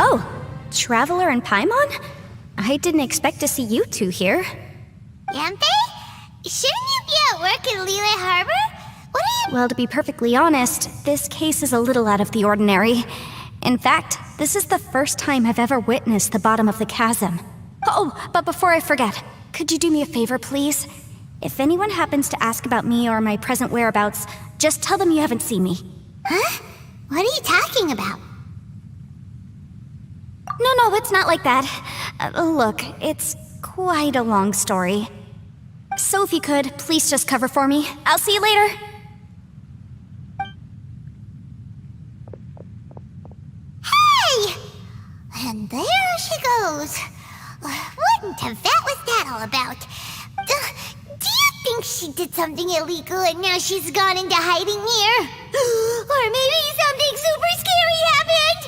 Oh, Traveler and Paimon? I didn't expect to see you two here. Yanfei? Shouldn't you be at work in Liyue Harbor? What are you— Well, to be perfectly honest, this case is a little out of the ordinary. In fact, this is the first time I've ever witnessed the bottom of the chasm. Oh, but before I forget, could you do me a favor, please? If anyone happens to ask about me or my present whereabouts, just tell them you haven't seen me. Huh? What are you talking about? No, it's not like that. Look, it's quite a long story. So if you could, please just cover for me. I'll see you later. Hey! And there she goes. What in Tibet was that all about? Do you think she did something illegal and now she's gone into hiding here? Or maybe something super scary happened?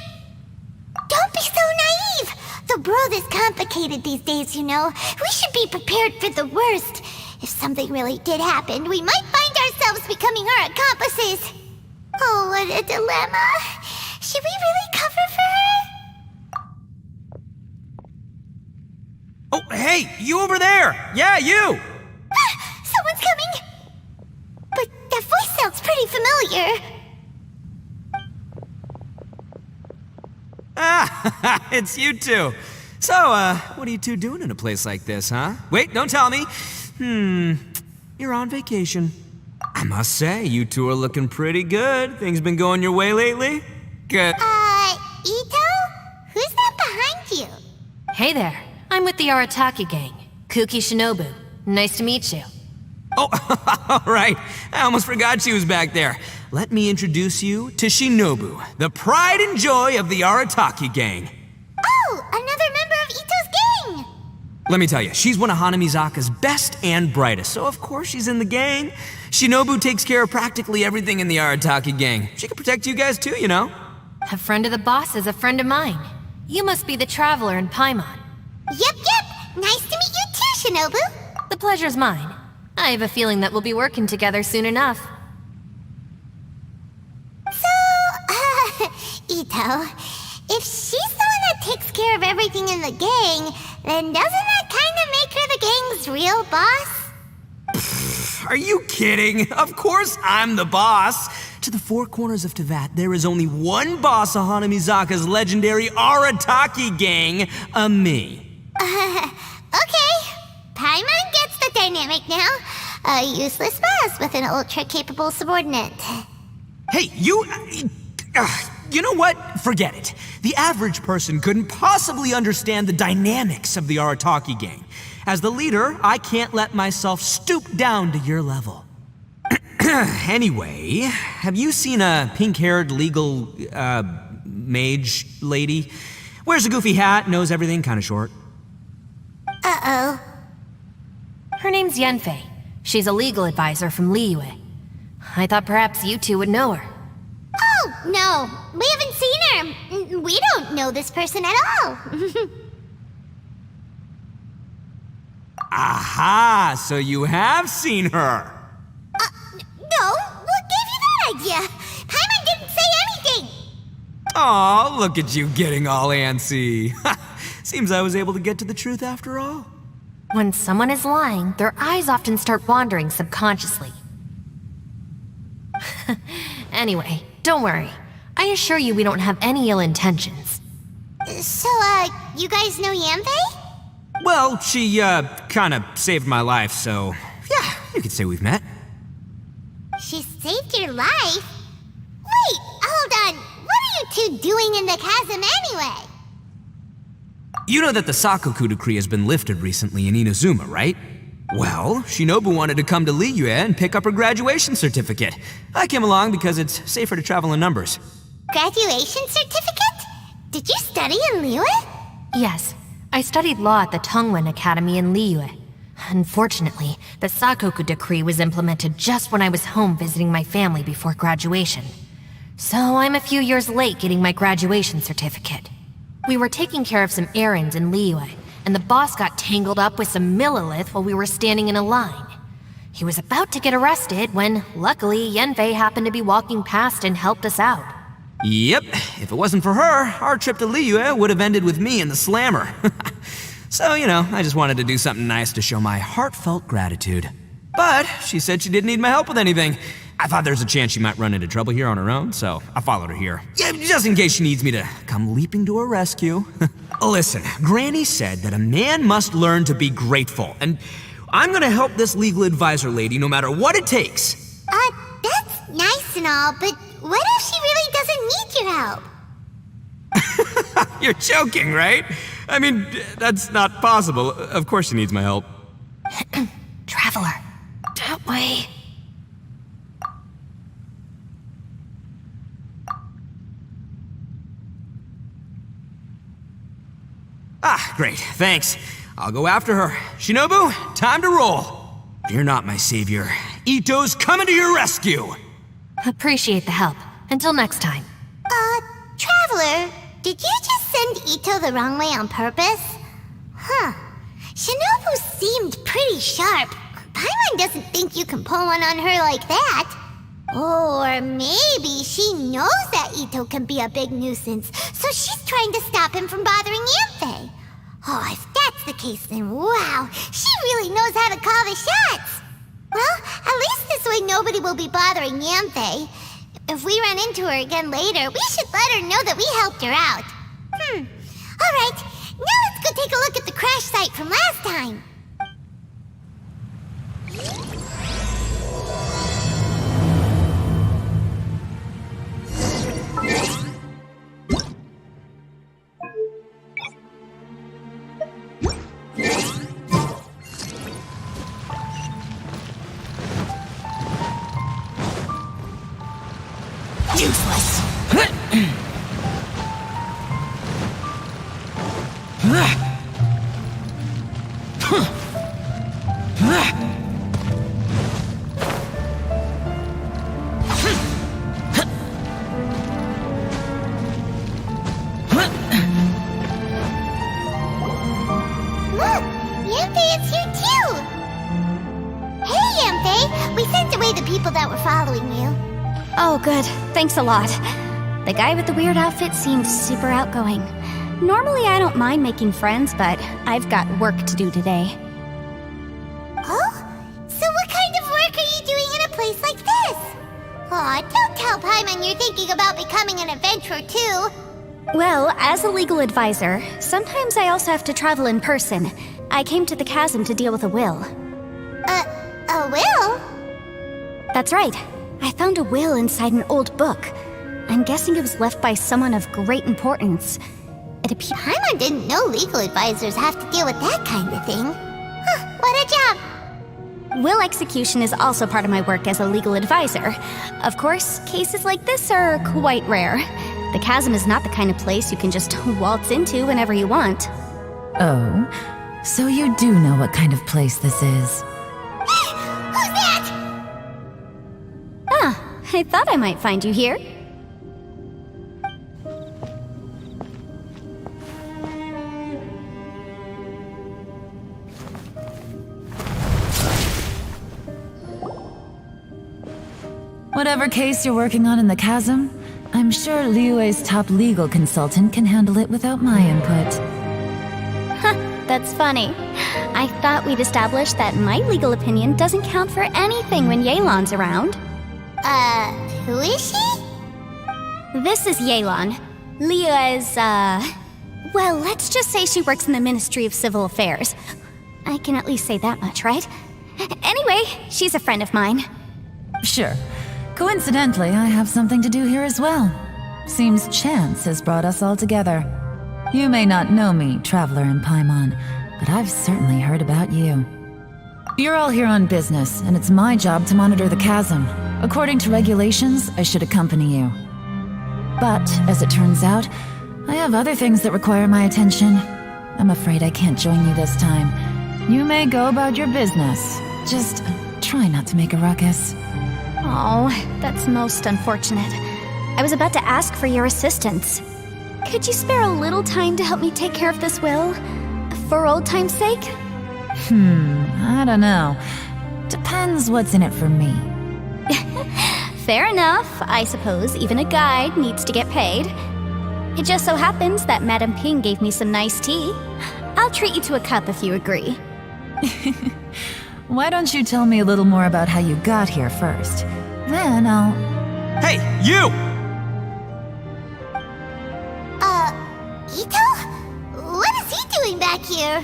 Don't be so naive! The world is complicated these days, you know. We should be prepared for the worst. If something really did happen, we might find ourselves becoming her accomplices. Oh, what a dilemma. Should we really cover for her? Oh, hey, you over there! Yeah, you! Someone's coming! But that voice sounds pretty familiar. Ah, it's you two. So, what are you two doing in a place like this, huh? Wait, don't tell me. You're on vacation. I must say, you two are looking pretty good. Things been going your way lately? Good. Itto? Who's that behind you? Hey there, I'm with the Arataki gang. Kuki Shinobu. Nice to meet you. Oh, all right. I almost forgot she was back there. Let me introduce you to Shinobu, the pride and joy of the Arataki gang. Oh, another member of Itto's gang! Let me tell you, she's one of Hanamizaka's best and brightest, so of course she's in the gang. Shinobu takes care of practically everything in the Arataki gang. She can protect you guys too, you know? A friend of the boss is a friend of mine. You must be the Traveler in Paimon. Yep. Nice to meet you too, Shinobu. The pleasure's mine. I have a feeling that we'll be working together soon enough. So, Itto, if she's the one that takes care of everything in the gang, then doesn't that kind of make her the gang's real boss? Are you kidding? Of course I'm the boss. To the four corners of Teyvat, there is only one boss of Hanamizaka's legendary Arataki gang, me. Okay. Paimon gets the dynamic now. A useless boss with an ultra-capable subordinate. Hey, you know what? Forget it. The average person couldn't possibly understand the dynamics of the Arataki gang. As the leader, I can't let myself stoop down to your level. Anyway, have you seen a pink-haired legal, mage lady? Wears a goofy hat, knows everything, kinda short. Uh-oh. Her name's Yanfei. She's a legal advisor from Liyue. I thought perhaps you two would know her. Oh, no. We haven't seen her. We don't know this person at all. Aha! So you have seen her! No. What gave you that idea? Paimon didn't say anything. Aw, look at you getting all antsy. Seems I was able to get to the truth after all. When someone is lying, their eyes often start wandering subconsciously. Anyway, don't worry. I assure you we don't have any ill intentions. So, you guys know Yanfei? Well, she, kinda saved my life, so yeah, you could say we've met. She saved your life? Wait, hold on. What are you two doing in the chasm anyway? You know that the Sakoku decree has been lifted recently in Inazuma, right? Well, Shinobu wanted to come to Liyue and pick up her graduation certificate. I came along because it's safer to travel in numbers. Graduation certificate? Did you study in Liyue? Yes, I studied law at the Tongwen Academy in Liyue. Unfortunately, the Sakoku decree was implemented just when I was home visiting my family before graduation. So I'm a few years late getting my graduation certificate. We were taking care of some errands in Liyue, and the boss got tangled up with some Millilith while we were standing in a line. He was about to get arrested when, luckily, Yanfei happened to be walking past and helped us out. Yep, if it wasn't for her, our trip to Liyue would have ended with me in the slammer. So, I just wanted to do something nice to show my heartfelt gratitude. But she said she didn't need my help with anything. I thought there's a chance she might run into trouble here on her own, so I followed her here. Yeah, just in case she needs me to come leaping to her rescue. Listen, Granny said that a man must learn to be grateful, and I'm gonna help this legal advisor lady no matter what it takes. That's nice and all, but what if she really doesn't need your help? You're joking, right? I mean, that's not possible. Of course she needs my help. Traveler, that way. Ah, great, thanks. I'll go after her. Shinobu, time to roll. Fear not, my savior. Itto's coming to your rescue. Appreciate the help. Until next time. Traveler, did you just send Itto the wrong way on purpose? Huh. Shinobu seemed pretty sharp. Paimon doesn't think you can pull one on her like that. Or maybe she knows that Itto can be a big nuisance, so she's trying to stop him from bothering Yanfei. Oh, if that's the case, then wow, she really knows how to call the shots. Well, at least this way nobody will be bothering Yanfei. If we run into her again later, we should let her know that we helped her out. Alright, now let's go take a look at the crash site from last time. Useless. Look, Yanfei is here too. Hey, Yanfei, we sent away the people that were following you. Oh, good. Thanks a lot. The guy with the weird outfit seemed super outgoing. Normally I don't mind making friends, but I've got work to do today. Oh? So what kind of work are you doing in a place like this? Aw, don't tell Paimon you're thinking about becoming an adventurer too. Well, as a legal advisor, sometimes I also have to travel in person. I came to the Chasm to deal with a will. A will? That's right. I found a will inside an old book. I'm guessing it was left by someone of great importance. It appears Paimon didn't know legal advisors have to deal with that kind of thing. Huh, what a job. will execution is also part of my work as a legal advisor. Of course, cases like this are quite rare. The Chasm is not the kind of place you can just waltz into whenever you want. Oh, so you do know what kind of place this is. Who's that? Ah, I thought I might find you here. Whatever case you're working on in the Chasm, I'm sure Liyue's top legal consultant can handle it without my input. That's funny. I thought we'd established that my legal opinion doesn't count for anything when Yelan's around. Who is she? This is Yelan. Liyue's, well, let's just say she works in the Ministry of Civil Affairs. I can at least say that much, right? Anyway, she's a friend of mine. Sure. Coincidentally, I have something to do here as well. Seems chance has brought us all together. You may not know me, Traveler in Paimon, but I've certainly heard about you. You're all here on business, and it's my job to monitor the Chasm. According to regulations, I should accompany you. But, as it turns out, I have other things that require my attention. I'm afraid I can't join you this time. You may go about your business. Just try not to make a ruckus. Oh, that's most unfortunate. I was about to ask for your assistance. Could you spare a little time to help me take care of this will? For old time's sake? I don't know. Depends what's in it for me. Fair enough. I suppose even a guide needs to get paid. It just so happens that Madame Ping gave me some nice tea. I'll treat you to a cup if you agree. Why don't you tell me a little more about how you got here first? Then I'll... Hey, you! Itto? What is he doing back here?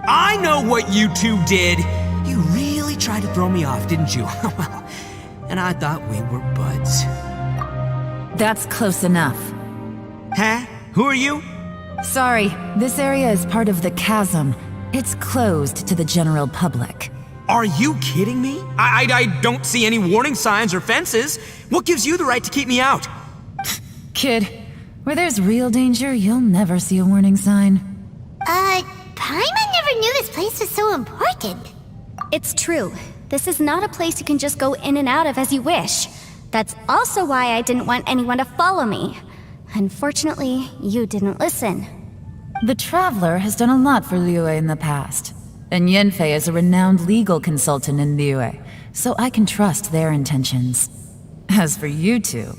I know what you two did. You really tried to throw me off, didn't you? Well, and I thought we were buds. That's close enough. Huh? Who are you? Sorry, this area is part of the Chasm. It's closed to the general public. Are you kidding me? I don't see any warning signs or fences. What gives you the right to keep me out? Kid, where there's real danger, you'll never see a warning sign. Paimon never knew this place was so important. It's true. This is not a place you can just go in and out of as you wish. That's also why I didn't want anyone to follow me. Unfortunately, you didn't listen. The Traveler has done a lot for Liyue in the past. And Yanfei is a renowned legal consultant in Liyue, so I can trust their intentions. As for you two...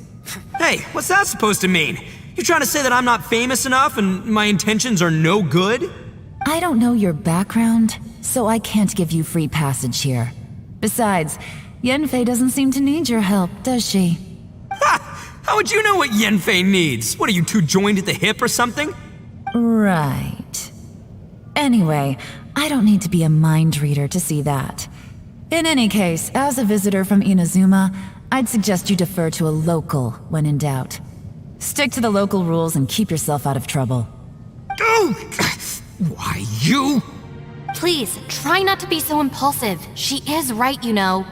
Hey, what's that supposed to mean? You trying to say that I'm not famous enough and my intentions are no good? I don't know your background, so I can't give you free passage here. Besides, Yanfei doesn't seem to need your help, does she? Ha! How would you know what Yanfei needs? What, are you two joined at the hip or something? Right. Anyway, I don't need to be a mind reader to see that. In any case, as a visitor from Inazuma, I'd suggest you defer to a local when in doubt. Stick to the local rules and keep yourself out of trouble. Oh! Why, you? Please, try not to be so impulsive. She is right, you know.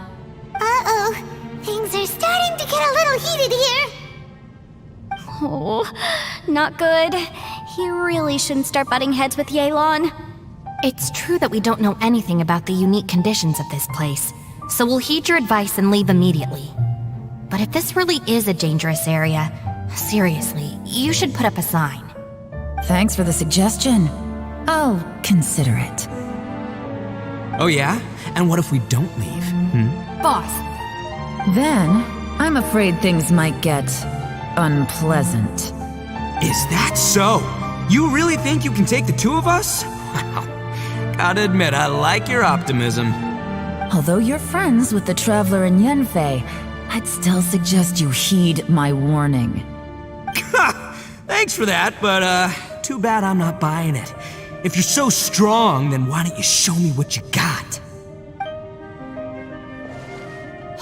Uh-oh. Things are starting to get a little heated here. Oh, not good. He really shouldn't start butting heads with Yelan. It's true that we don't know anything about the unique conditions of this place, so we'll heed your advice and leave immediately. But if this really is a dangerous area, seriously, you should put up a sign. Thanks for the suggestion. I'll consider it. Oh yeah? And what if we don't leave? Boss, Then, I'm afraid things might get unpleasant. Is that so? You really think you can take the two of us? Wow. Gotta admit, I like your optimism. Although you're friends with the Traveler and Yanfei, I'd still suggest you heed my warning. Thanks for that, but too bad I'm not buying it. If you're so strong, then why don't you show me what you got?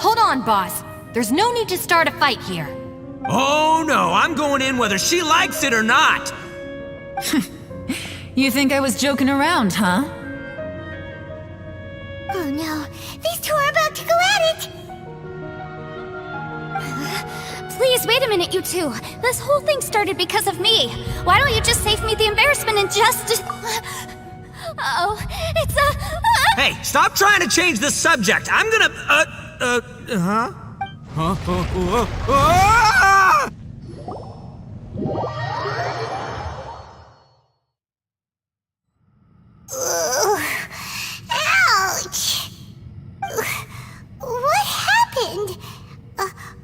hold on, boss. There's no need to start a fight here. Oh no, I'm going in whether she likes it or not. You think I was joking around, huh? Oh no, these two are about to go at it! Please, wait a minute, you two. This whole thing started because of me. Why don't you just save me the embarrassment and just... Uh-oh, it's a... Hey, stop trying to change the subject. I'm gonna, ah! Ouch! What happened?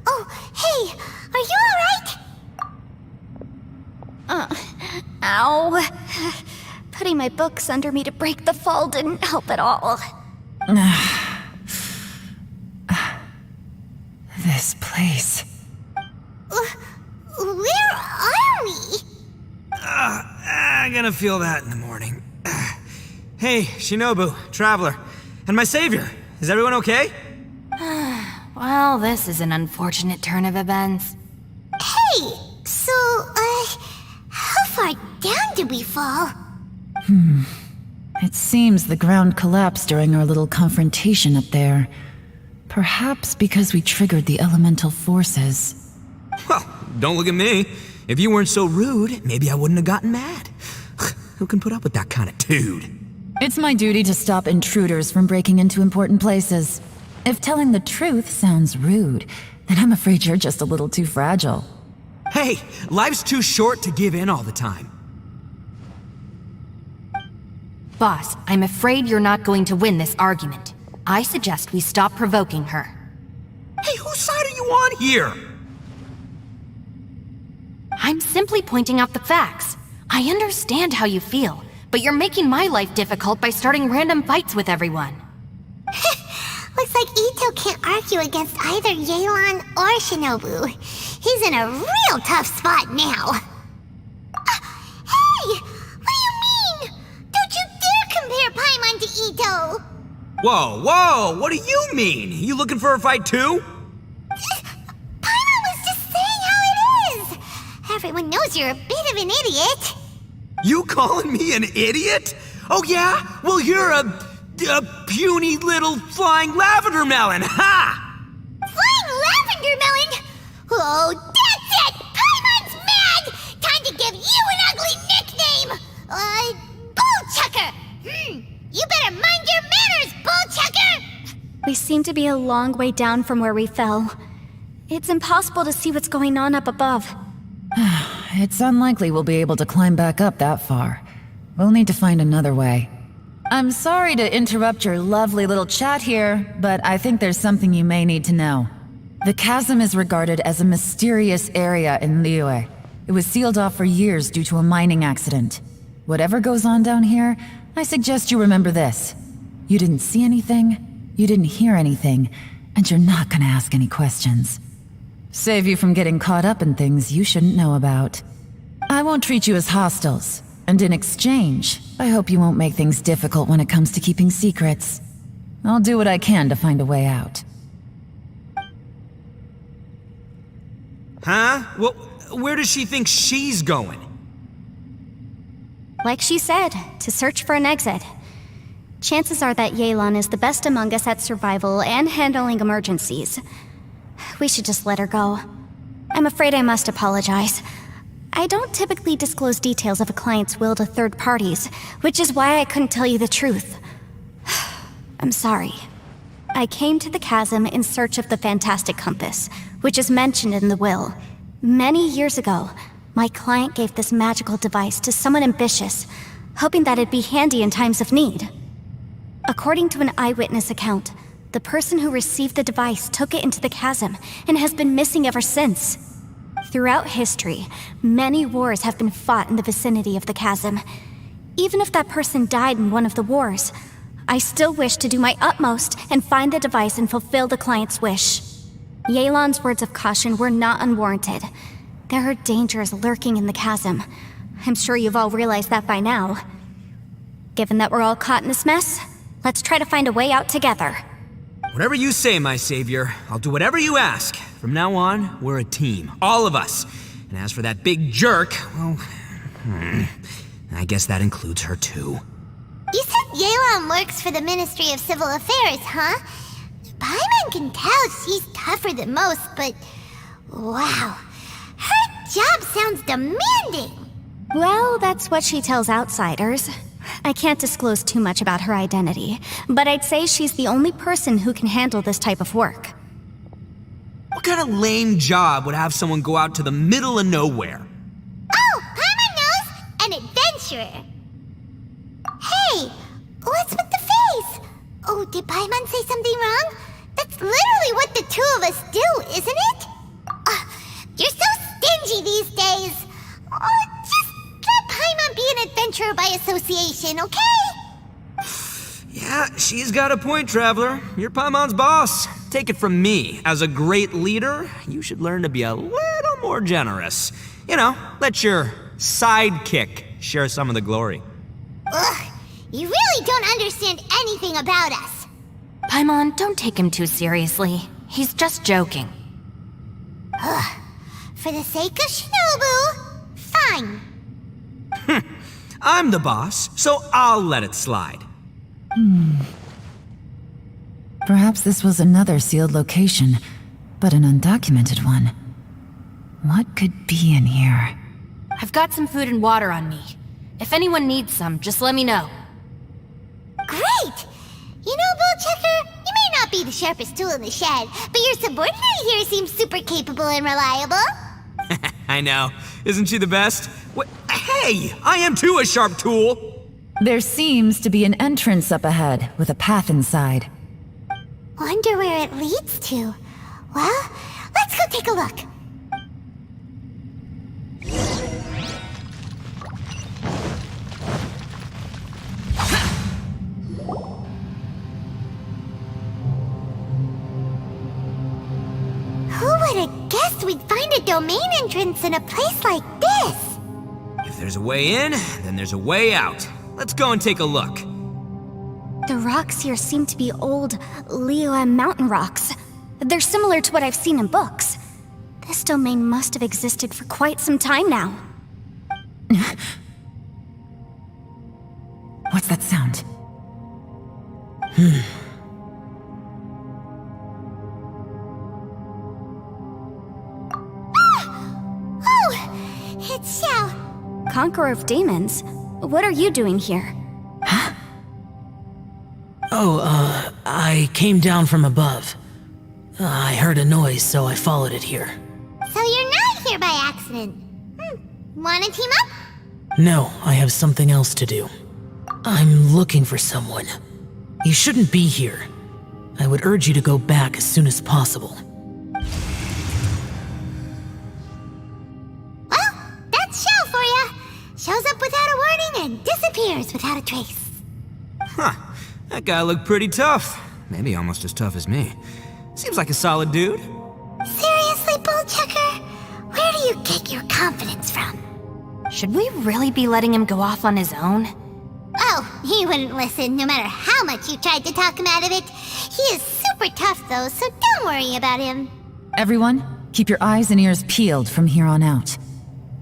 Oh, hey, are you alright? Ow. Putting my books under me to break the fall didn't help at all. This place. Where are we? I'm gonna feel that in the morning. Hey, Shinobu, Traveler, and my savior. Is everyone okay? Well, this is an unfortunate turn of events. Hey, so, how far down did we fall? It seems the ground collapsed during our little confrontation up there. Perhaps because we triggered the elemental forces. Well, don't look at me. If you weren't so rude, maybe I wouldn't have gotten mad. Who can put up with that kind of dude? It's my duty to stop intruders from breaking into important places. If telling the truth sounds rude, then I'm afraid you're just a little too fragile. Hey, life's too short to give in all the time. Boss, I'm afraid you're not going to win this argument. I suggest we stop provoking her. Hey, whose side are you you want here? I'm simply pointing out the facts. I understand how you feel, but you're making my life difficult by starting random fights with everyone. Looks like Itto can't argue against either Yelan or Shinobu. He's in a real tough spot now. Hey! What do you mean? Don't you dare compare Paimon to Itto! Whoa, what do you mean? You looking for a fight too? Paimon was just saying how it is! Everyone knows you're a bit of an idiot. You calling me an idiot? Oh yeah? Well, you're a puny little flying lavender melon, ha! Flying lavender melon? Oh, that's it! Paimon's mad! Time to give you an ugly nickname! Bullchucker! You better mind your manners, Bullchucker! We seem to be a long way down from where we fell. It's impossible to see what's going on up above. It's unlikely we'll be able to climb back up that far. We'll need to find another way. I'm sorry to interrupt your lovely little chat here, but I think there's something you may need to know. The chasm is regarded as a mysterious area in Liyue. It was sealed off for years due to a mining accident. Whatever goes on down here, I suggest you remember this. You didn't see anything, you didn't hear anything, and you're not gonna ask any questions. Save you from getting caught up in things you shouldn't know about. I won't treat you as hostiles, and in exchange, I hope you won't make things difficult when it comes to keeping secrets. I'll do what I can to find a way out. Huh? Well, where does she think she's going? Like she said, to search for an exit. Chances are that Yelan is the best among us at survival and handling emergencies. We should just let her go. I'm afraid I must apologize. I don't typically disclose details of a client's will to third parties, which is why I couldn't tell you the truth. I'm sorry. I came to the chasm in search of the Fantastic Compass, which is mentioned in the will. Many years ago, my client gave this magical device to someone ambitious, hoping that it'd be handy in times of need. According to an eyewitness account, the person who received the device took it into the chasm and has been missing ever since. Throughout history, many wars have been fought in the vicinity of the chasm. Even if that person died in one of the wars, I still wish to do my utmost and find the device and fulfill the client's wish. Yelan's words of caution were not unwarranted. There are dangers lurking in the chasm. I'm sure you've all realized that by now. Given that we're all caught in this mess, let's try to find a way out together. Whatever you say, my savior. I'll do whatever you ask. From now on, we're a team. All of us. And as for that big jerk, well, I guess that includes her too. You said Yelan works for the Ministry of Civil Affairs, huh? Paimon can tell she's tougher than most, but... wow. Her job sounds demanding. Well, that's what she tells outsiders. I can't disclose too much about her identity, but I'd say she's the only person who can handle this type of work. What kind of lame job would have someone go out to the middle of nowhere? Oh, Paimon knows! An adventurer. Hey, what's with the face? Oh, did Paimon say something wrong? That's literally what the two of us do, isn't it? You're so stingy these days. Oh, just let Paimon be an adventurer by association, okay? Yeah, she's got a point, Traveler. You're Paimon's boss. Take it from me. As a great leader, you should learn to be a little more generous. You know, let your sidekick share some of the glory. Ugh, you really don't understand anything about us. Paimon, don't take him too seriously. He's just joking. For the sake of Shinobu, fine. I'm the boss, so I'll let it slide. Perhaps this was another sealed location, but an undocumented one. What could be in here? I've got some food and water on me. If anyone needs some, just let me know. Great! You know, Bullchucker, you may not be the sharpest tool in the shed, but your subordinate here seems super capable and reliable. I know. Isn't she the best? Hey, I am too a sharp tool. There seems to be an entrance up ahead, with a path inside. Wonder where it leads to. Well, let's Let's go take a look. Who would have guessed we'd find a domain entrance in a place like this? If there's a way in, then there's a way out. Let's go and take a look. The rocks here seem to be old Liyue mountain rocks. They're similar to what I've seen in books. This domain must have existed for quite some time now. What's that sound? Oh, it's Xiao. Conqueror of Demons? What are you doing here? I came down from above. I heard a noise, so I followed it here. So you're not here by accident. Wanna team up? No, I have something else to do. I'm looking for someone. You shouldn't be here. I would urge you to go back as soon as possible. Well, that's Xiao for ya. Shows up without a warning and disappears without a trace. Huh. That guy looked pretty tough. Maybe almost as tough as me. Seems like a solid dude. Seriously, Bullchucker? Where do you get your confidence from? Should we really be letting him go off on his own? Oh, he wouldn't listen no matter how much you tried to talk him out of it. He is super tough though, so don't worry about him. Everyone, keep your eyes and ears peeled from here on out.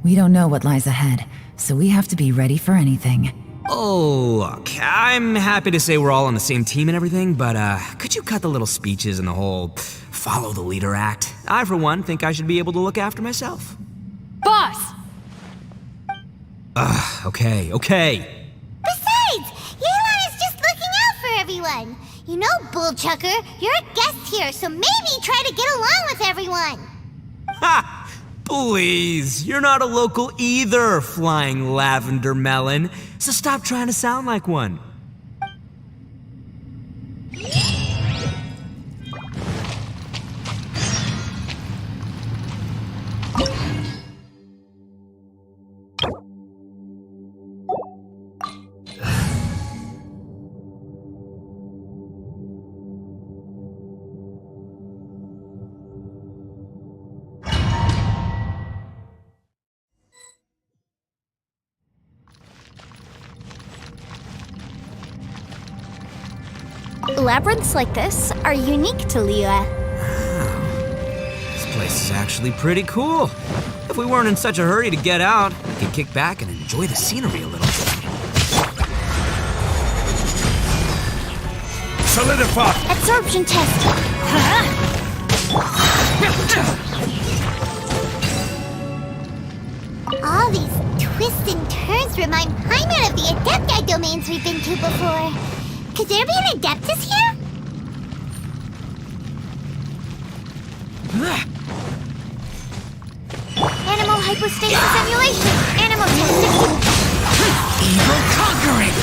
We don't know what lies ahead, so we have to be ready for anything. Oh, look, I'm happy to say we're all on the same team and everything, but could you cut the little speeches and the whole follow the leader act? I, for one, think I should be able to look after myself. Boss! Okay. Besides, Yelan is just looking out for everyone. You know, Bullchucker, you're a guest here, so maybe try to get along with everyone. Ha! Please, you're not a local either, flying lavender melon, so stop trying to sound like one. Labyrinths like this are unique to Liyue. This place is actually pretty cool. If we weren't in such a hurry to get out, we could kick back and enjoy the scenery a little. Solidify! Absorption test. All these twists and turns remind Paimon of the Adepti domains we've been to before. Could there be an Adeptus here? Animal hypostasis emulation. Animal testing. Evil conquering!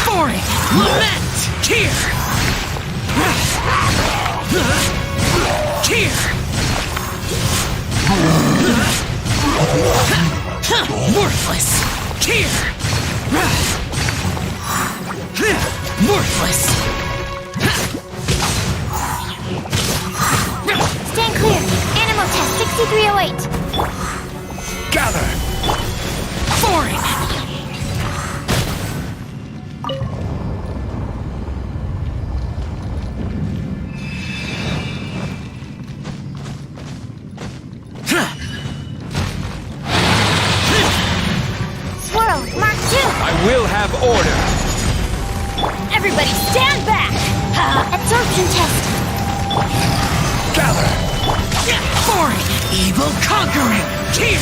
For it! Lament! Here! Here! Worthless! Here! Worthless! Everybody stand back! Absorption test. Gather! For evil conquering! Tear!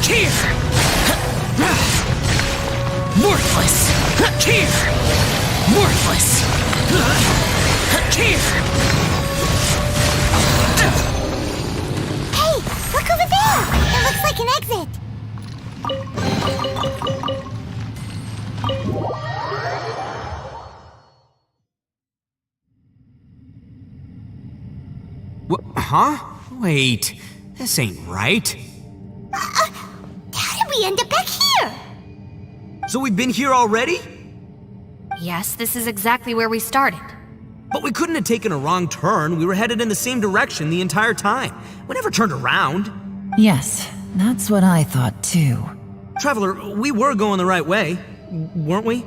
Tear! Worthless! Tear! Worthless! Tear! Hey, look over there! It looks like an exit. Huh? Wait, this ain't right. How did we end up back here? So we've been here already? Yes, this is exactly where we started. But we couldn't have taken a wrong turn. We were headed in the same direction the entire time. We never turned around. Yes, that's what I thought too. Traveler, we were going the right way, weren't we?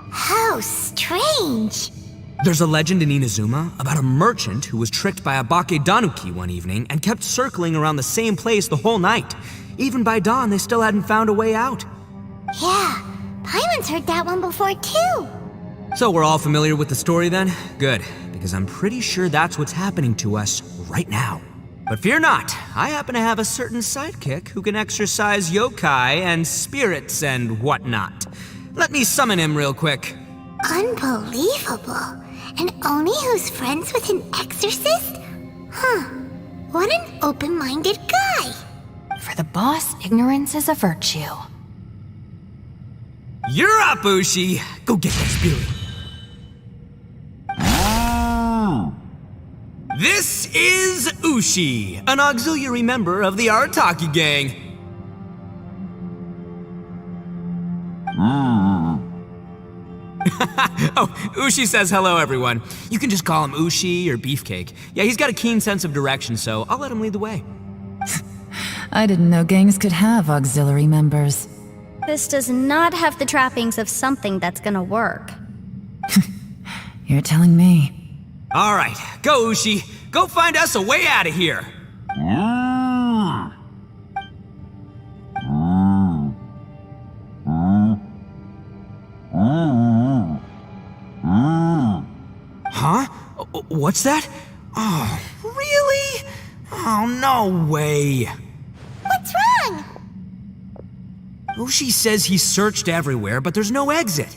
How strange. There's a legend in Inazuma about a merchant who was tricked by a Bakedanuki one evening and kept circling around the same place the whole night. Even by dawn, they still hadn't found a way out. Yeah, Paimon's heard that one before too. So we're all familiar with the story then? Good, because I'm pretty sure that's what's happening to us right now. But fear not, I happen to have a certain sidekick who can exercise yokai and spirits and whatnot. Let me summon him real quick. Unbelievable. And Oni who's friends with an exorcist? Huh. What an open-minded guy. For the boss, ignorance is a virtue. You're up, Ushi! Go get that spirit. This is Ushi, an auxiliary member of the Arataki gang. Oh, Ushi says hello, everyone. You can just call him Ushi or Beefcake. Yeah, he's got a keen sense of direction, so I'll let him lead the way. I didn't know gangs could have auxiliary members. This does not have the trappings of something that's gonna work. You're telling me. All right, go, Ushi. Go find us a way out of here. Huh? What's that? Oh, really? Oh, no way. What's wrong? Ushi says he searched everywhere, but there's no exit.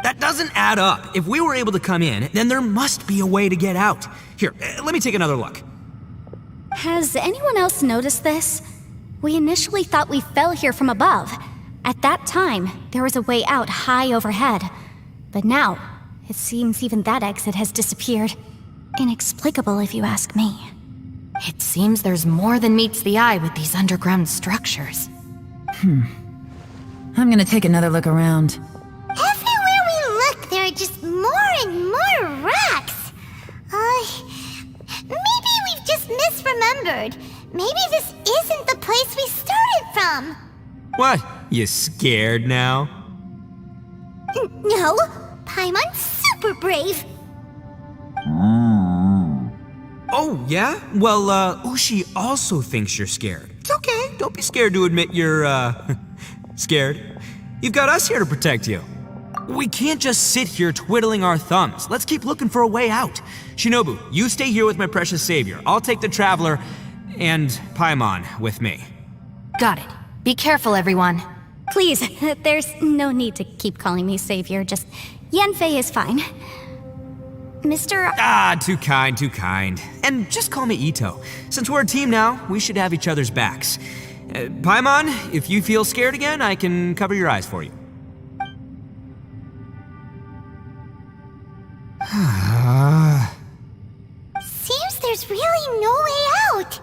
That doesn't add up. If we were able to come in, then there must be a way to get out. Here, let me take another look. Has anyone else noticed this? We initially thought we fell here from above. At that time, there was a way out high overhead. But now, it seems even that exit has disappeared. Inexplicable, if you ask me. It seems there's more than meets the eye with these underground structures. I'm gonna take another look around. Everywhere we look, there are just more and more rocks. Maybe we've just misremembered. Maybe this isn't the place we started from. What? You scared now? No, Paimon's super brave. Oh, yeah? Well, Ushi also thinks you're scared. It's okay. Don't be scared to admit you're, scared. You've got us here to protect you. We can't just sit here twiddling our thumbs. Let's keep looking for a way out. Shinobu, you stay here with my precious savior. I'll take the Traveler and Paimon with me. Got it. Be careful, everyone. Please, there's no need to keep calling me savior. Just Yanfei is fine. Mr. Ah, too kind, too kind. And just call me Itto. Since we're a team now, we should have each other's backs. Paimon, if you feel scared again, I can cover your eyes for you. Seems there's really no way out.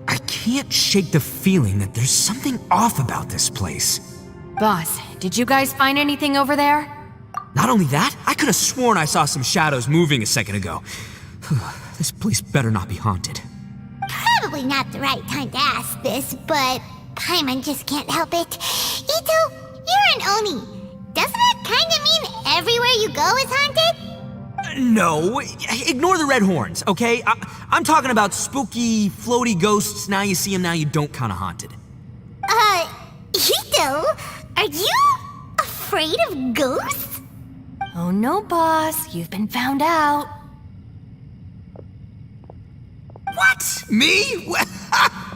I can't shake the feeling that there's something off about this place. Boss, did you guys find anything over there? Not only that, I could have sworn I saw some shadows moving a second ago. This place better not be haunted. Probably not the right time to ask this, but Paimon just can't help it. Itto, you're an Oni. Doesn't that kinda mean everywhere you go is haunted? No, ignore the red horns, okay? I'm talking about spooky, floaty ghosts. Now you see them, now you don't kinda haunted. So, are you afraid of ghosts? Oh no, boss. You've been found out. What? Me?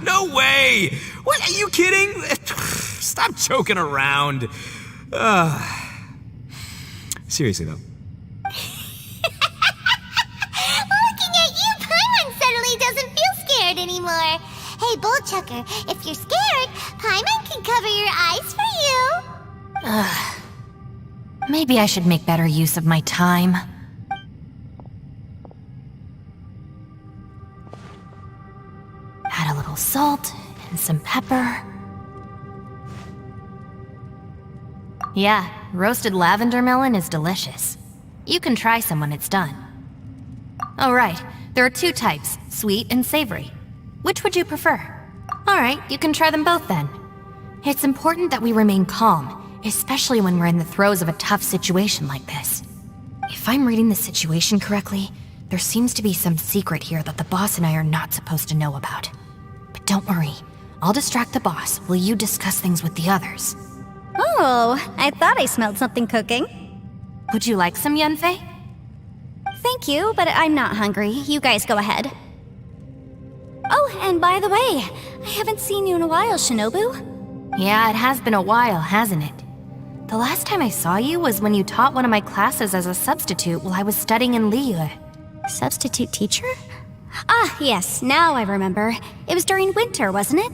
No way! What, are you kidding? Stop joking around. Seriously, though. Looking at you, Paimon suddenly doesn't feel scared anymore. Hey, Bullchucker, if you're scared, Paimon can cover your eyes for you. Maybe I should make better use of my time. Add a little salt and some pepper. Yeah, roasted lavender melon is delicious. You can try some when it's done. Oh right, there are 2 types, sweet and savory. Which would you prefer? Alright, you can try them both then. It's important that we remain calm, especially when we're in the throes of a tough situation like this. If I'm reading the situation correctly, there seems to be some secret here that the boss and I are not supposed to know about. But don't worry, I'll distract the boss while you discuss things with the others. Oh, I thought I smelled something cooking. Would you like some, Yanfei? Thank you, but I'm not hungry. You guys go ahead. Oh, and by the way, I haven't seen you in a while, Shinobu. Yeah, it has been a while, hasn't it? The last time I saw you was when you taught one of my classes as a substitute while I was studying in Liyue. Substitute teacher? Ah, yes, now I remember. It was during winter, wasn't it?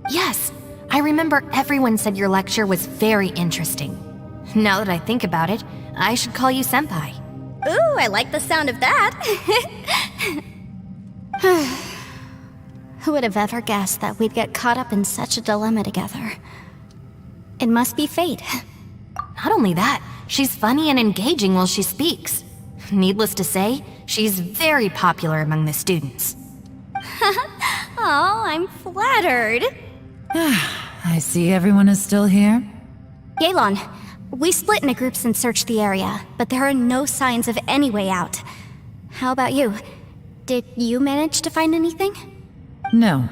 Yes, I remember everyone said your lecture was very interesting. Now that I think about it, I should call you Senpai. Ooh, I like the sound of that. Who would have ever guessed that we'd get caught up in such a dilemma together? It must be fate. Not only that, she's funny and engaging while she speaks. Needless to say, she's very popular among the students. Oh, I'm flattered. I see everyone is still here. Yelan, we split into groups and searched the area, but there are no signs of any way out. How about you? Did you manage to find anything? No.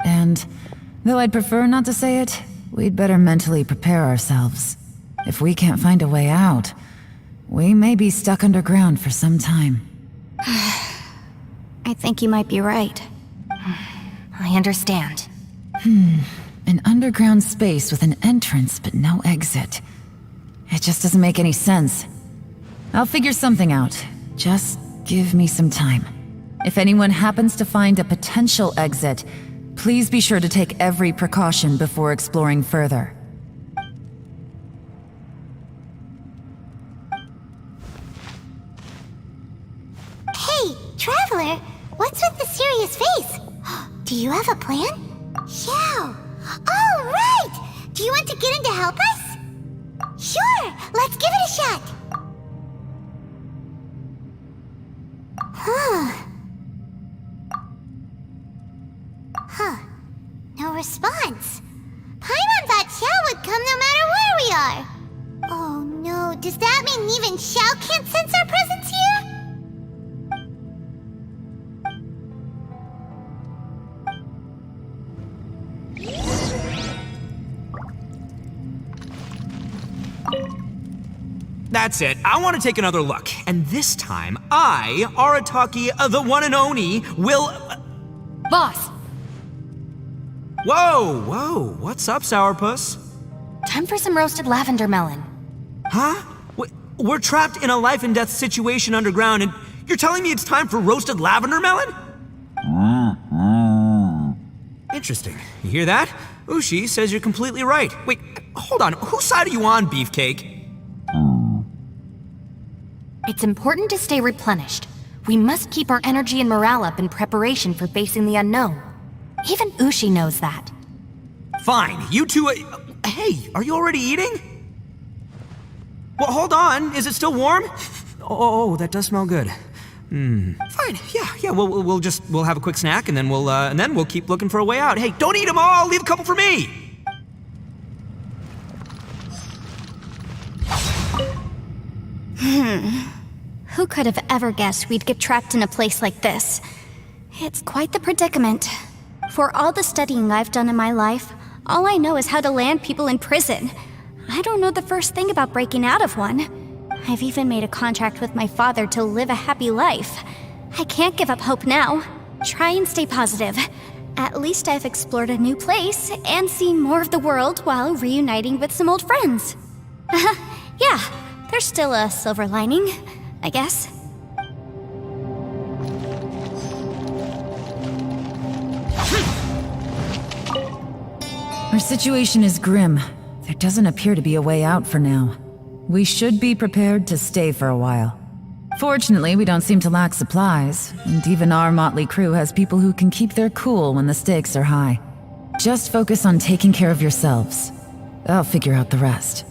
And though I'd prefer not to say it, we'd better mentally prepare ourselves. If we can't find a way out, we may be stuck underground for some time. I think you might be right. I understand. An underground space with an entrance but no exit. It just doesn't make any sense. I'll figure something out. Just give me some time. If anyone happens to find a potential exit, please be sure to take every precaution before exploring further. Hey, Traveler, what's with the serious face? Do you have a plan? Xiao! Oh, right! Do you want to get in to help us? Sure, let's give it a shot! No response. Paimon thought Xiao would come no matter where we are. Oh no, does that mean even Xiao can't sense our presence here? That's it. I want to take another look. And this time, I, Arataki, the one and only, will... Boss! Whoa! What's up, Sourpuss? Time for some roasted lavender melon. Huh? We're trapped in a life and death situation underground, and you're telling me it's time for roasted lavender melon? Interesting. You hear that? Ushi says you're completely right. Wait, hold on. Whose side are you on, Beefcake? It's important to stay replenished. We must keep our energy and morale up in preparation for facing the unknown. Even Ushi knows that. Fine, you two... hey, are you already eating? Well, hold on. Is it still warm? Oh, that does smell good. Fine, yeah, we'll have a quick snack, and then we'll keep looking for a way out. Hey, don't eat them all! Leave a couple for me! Who could have ever guessed we'd get trapped in a place like this? It's quite the predicament. For all the studying I've done in my life, All I know is how to land people in prison. I don't know the first thing about breaking out of one. I've even made a contract with my father to live a happy life. I can't give up hope now. Try and stay positive. At least I've explored a new place and seen more of the world while reuniting with some old friends. Yeah, there's still a silver lining, I guess. Our situation is grim. There doesn't appear to be a way out for now. We should be prepared to stay for a while. Fortunately, we don't seem to lack supplies, and even our motley crew has people who can keep their cool when the stakes are high. Just focus on taking care of yourselves. I'll figure out the rest.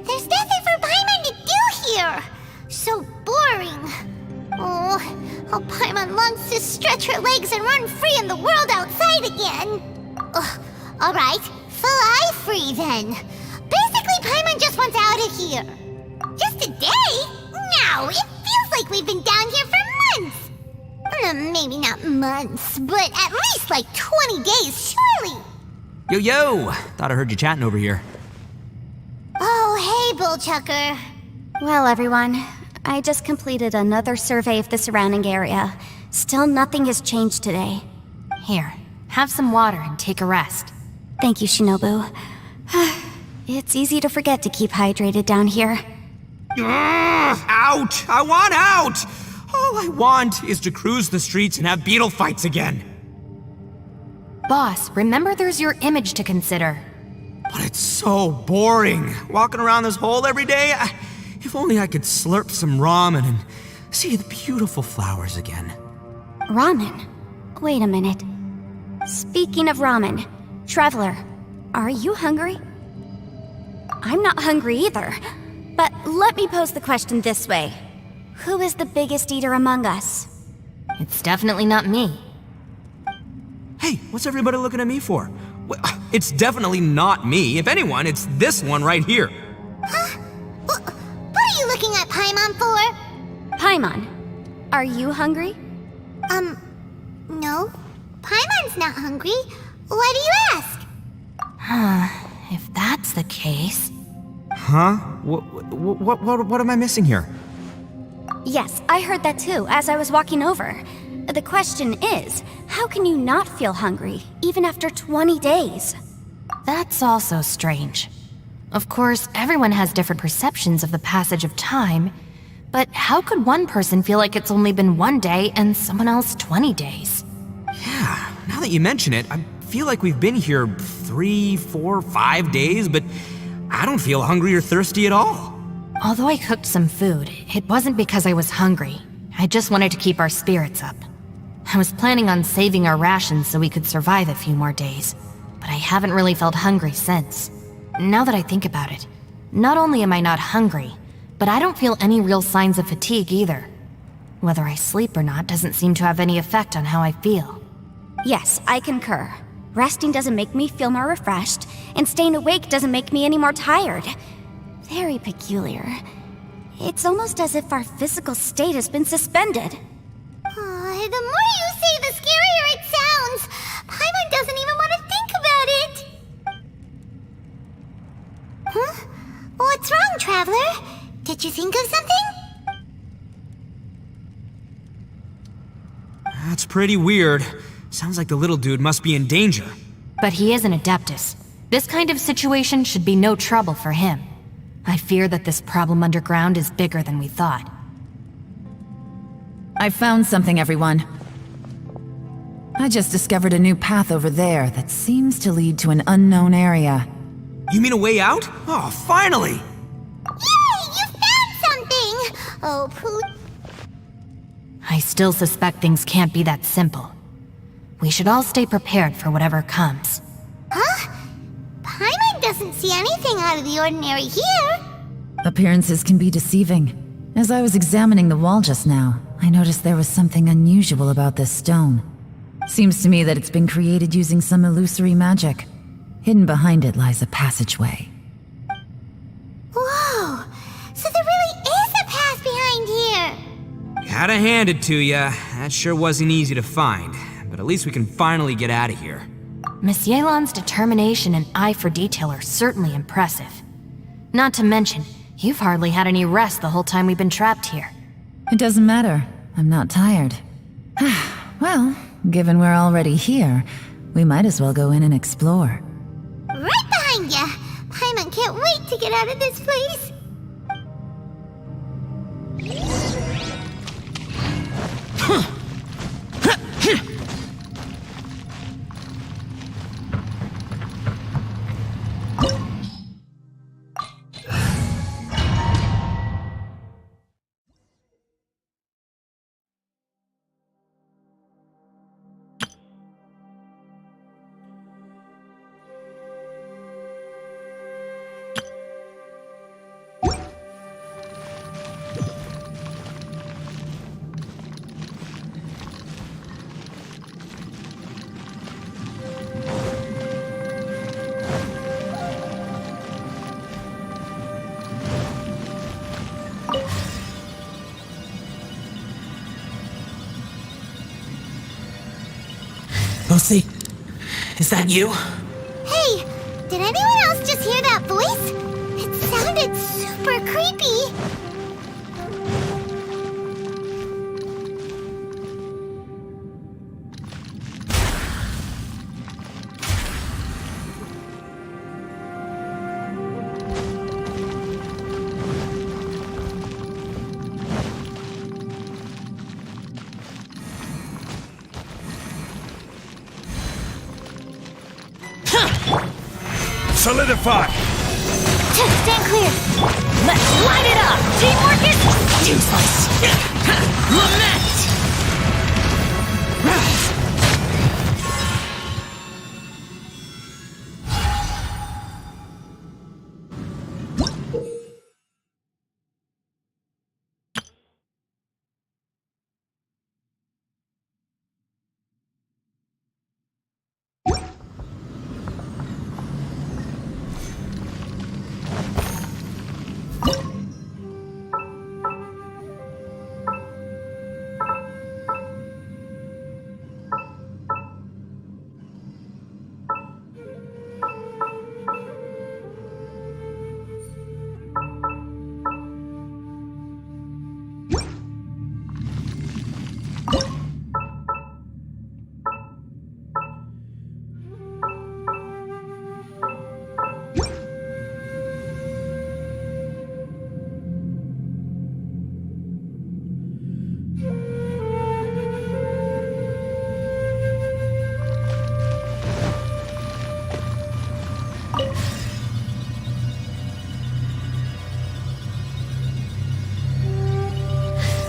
There's nothing for Paimon to do here! So boring. Oh, how Paimon longs to stretch her legs and run free in the world outside again. Alright, fly free then. Basically, Paimon just wants out of here. Just a day? No, it feels like we've been down here for months. Maybe not months, but at least like 20 days, surely. Yo! Thought I heard you chatting over here. Oh, hey, Bullchucker. Well, everyone, I just completed another survey of the surrounding area. Still nothing has changed today. Here, have some water and take a rest. Thank you, Shinobu. It's easy to forget to keep hydrated down here. Out! I want out! All I want is to cruise the streets and have beetle fights again. Boss, remember there's your image to consider. But it's so boring, walking around this hole every day. If only I could slurp some ramen and see the beautiful flowers again. Ramen? Wait a minute. Speaking of ramen, Traveler, are you hungry? I'm not hungry either. But let me pose the question this way. Who is the biggest eater among us? It's definitely not me. Hey, what's everybody looking at me for? Well, it's definitely not me. If anyone, it's this one right here. Huh? What are you looking at Paimon for? Paimon, are you hungry? No. Paimon's not hungry. Why do you ask? If that's the case... Huh? What am I missing here? Yes, I heard that too, as I was walking over. The question is, how can you not feel hungry, even after 20 days? That's also strange. Of course, everyone has different perceptions of the passage of time, but how could one person feel like it's only been 1 day and someone else 20 days? Yeah, now that you mention it, I feel like we've been here 3, 4, 5 days, but I don't feel hungry or thirsty at all. Although I cooked some food, it wasn't because I was hungry. I just wanted to keep our spirits up. I was planning on saving our rations so we could survive a few more days, but I haven't really felt hungry since. Now that I think about it, not only am I not hungry, but I don't feel any real signs of fatigue either. Whether I sleep or not doesn't seem to have any effect on how I feel. Yes, I concur. Resting doesn't make me feel more refreshed, and staying awake doesn't make me any more tired. Very peculiar. It's almost as if our physical state has been suspended. The more you say, the scarier it sounds. Paimon doesn't even want to think about it. Huh? What's wrong, Traveler? Did you think of something? That's pretty weird. Sounds like the little dude must be in danger. But he is an Adeptus. This kind of situation should be no trouble for him. I fear that this problem underground is bigger than we thought. I found something, everyone. I just discovered a new path over there that seems to lead to an unknown area. You mean a way out? Oh, finally! Yay! You found something! Oh, Pooh. I still suspect things can't be that simple. We should all stay prepared for whatever comes. Huh? Paimon doesn't see anything out of the ordinary here. Appearances can be deceiving. As I was examining the wall just now, I noticed there was something unusual about this stone. Seems to me that it's been created using some illusory magic. Hidden behind it lies a passageway. Whoa! So there really is a path behind here! Gotta hand it to ya. That sure wasn't easy to find. But at least we can finally get out of here. Miss Yelan's determination and eye for detail are certainly impressive. Not to mention, you've hardly had any rest the whole time we've been trapped here. It doesn't matter. I'm not tired. Well, given we're already here, we might as well go in and explore. Right behind ya! Paimon can't wait to get out of this place! Bosie, is that you? Hey! Did anyone else just hear that voice? It sounded super creepy! Solidify! Stand clear! Let's light it up! Teamwork is Useless! Lament!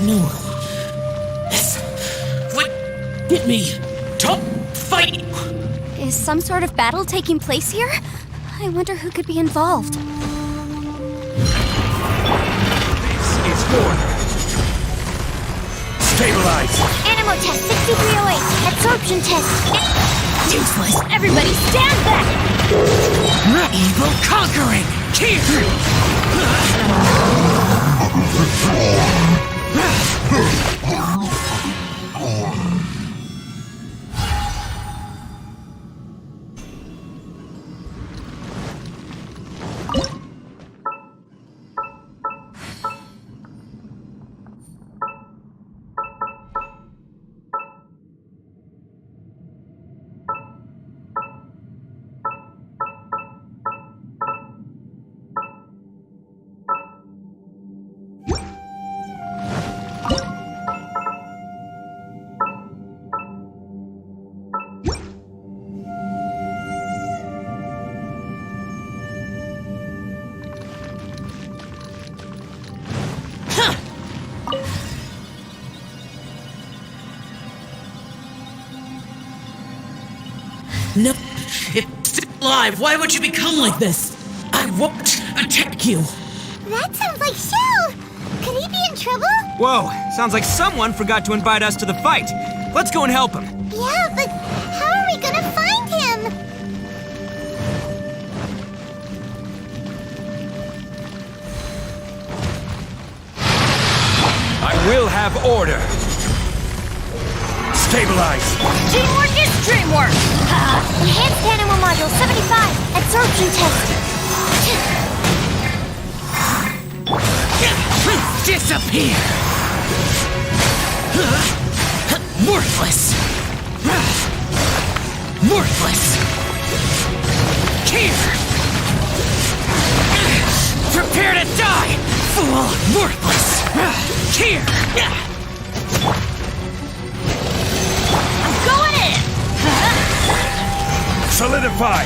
No. This would get me to fight. Is some sort of battle taking place here? I wonder who could be involved. This is war. Stabilize. Animal test 6308. Absorption test. Useless. everybody stand back! Evil conquering. Here. No, if still alive, why would you become like this? I won't attack you. That sounds like Xiao. Could he be in trouble? Whoa, sounds like someone forgot to invite us to the fight. Let's go and help him. Yeah, but how are we gonna find him? I will have order. Stabilize. Teamwork is dreamwork! Enhanced animal module 75. Absorption test. Disappear! Worthless! Worthless! Here! Prepare to die, fool! Worthless! Here! I'm going in! Solidify.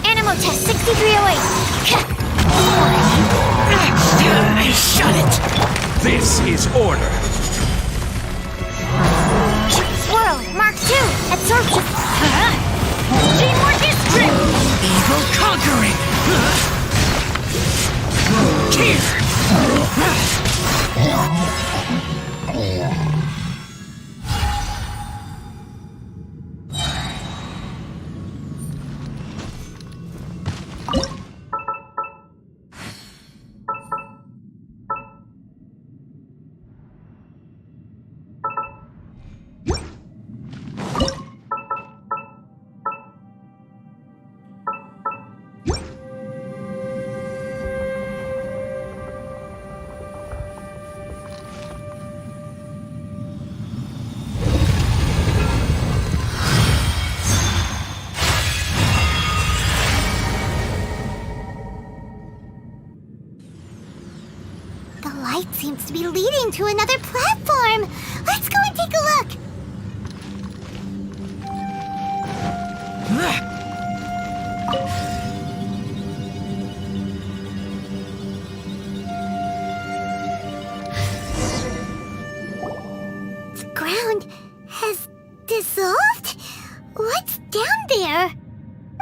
Animal test 6308. Shut it! This is order. Swirl, Mark 2. Absorption. Teamwork is dreamwork! Evil conquering! Here! The light seems to be leading to another platform. Let's go and take a look. The ground has dissolved? What's down there?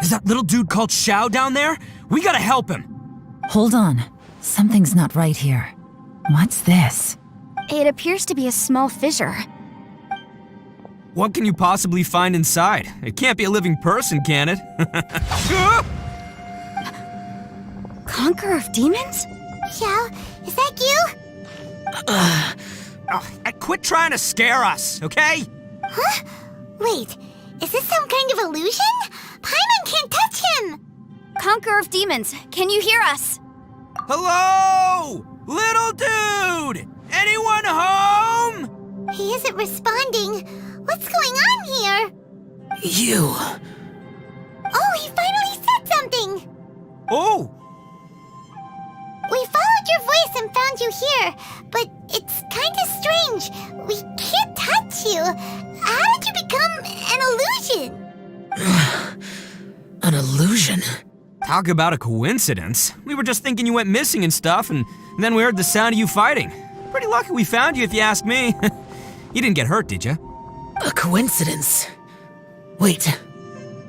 Is that little dude called Xiao down there? We gotta help him. Hold on. Something's not right here. What's this? It appears to be a small fissure. What can you possibly find inside? It can't be a living person, can it? Conqueror of demons? Xiao, is that you? Oh, quit trying to scare us, okay? Huh? Wait, is this some kind of illusion? Paimon can't touch him! Conqueror of demons, can you hear us? Hello? Little dude! Anyone home? He isn't responding. What's going on here? You. Oh, he finally said something! Oh, We followed your voice and found you here, but it's kinda strange. We can't touch you. How did you become an illusion? An illusion? talk about a coincidence. We were just thinking you went missing and stuff, and then we heard the sound of you fighting. Pretty lucky we found you, if you ask me. You didn't get hurt, did you? A coincidence? Wait.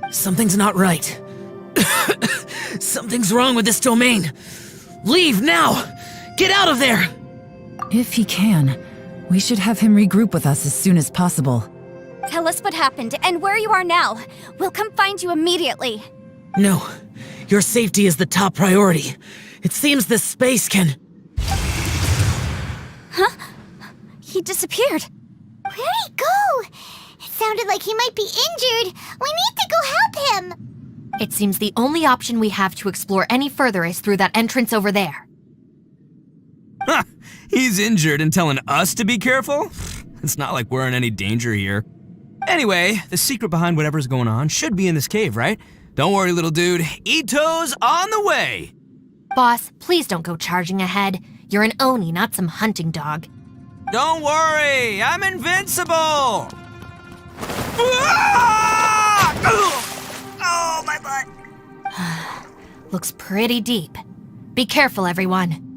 Something's not right. Something's wrong with this domain. Leave now! Get out of there! If he can, We should have him regroup with us as soon as possible. Tell us what happened and where you are now. We'll come find you immediately. No, your safety is the top priority. It seems this space can... Huh? He disappeared. Where'd he go? It sounded like he might be injured. We need to go help him. It seems the only option we have to explore any further is through that entrance over there. Huh, he's injured and telling us to be careful? It's not like we're in any danger here. Anyway, the secret behind whatever's going on should be in this cave, right? Don't worry, little dude. Itto's on the way! Boss, please don't go charging ahead. You're an Oni, not some hunting dog. Don't worry, I'm invincible! Ah! Oh, my butt. Looks pretty deep. Be careful, everyone.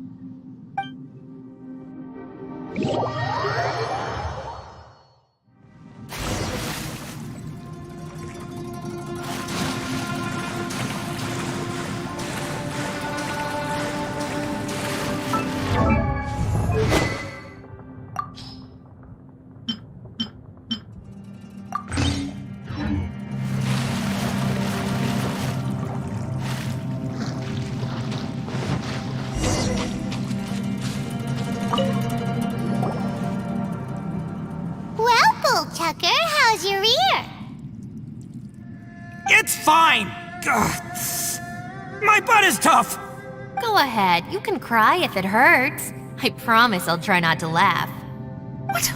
Tucker, how's your ear? It's fine! Ugh. My butt is tough! Go ahead, you can cry if it hurts. I promise I'll try not to laugh.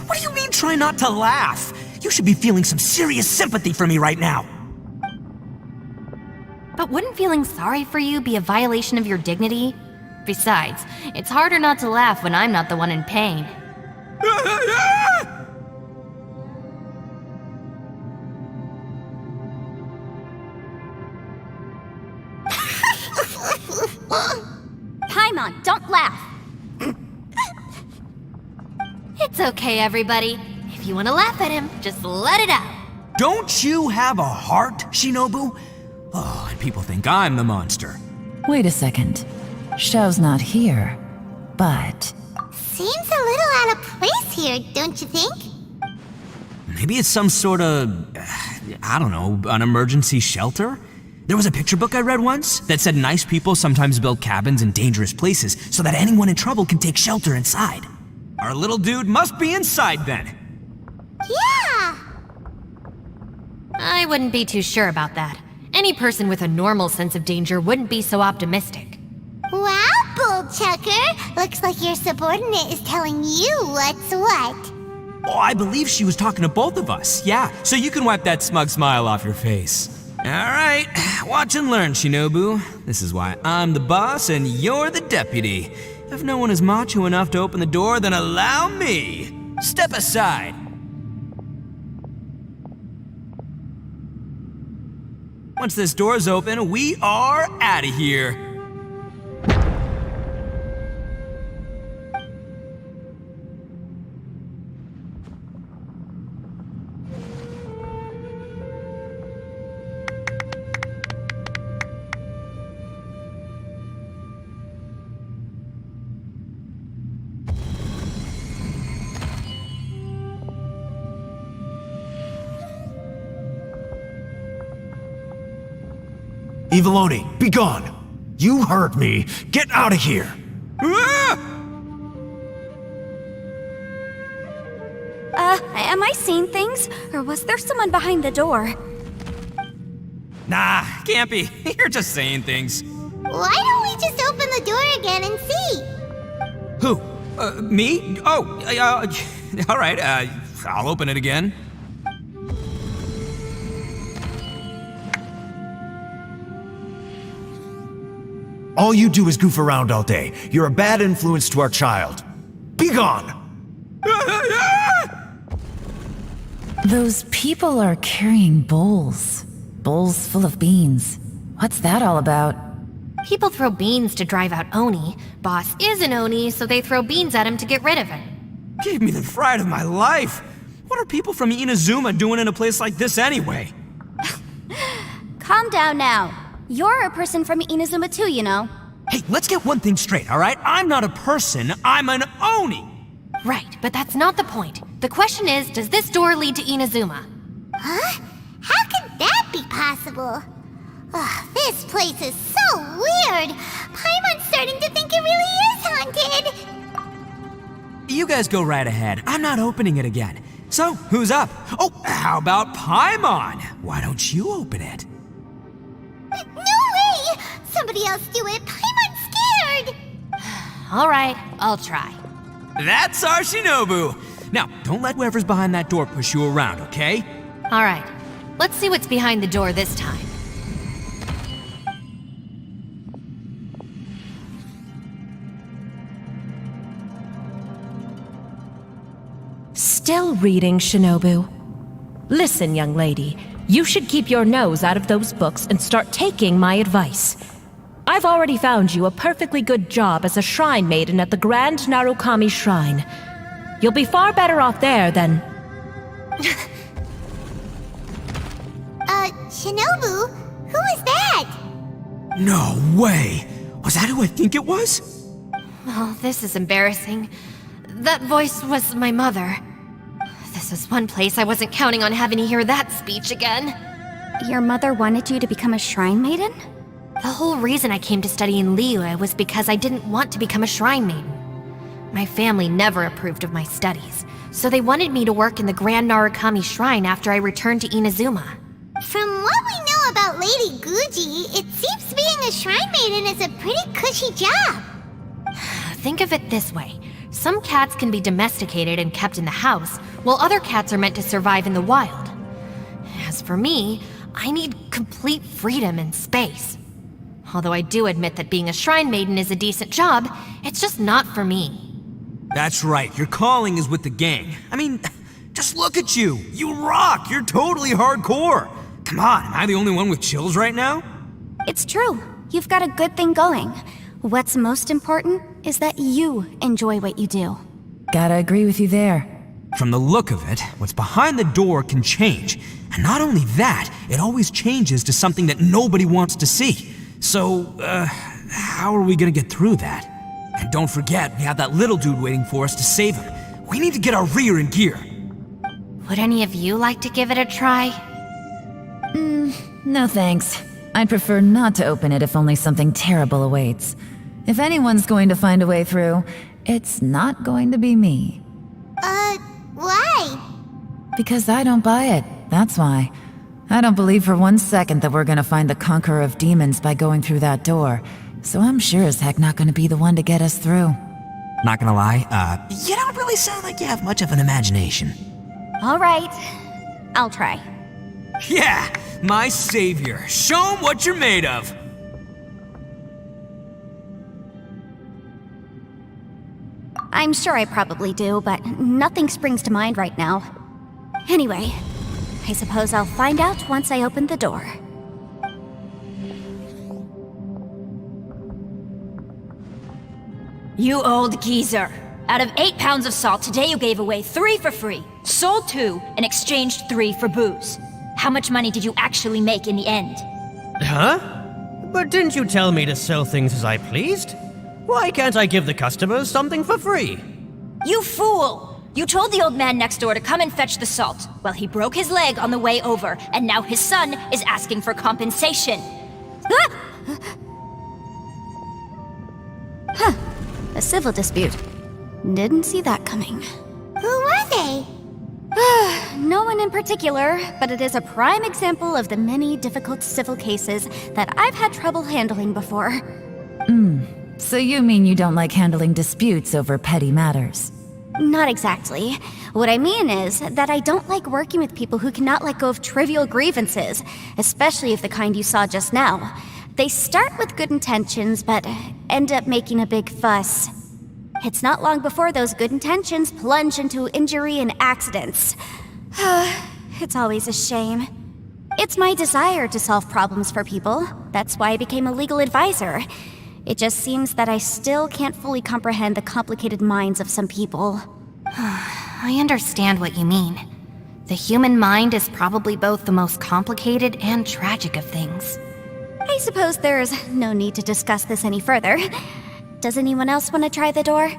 What do you mean try not to laugh? You should be feeling some serious sympathy for me right now. But wouldn't feeling sorry for you be a violation of your dignity? Besides, it's harder not to laugh when I'm not the one in pain. Paimon, don't laugh. It's okay, everybody. If you want to laugh at him, just let it out. Don't you have a heart, Shinobu? Oh, and people think I'm the monster. Wait a second. Xiao's not here, but... Seems a little out of place here, don't you think? Maybe it's some sort of, I don't know, an emergency shelter? There was a picture book I read once that said nice people sometimes build cabins in dangerous places so that anyone in trouble can take shelter inside. Our little dude must be inside then. Yeah! I wouldn't be too sure about that. Any person with a normal sense of danger wouldn't be so optimistic. Wow, Bull Chucker! Looks like your subordinate is telling you what's what. Oh, I believe she was talking to both of us. Yeah, so you can wipe that smug smile off your face. All right, watch and learn, Shinobu. This is why I'm the boss and you're the deputy. If no one is macho enough to open the door, then allow me. Step aside. Once this door's open, we are out of here. Eviloni, be gone! You heard me! Get out of here! Am I seeing things? Or was there someone behind the door? Nah, can't be. You're just saying things. Why don't we just open the door again and see? Who? Me? Oh, all right, I'll open it again. All you do is goof around all day. You're a bad influence to our child. Be gone! Those people are carrying bowls. Bowls full of beans. What's that all about? People throw beans to drive out Oni. Boss is an Oni, so they throw beans at him to get rid of him. Gave me the fright of my life. What are people from Inazuma doing in a place like this anyway? Calm down now. You're a person from Inazuma too, you know. Hey, let's get one thing straight, all right? I'm not a person, I'm an Oni. Right, but that's not the point. The question is, does this door lead to Inazuma? Huh? How could that be possible? Ugh, this place is so weird. Paimon's starting to think it really is haunted. You guys go right ahead. I'm not opening it again. So, who's up? Oh, how about Paimon? Why don't you open it? No way! Somebody else do it. Paimon's scared. Alright, I'll try. That's our Shinobu. Now, don't let whoever's behind that door push you around, okay? Alright, let's see what's behind the door this time. Still reading, Shinobu? Listen, young lady, you should keep your nose out of those books and start taking my advice. I've already found you a perfectly good job as a shrine maiden at the Grand Narukami Shrine. You'll be far better off there than... Shinobu? Who is that? No way! Was that who I think it was? Oh, this is embarrassing. That voice was my mother. This was one place I wasn't counting on having to hear that speech again. Your mother wanted you to become a shrine maiden? The whole reason I came to study in Liyue was because I didn't want to become a shrine maiden. My family never approved of my studies, so they wanted me to work in the Grand Narukami Shrine after I returned to Inazuma. From what we know about Lady Guji, it seems being a shrine maiden is a pretty cushy job. Think of it this way. Some cats can be domesticated and kept in the house, while other cats are meant to survive in the wild. As for me, I need complete freedom and space. Although I do admit that being a shrine maiden is a decent job, it's just not for me. That's right, your calling is with the gang. I mean, just look at you. You rock, you're totally hardcore. Come on, am I the only one with chills right now? It's true. You've got a good thing going. What's most important is that you enjoy what you do. Gotta agree with you there. From the look of it, what's behind the door can change. And not only that, it always changes to something that nobody wants to see. So, how are we gonna get through that? And don't forget, we have that little dude waiting for us to save him. We need to get our rear in gear. Would any of you like to give it a try? No thanks. I'd prefer not to open it if only something terrible awaits. If anyone's going to find a way through, it's not going to be me. Why? Because I don't buy it, that's why. I don't believe for 1 second that we're gonna find the Conqueror of Demons by going through that door, so I'm sure as heck not gonna be the one to get us through. Not gonna lie, you don't really sound like you have much of an imagination. All right, I'll try. Yeah, my savior. Show 'em what you're made of. I'm sure I probably do, but nothing springs to mind right now. Anyway, I suppose I'll find out once I open the door. You old geezer. Out of 8 pounds of salt, today you gave away 3 for free, sold 2, and exchanged 3 for booze. How much money did you actually make in the end? Huh? But didn't you tell me to sell things as I pleased? Why can't I give the customers something for free? You fool! You told the old man next door to come and fetch the salt. Well, he broke his leg on the way over, and now his son is asking for compensation. Huh, a civil dispute. Didn't see that coming. Who were they? No one in particular, but it is a prime example of the many difficult civil cases that I've had trouble handling before. So you mean you don't like handling disputes over petty matters? Not exactly. What I mean is that I don't like working with people who cannot let go of trivial grievances, especially of the kind you saw just now. They start with good intentions, but end up making a big fuss. It's not long before those good intentions plunge into injury and accidents. It's always a shame. It's my desire to solve problems for people. That's why I became a legal advisor. It just seems that I still can't fully comprehend the complicated minds of some people. I understand what you mean. The human mind is probably both the most complicated and tragic of things. I suppose there's no need to discuss this any further. Does anyone else want to try the door?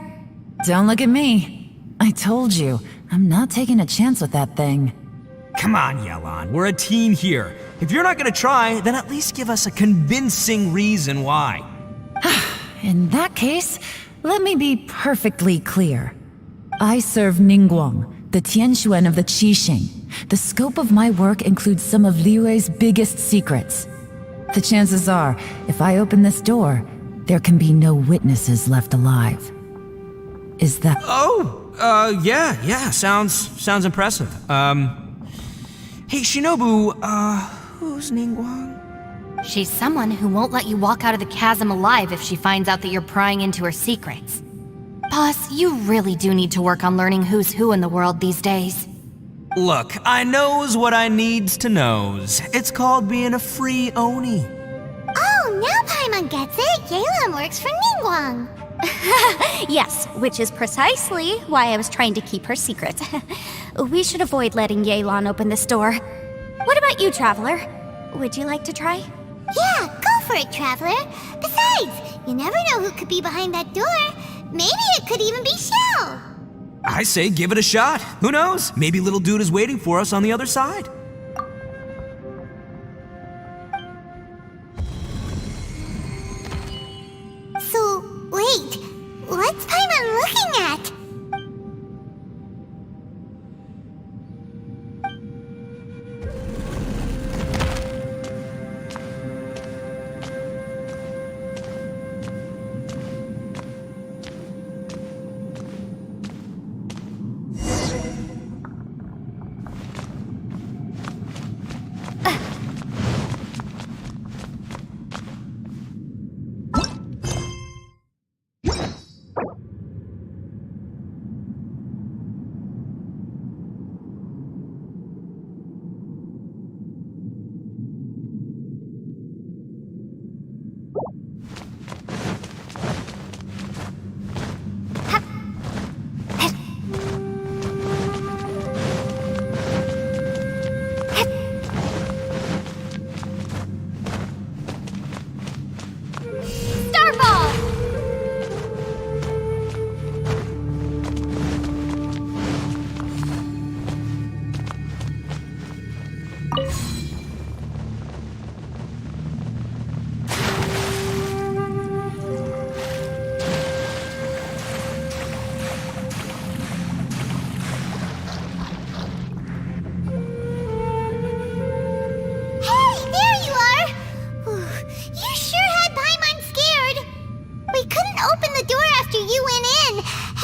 Don't look at me. I told you, I'm not taking a chance with that thing. Come on, Yelan, we're a team here. If you're not gonna try, then at least give us a convincing reason why. In that case, let me be perfectly clear. I serve Ningguang, the Tianxuan of the Qixing. The scope of my work includes some of Liyue's biggest secrets. The chances are, if I open this door, there can be no witnesses left alive. Is that— Yeah, sounds impressive. Hey, Shinobu, who's Ningguang? She's someone who won't let you walk out of the chasm alive if she finds out that you're prying into her secrets. Boss, you really do need to work on learning who's who in the world these days. Look, I knows what I needs to knows. It's called being a free Oni. Oh, now Paimon gets it. Yelan works for Ningguang. Yes, which is precisely why I was trying to keep her secret. We should avoid letting Yelan open this door. What about you, Traveler? Would you like to try? Yeah, go for it, Traveler. Besides, you never know who could be behind that door. Maybe it could even be Xiao. I say give it a shot. Who knows? Maybe little dude is waiting for us on the other side. So, wait. What's Paimon looking at?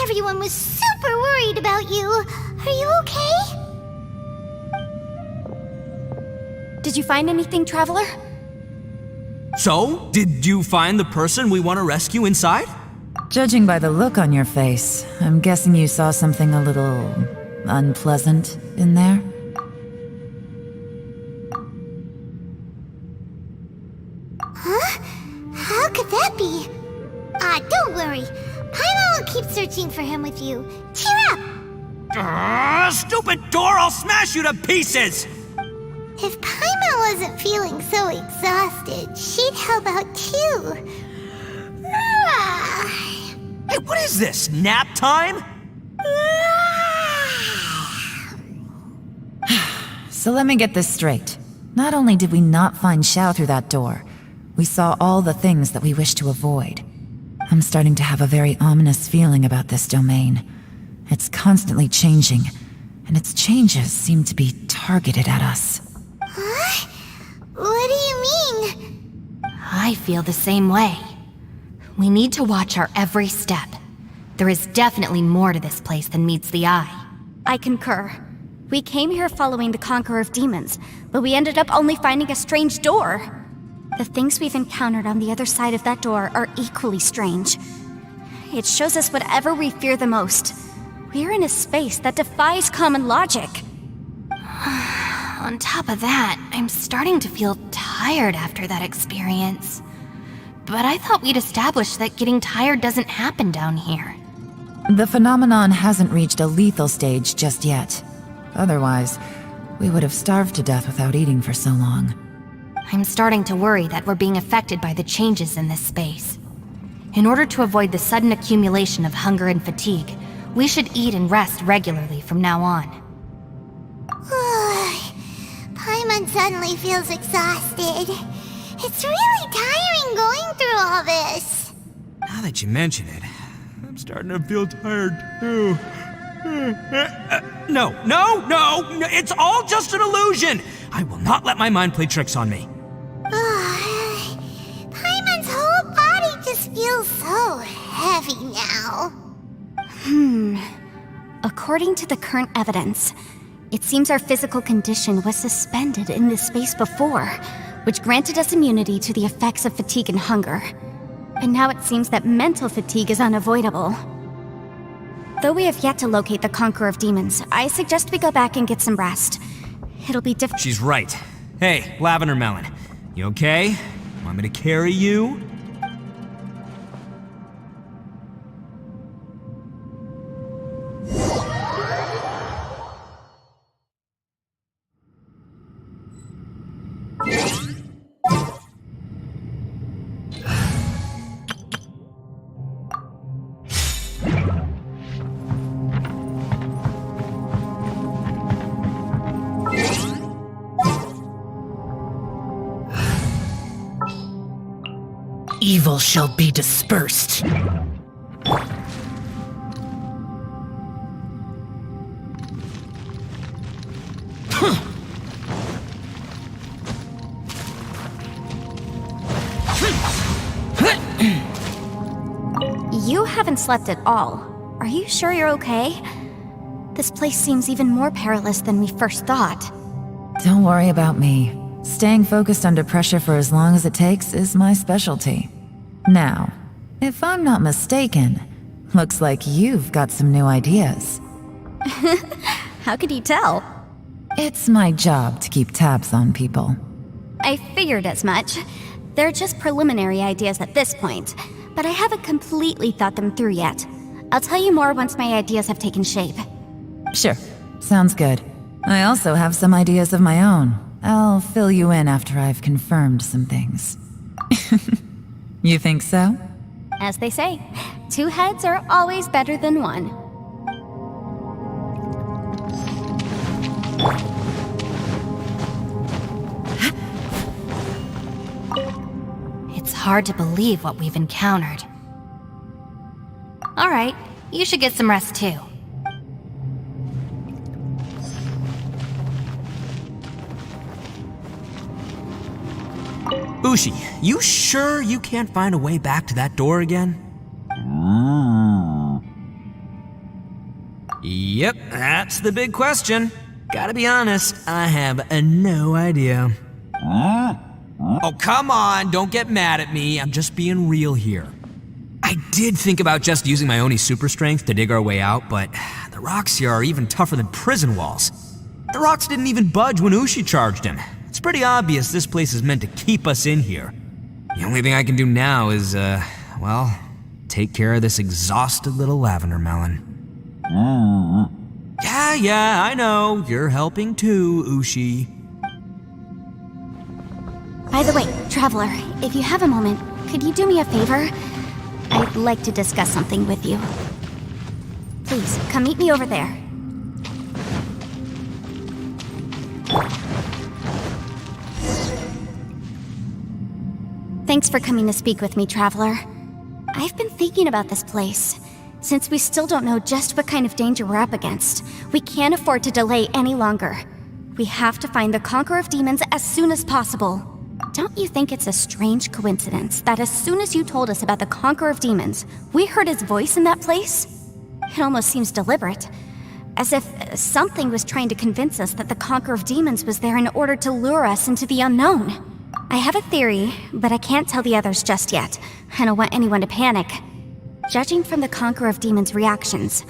Everyone was super worried about you. Are you okay? Did you find anything, Traveler? So, did you find the person we want to rescue inside? Judging by the look on your face, I'm guessing you saw something a little unpleasant in there? Huh? How could that be? Don't worry. Paimon will keep searching for him with you. Cheer up! Stupid door! I'll smash you to pieces! If Paimon wasn't feeling so exhausted, she'd help out too. Hey, what is this? Nap time? So let me get this straight. Not only did we not find Xiao through that door, we saw all the things that we wish to avoid. I'm starting to have a very ominous feeling about this domain. It's constantly changing, and its changes seem to be targeted at us. Huh? What do you mean? I feel the same way. We need to watch our every step. There is definitely more to this place than meets the eye. I concur. We came here following the Conqueror of Demons, but we ended up only finding a strange door. The things we've encountered on the other side of that door are equally strange. It shows us whatever we fear the most. We're in a space that defies common logic. On top of that, I'm starting to feel tired after that experience. But I thought we'd established that getting tired doesn't happen down here. The phenomenon hasn't reached a lethal stage just yet. Otherwise, we would have starved to death without eating for so long. I'm starting to worry that we're being affected by the changes in this space. In order to avoid the sudden accumulation of hunger and fatigue, We should eat and rest regularly from now on. Paimon suddenly feels exhausted. It's really tiring going through all this. Now that you mention it, I'm starting to feel tired too. No, it's all just an illusion! I will not let my mind play tricks on me. Paimon's whole body just feels so heavy now. According to the current evidence, it seems our physical condition was suspended in this space before, which granted us immunity to the effects of fatigue and hunger. But now it seems that mental fatigue is unavoidable. Though we have yet to locate the Conqueror of Demons, I suggest we go back and get some rest. It'll be difficult. She's right. Hey, Lavender Melon, you okay? Want me to carry you? Evil shall be dispersed. You haven't slept at all. Are you sure you're okay? This place seems even more perilous than we first thought. Don't worry about me. Staying focused under pressure for as long as it takes is my specialty. Now, if I'm not mistaken, looks like you've got some new ideas. How could you tell? It's my job to keep tabs on people. I figured as much. They're just preliminary ideas at this point, but I haven't completely thought them through yet. I'll tell you more once my ideas have taken shape. Sure, sounds good. I also have some ideas of my own. I'll fill you in after I've confirmed some things. You think so? As they say, two heads are always better than one. It's hard to believe what we've encountered. All right, you should get some rest too. Ushi, you sure you can't find a way back to that door again? Yep, that's the big question. Gotta be honest, I have no idea. Oh, come on, don't get mad at me. I'm just being real here. I did think about just using my Oni super strength to dig our way out, but the rocks here are even tougher than prison walls. The rocks didn't even budge when Ushi charged him. It's pretty obvious this place is meant to keep us in here. The only thing I can do now is, well, take care of this exhausted little Lavender Melon. Yeah, I know. You're helping too, Ushi. By the way, Traveler, if you have a moment, could you do me a favor? I'd like to discuss something with you. Please, come meet me over there. Thanks for coming to speak with me, Traveler. I've been thinking about this place. Since we still don't know just what kind of danger we're up against, we can't afford to delay any longer. We have to find the Conqueror of Demons as soon as possible. Don't you think it's a strange coincidence that as soon as you told us about the Conqueror of Demons, we heard his voice in that place? It almost seems deliberate. As if something was trying to convince us that the Conqueror of Demons was there in order to lure us into the unknown. I have a theory, but I can't tell the others just yet. I don't want anyone to panic. Judging from the Conqueror of Demons' reactions,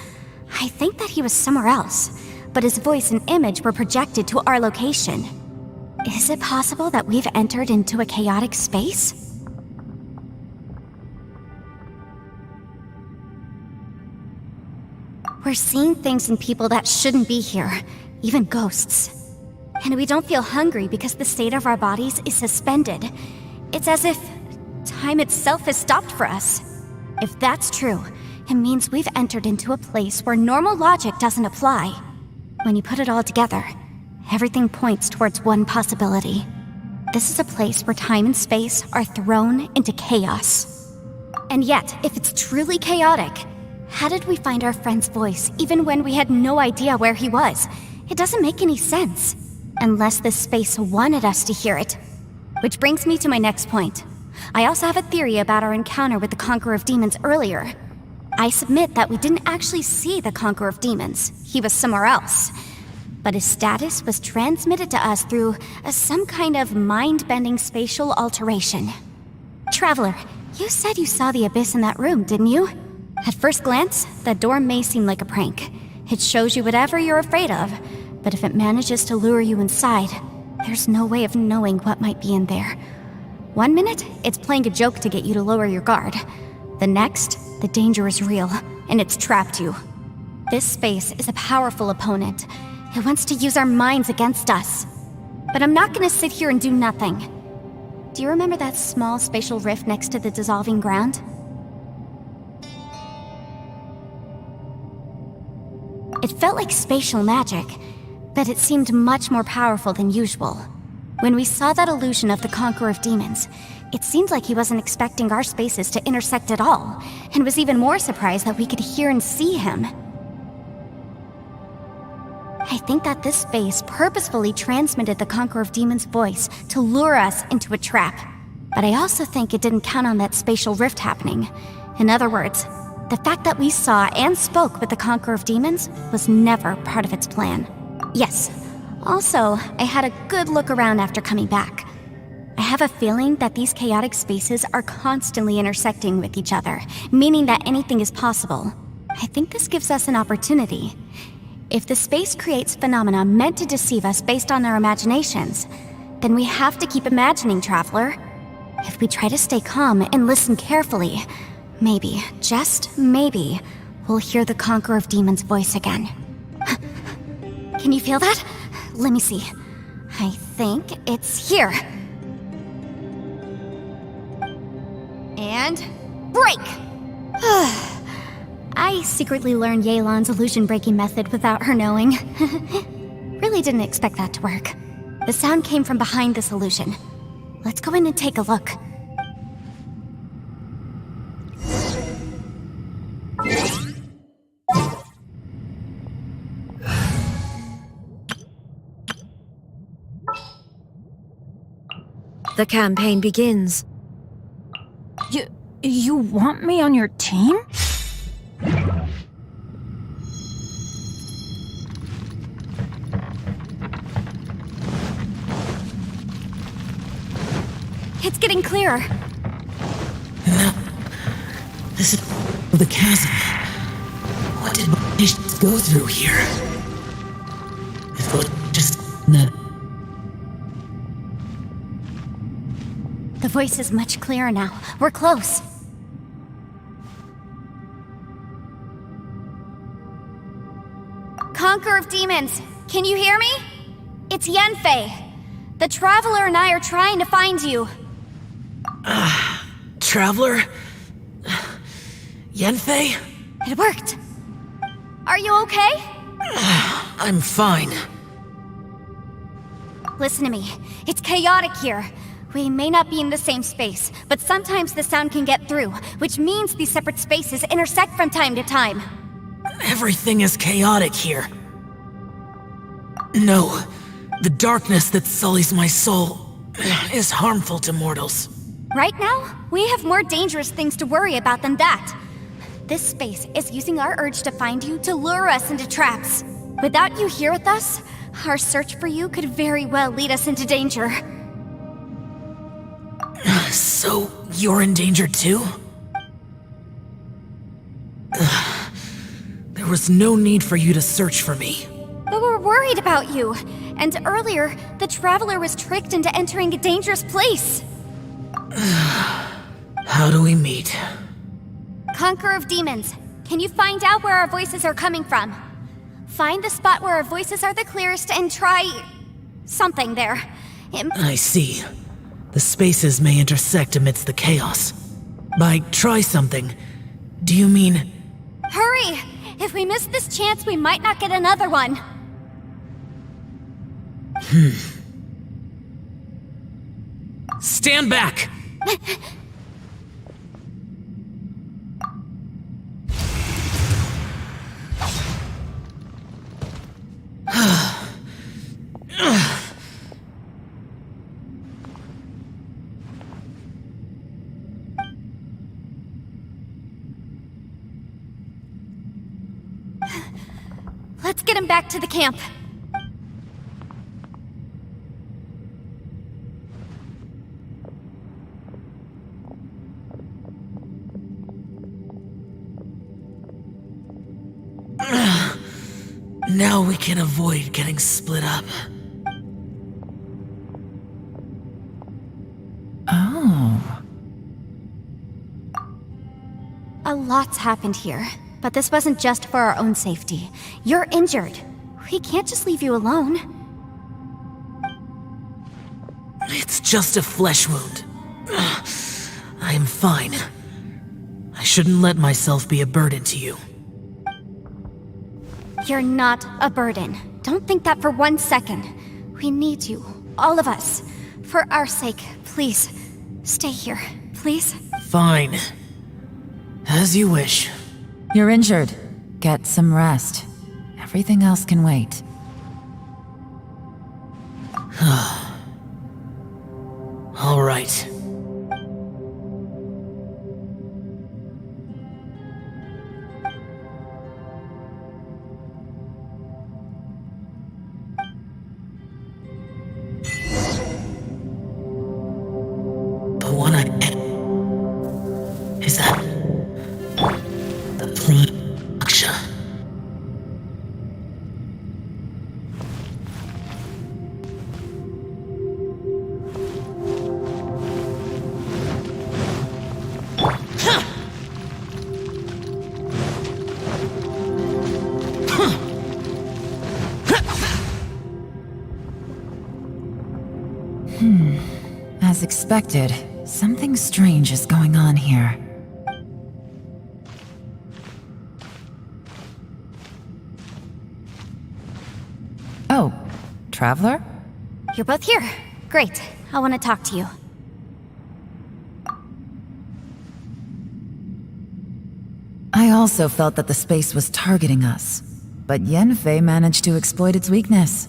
I think that he was somewhere else, but his voice and image were projected to our location. Is it possible that we've entered into a chaotic space? We're seeing things in people that shouldn't be here, even ghosts. And we don't feel hungry because the state of our bodies is suspended. It's as if time itself has stopped for us. If that's true, it means we've entered into a place where normal logic doesn't apply. When you put it all together, everything points towards one possibility. This is a place where time and space are thrown into chaos. And yet, if it's truly chaotic, how did we find our friend's voice even when we had no idea where he was? It doesn't make any sense. Unless this space wanted us to hear it. Which brings me to my next point. I also have a theory about our encounter with the Conqueror of Demons earlier. I submit that we didn't actually see the Conqueror of Demons. He was somewhere else. But his status was transmitted to us through some kind of mind-bending spatial alteration. Traveler, you said you saw the abyss in that room, didn't you? At first glance, that door may seem like a prank. It shows you whatever you're afraid of, but if it manages to lure you inside, there's no way of knowing what might be in there. One minute, it's playing a joke to get you to lower your guard. The next, the danger is real, and it's trapped you. This space is a powerful opponent. It wants to use our minds against us. But I'm not gonna sit here and do nothing. Do you remember that small spatial rift next to the dissolving ground? It felt like spatial magic, but it seemed much more powerful than usual. When we saw that illusion of the Conqueror of Demons, it seemed like he wasn't expecting our spaces to intersect at all, and was even more surprised that we could hear and see him. I think that this space purposefully transmitted the Conqueror of Demons' voice to lure us into a trap. But I also think it didn't count on that spatial rift happening. In other words, the fact that we saw and spoke with the Conqueror of Demons was never part of its plan. Yes. Also, I had a good look around after coming back. I have a feeling that these chaotic spaces are constantly intersecting with each other, meaning that anything is possible. I think this gives us an opportunity. If the space creates phenomena meant to deceive us based on our imaginations, then we have to keep imagining, Traveler. If we try to stay calm and listen carefully, maybe, just maybe, we'll hear the Conqueror of Demons' voice again. Can you feel that? Let me see. I think it's here. And break! I secretly learned Yelan's illusion-breaking method without her knowing. Really didn't expect that to work. The sound came from behind this illusion. Let's go in and take a look. The campaign begins. You want me on your team? It's getting clearer. No. This is the chasm. What did Bosacius go through here? It was just that. The voice is much clearer now. We're close. Conqueror of Demons, can you hear me? It's Yanfei. The Traveler and I are trying to find you. Traveler? Yanfei? It worked. Are you okay? I'm fine. Listen to me. It's chaotic here. We may not be in the same space, but sometimes the sound can get through, which means these separate spaces intersect from time to time. Everything is chaotic here. No, the darkness that sullies my soul is harmful to mortals. Right now, we have more dangerous things to worry about than that. This space is using our urge to find you to lure us into traps. Without you here with us, our search for you could very well lead us into danger. So, you're in danger too? There was no need for you to search for me. But we're worried about you. And earlier, the Traveler was tricked into entering a dangerous place. How do we meet? Conqueror of Demons, can you find out where our voices are coming from? Find the spot where our voices are the clearest and try... something there. I see. The spaces may intersect amidst the chaos. By try something, do you mean Hurry! If we miss this chance, we might not get another one. Stand back! Let's get him back to the camp. Now we can avoid getting split up. Oh. A lot's happened here, but this wasn't just for our own safety. You're injured. We can't just leave you alone. It's just a flesh wound. I am fine. I shouldn't let myself be a burden to you. You're not a burden. Don't think that for 1 second. We need you, all of us. For our sake, please, stay here, please. Fine. As you wish. You're injured. Get some rest. Everything else can wait. All right. The one I met. Is that the Prime Yaksha? As expected, something strange is going on here. Oh, Traveler? You're both here. Great. I want to talk to you. I also felt that the space was targeting us, but Yanfei managed to exploit its weakness.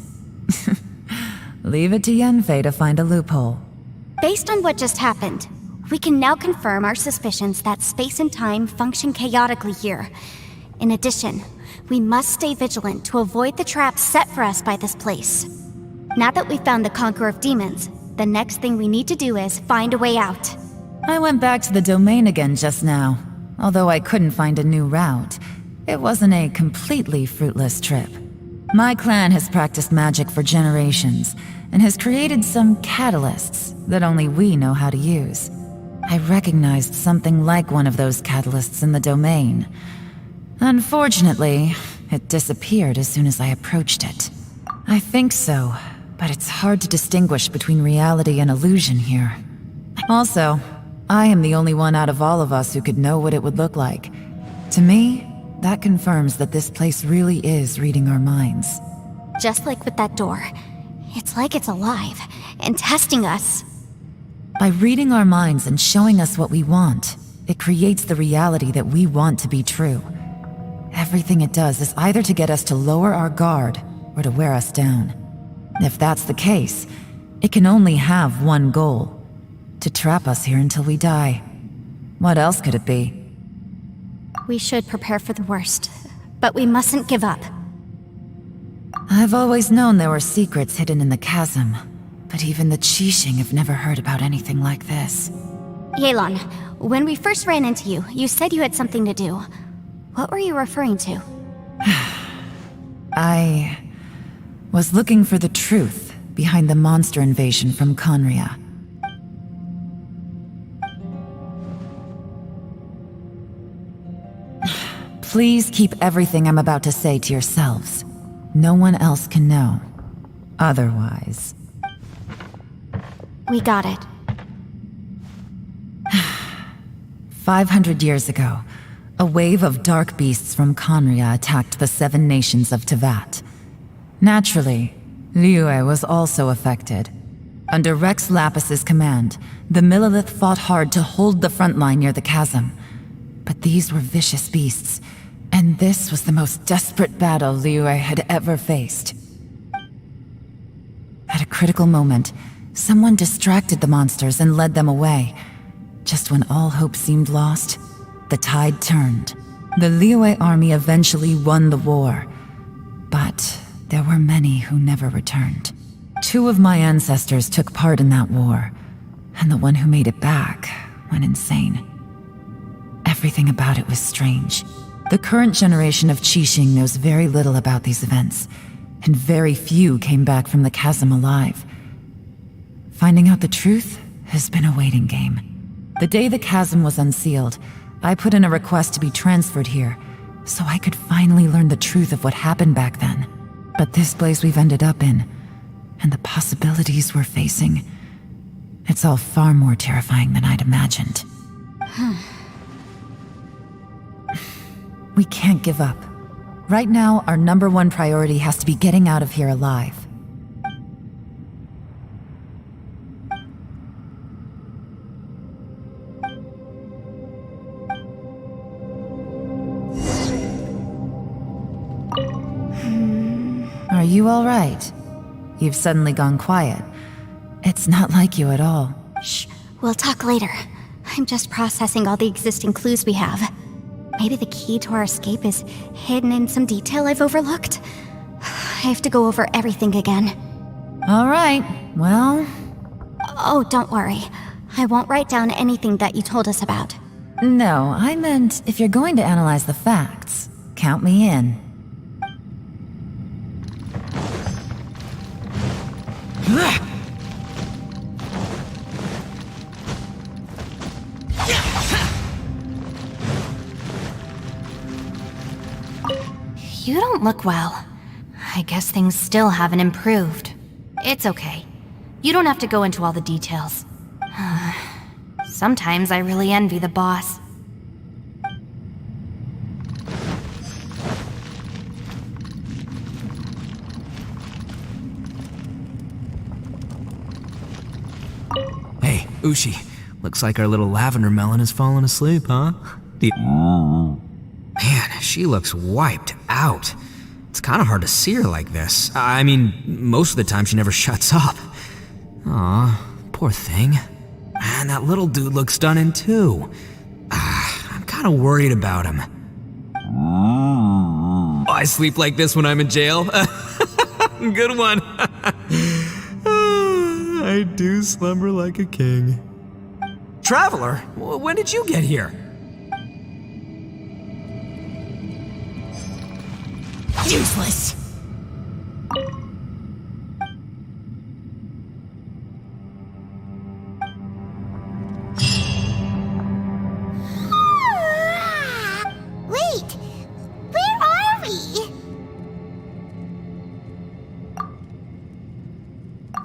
Leave it to Yanfei to find a loophole. Based on what just happened, we can now confirm our suspicions that space and time function chaotically here. In addition, we must stay vigilant to avoid the traps set for us by this place. Now that we've found the Conqueror of Demons, the next thing we need to do is find a way out. I went back to the domain again just now. Although I couldn't find a new route, it wasn't a completely fruitless trip. My clan has practiced magic for generations, and has created some catalysts that only we know how to use. I recognized something like one of those catalysts in the domain. Unfortunately, it disappeared as soon as I approached it. I think so, but it's hard to distinguish between reality and illusion here. Also, I am the only one out of all of us who could know what it would look like. To me, that confirms that this place really is reading our minds. Just like with that door. It's like it's alive, and testing us. By reading our minds and showing us what we want, it creates the reality that we want to be true. Everything it does is either to get us to lower our guard, or to wear us down. If that's the case, it can only have one goal: to trap us here until we die. What else could it be? We should prepare for the worst, but we mustn't give up. I've always known there were secrets hidden in the chasm, but even the Qixing have never heard about anything like this. Yelan, when we first ran into you, you said you had something to do. What were you referring to? I was looking for the truth behind the monster invasion from Conria. Please keep everything I'm about to say to yourselves. No one else can know. Otherwise... We got it. 500 years ago, A wave of dark beasts from Conria attacked the 7 nations of Tevat. Naturally, Liyue was also affected. Under Rex Lapis's command, the Millelith fought hard to hold the front line near the chasm. But these were vicious beasts, and this was the most desperate battle Liyue had ever faced. At a critical moment, someone distracted the monsters and led them away. Just when all hope seemed lost, the tide turned. The Liyue army eventually won the war, but there were many who never returned. 2 of my ancestors took part in that war, and the one who made it back went insane. Everything about it was strange. The current generation of Qixing knows very little about these events, and very few came back from the chasm alive. Finding out the truth has been a waiting game. The day the chasm was unsealed, I put in a request to be transferred here, so I could finally learn the truth of what happened back then. But this place we've ended up in, and the possibilities we're facing, it's all far more terrifying than I'd imagined. We can't give up. Right now, our #1 priority has to be getting out of here alive. Are you all right? You've suddenly gone quiet. It's not like you at all. Shh, we'll talk later. I'm just processing all the existing clues we have. Maybe the key to our escape is hidden in some detail I've overlooked. I have to go over everything again. All right, well... Oh, don't worry. I won't write down anything that you told us about. No, I meant if you're going to analyze the facts, count me in. You don't look well. I guess things still haven't improved. It's okay. You don't have to go into all the details. Sometimes I really envy the boss. Hey, Ushi. Looks like our little lavender melon has fallen asleep, huh? Man, she looks wiped out. It's kind of hard to see her like this. I mean, most of the time she never shuts up. Aw, poor thing. Man, that little dude looks stunning too. I'm kind of worried about him. I sleep like this when I'm in jail. Good one. I do slumber like a king. Traveler, when did you get here? Useless! Wait! Where are we?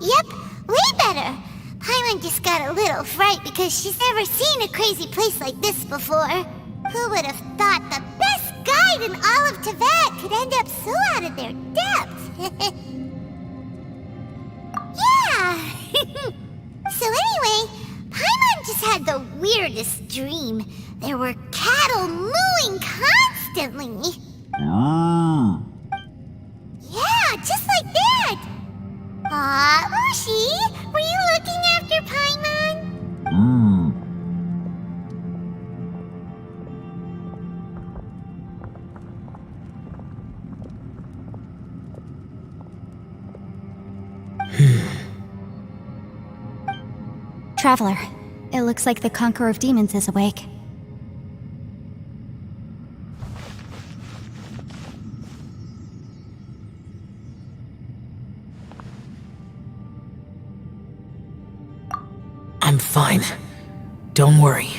Yep, way better. Paimon just got a little fright because she's never seen a crazy place like this before. Who would have thought the best guide in all of Tevat could end up so out of their depth? Yeah! So anyway, Paimon just had the weirdest dream. There were cattle mooing constantly. Yeah, just like that. Aw, Ushi, were you looking after Paimon? Traveler, it looks like the Conqueror of Demons is awake. I'm fine. Don't worry.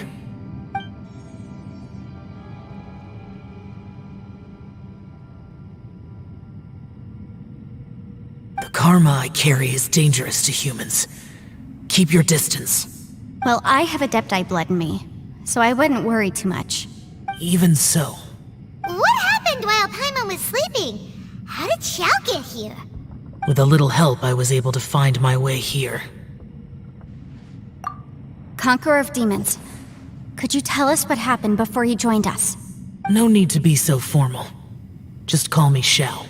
The karma I carry is dangerous to humans. Keep your distance. Well, I have Adepti blood in me, so I wouldn't worry too much. Even so, What happened while Paimon was sleeping? How did Xiao get here? with a little help, I was able to find my way here. Conqueror of Demons, could you tell us what happened before you joined us? No need to be so formal. Just call me Xiao.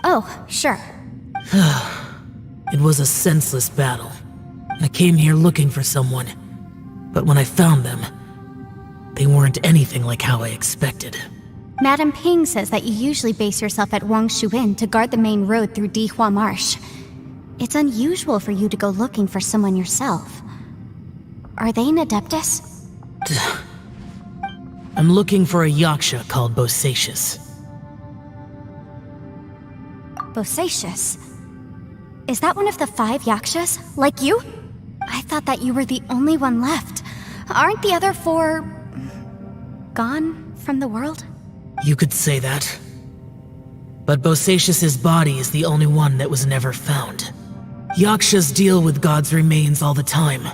Oh, sure. It was a senseless battle. I came here looking for someone, but when I found them, they weren't anything like how I expected. Madame Ping says that you usually base yourself at Wangshu Inn to guard the main road through Dihua Marsh. It's unusual for you to go looking for someone yourself. Are they an Adeptus? I'm looking for a Yaksha called Bosacius. Bosacius? Is that one of the 5 Yakshas? Like you? I thought that you were the only one left. Aren't the other 4... gone from the world? You could say that. But Bosacius's body is the only one that was never found. Yakshas deal with God's remains all the time,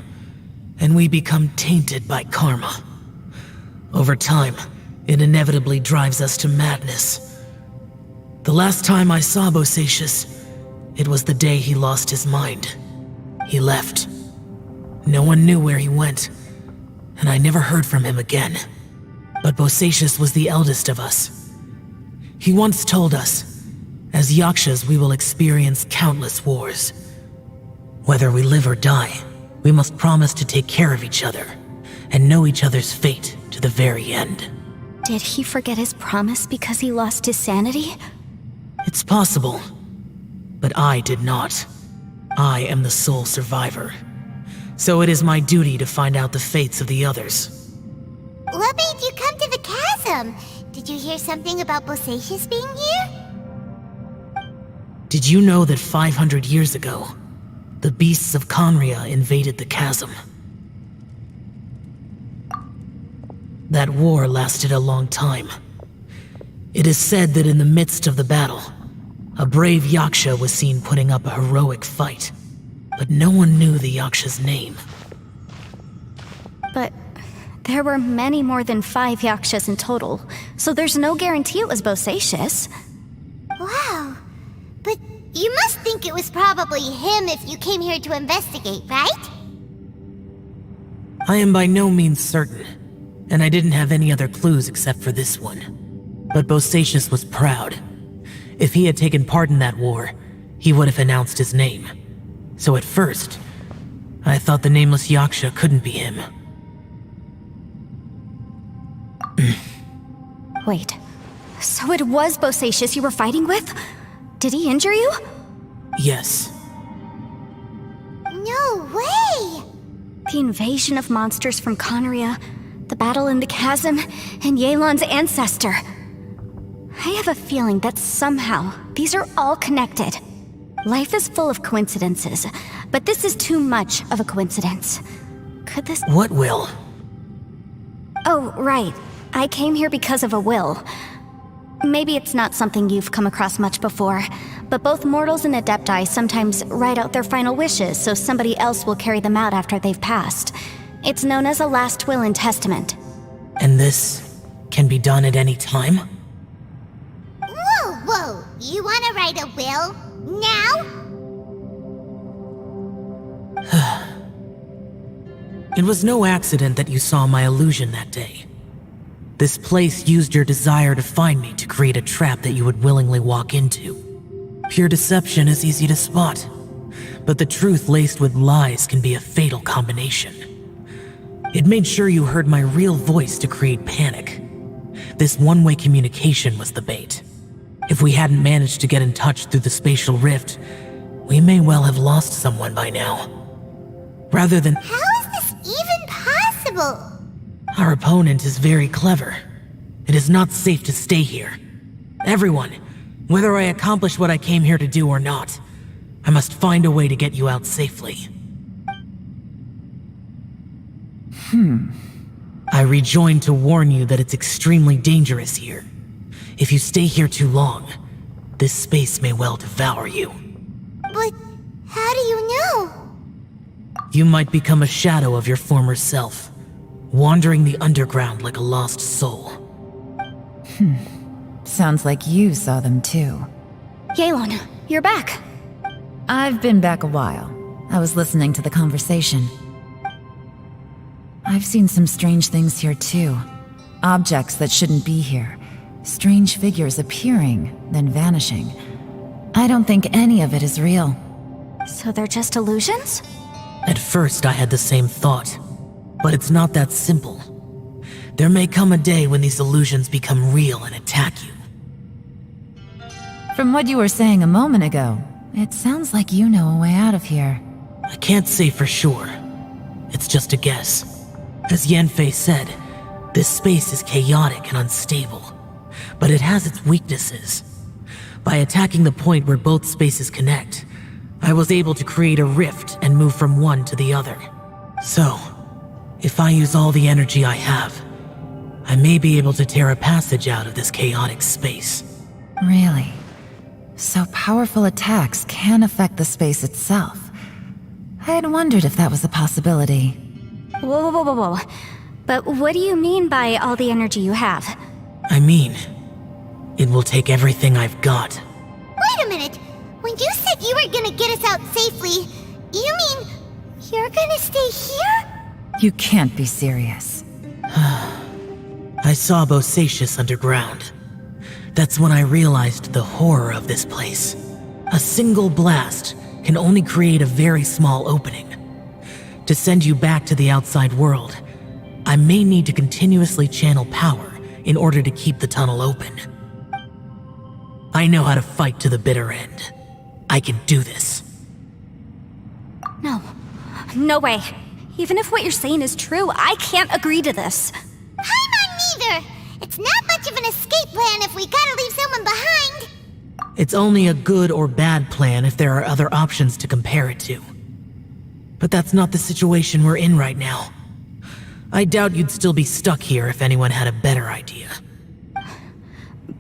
and we become tainted by karma. Over time, it inevitably drives us to madness. The last time I saw Bosacius, it was the day he lost his mind. He left. No one knew where he went, and I never heard from him again. But Bosacius was the eldest of us. He once told us, as Yakshas we will experience countless wars. Whether we live or die, we must promise to take care of each other, and know each other's fate to the very end. Did he forget his promise because he lost his sanity? It's possible, but I did not. I am the sole survivor. So it is my duty to find out the fates of the others. What made you come to the chasm? Did you hear something about Bosacius being here? Did you know that 500 years ago, the beasts of Conria invaded the chasm? That war lasted a long time. It is said that in the midst of the battle, a brave Yaksha was seen putting up a heroic fight, but no one knew the Yaksha's name. But there were many more than 5 Yakshas in total, so there's no guarantee it was Bosacius. Wow. But you must think it was probably him if you came here to investigate, right? I am by no means certain, and I didn't have any other clues except for this one. But Bosacius was proud. If he had taken part in that war, he would have announced his name. So at first, I thought the nameless Yaksha couldn't be him. Wait, so it was Bosacius you were fighting with? Did he injure you? Yes. No way! The invasion of monsters from Conria, the battle in the chasm, and Yelan's ancestor. I have a feeling that somehow these are all connected. Life is full of coincidences, but this is too much of a coincidence. Could this— What will? Oh, right. I came here because of a will. Maybe it's not something you've come across much before, but both mortals and Adepti sometimes write out their final wishes so somebody else will carry them out after they've passed. It's known as a last will and testament. And this can be done at any time? Whoa! You wanna write a will? Now? It was no accident that you saw my illusion that day. This place used your desire to find me to create a trap that you would willingly walk into. Pure deception is easy to spot, but the truth laced with lies can be a fatal combination. It made sure you heard my real voice to create panic. This one-way communication was the bait. If we hadn't managed to get in touch through the spatial rift, we may well have lost someone by now. Rather than— How is this even possible? Our opponent is very clever. It is not safe to stay here. Everyone, whether I accomplish what I came here to do or not, I must find a way to get you out safely. I rejoined to warn you that it's extremely dangerous here. If you stay here too long, this space may well devour you. But how do you know? You might become a shadow of your former self, wandering the underground like a lost soul. Sounds like you saw them too. Yelan, you're back. I've been back a while. I was listening to the conversation. I've seen some strange things here too. Objects that shouldn't be here. Strange figures appearing, then vanishing. I don't think any of it is real. So they're just illusions? At first, I had the same thought. But it's not that simple. There may come a day when these illusions become real and attack you. From what you were saying a moment ago, it sounds like you know a way out of here. I can't say for sure. It's just a guess. As Yanfei said, this space is chaotic and unstable. But it has its weaknesses. By attacking the point where both spaces connect, I was able to create a rift and move from one to the other. So, if I use all the energy I have, I may be able to tear a passage out of this chaotic space. Really? So powerful attacks can affect the space itself. I had wondered if that was a possibility. Whoa. But what do you mean by all the energy you have? I mean, it will take everything I've got. Wait a minute. When you said you were gonna get us out safely, you mean you're gonna stay here? You can't be serious. I saw Bosacius underground. That's when I realized the horror of this place. A single blast can only create a very small opening. To send you back to the outside world, I may need to continuously channel power in order to keep the tunnel open. I know how to fight to the bitter end. I can do this. No way. Even if what you're saying is true, I can't agree to this. I'm not neither. It's not much of an escape plan if we gotta leave someone behind. It's only a good or bad plan if there are other options to compare it to. But that's not the situation we're in right now. I doubt you'd still be stuck here if anyone had a better idea.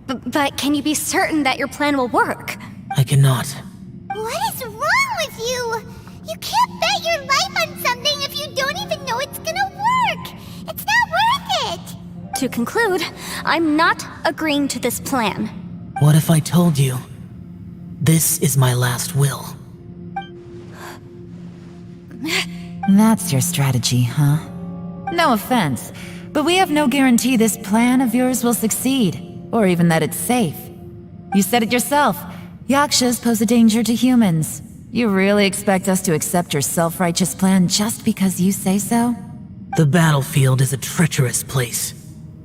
But can you be certain that your plan will work? I cannot. What is wrong with you? You can't bet your life on something if you don't even know it's gonna work. It's not worth it. To conclude, I'm not agreeing to this plan. What if I told you, this is my last will? That's your strategy, huh? No offense, but we have no guarantee this plan of yours will succeed, or even that it's safe. You said it yourself. Yakshas pose a danger to humans. You really expect us to accept your self-righteous plan just because you say so? The battlefield is a treacherous place.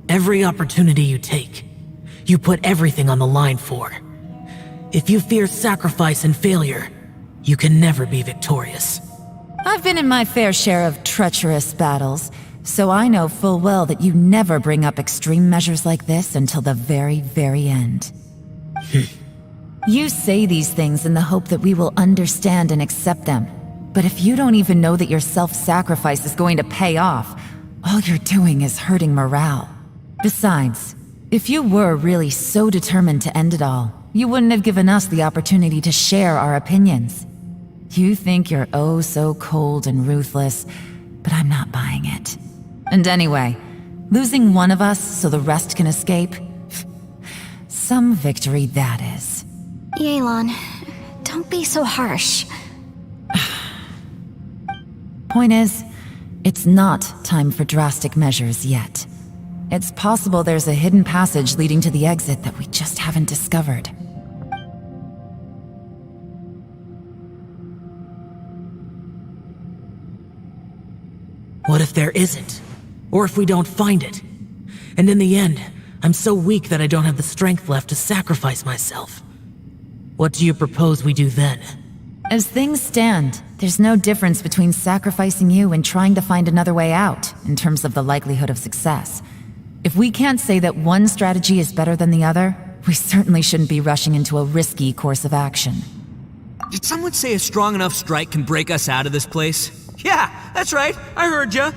Every opportunity you take, you put everything on the line for. If you fear sacrifice and failure, you can never be victorious. I've been in my fair share of treacherous battles, so I know full well that you never bring up extreme measures like this until the very, very end. You say these things in the hope that we will understand and accept them. But if you don't even know that your self-sacrifice is going to pay off, all you're doing is hurting morale. Besides, if you were really so determined to end it all, you wouldn't have given us the opportunity to share our opinions. You think you're oh so cold and ruthless, but I'm not buying it. And anyway, losing one of us so the rest can escape? Some victory that is. Yelan, don't be so harsh. Point is, it's not time for drastic measures yet. It's possible there's a hidden passage leading to the exit that we just haven't discovered. What if there isn't? Or if we don't find it? And in the end, I'm so weak that I don't have the strength left to sacrifice myself. What do you propose we do then? As things stand, there's no difference between sacrificing you and trying to find another way out, in terms of the likelihood of success. If we can't say that one strategy is better than the other, we certainly shouldn't be rushing into a risky course of action. Did someone say a strong enough strike can break us out of this place? Yeah, that's right, I heard ya.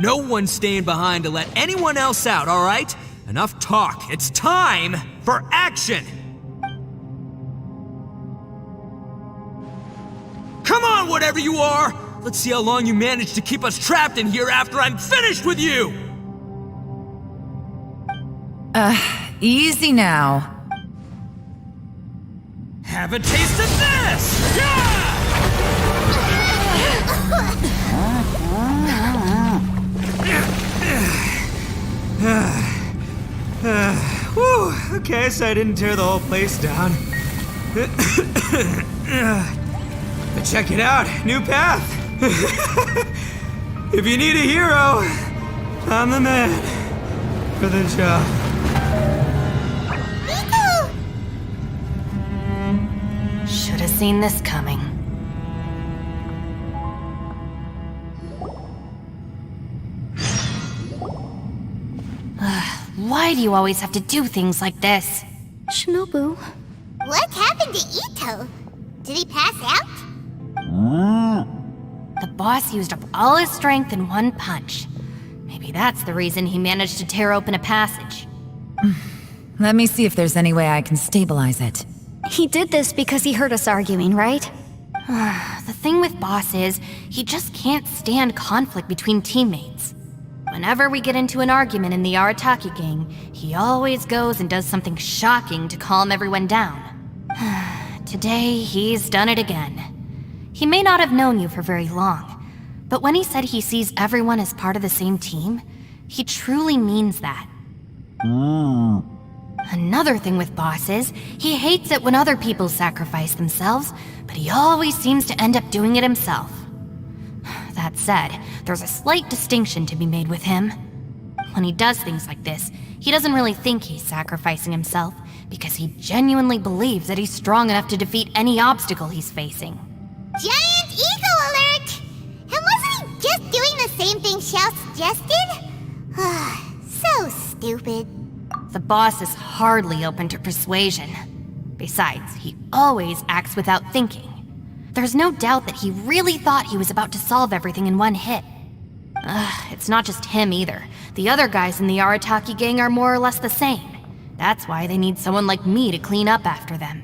No one's staying behind to let anyone else out, all right? Enough talk, it's time for action! Come on, whatever you are! Let's see how long you manage to keep us trapped in here after I'm finished with you! easy now. Have a taste of this! Whew, okay, so I didn't tear the whole place down. But check it out, new path. If you need a hero, I'm the man for the job. Should have seen this coming. Why do you always have to do things like this? Shinobu. What happened to Itto? Did he pass out? The boss used up all his strength in one punch. Maybe that's the reason he managed to tear open a passage. Let me see if there's any way I can stabilize it. He did this because he heard us arguing, right? The thing with Boss is, he just can't stand conflict between teammates. Whenever we get into an argument in the Arataki gang, he always goes and does something shocking to calm everyone down. Today, he's done it again. He may not have known you for very long, but when he said he sees everyone as part of the same team, he truly means that. Another thing with Boss is, he hates it when other people sacrifice themselves, but he always seems to end up doing it himself. That said, there's a slight distinction to be made with him. When he does things like this, he doesn't really think he's sacrificing himself, because he genuinely believes that he's strong enough to defeat any obstacle he's facing. Giant ego alert! And wasn't he just doing the same thing Xiao suggested? So stupid. The boss is hardly open to persuasion. Besides, he always acts without thinking. There's no doubt that he really thought he was about to solve everything in one hit. It's not just him either. The other guys in the Arataki gang are more or less the same. That's why they need someone like me to clean up after them.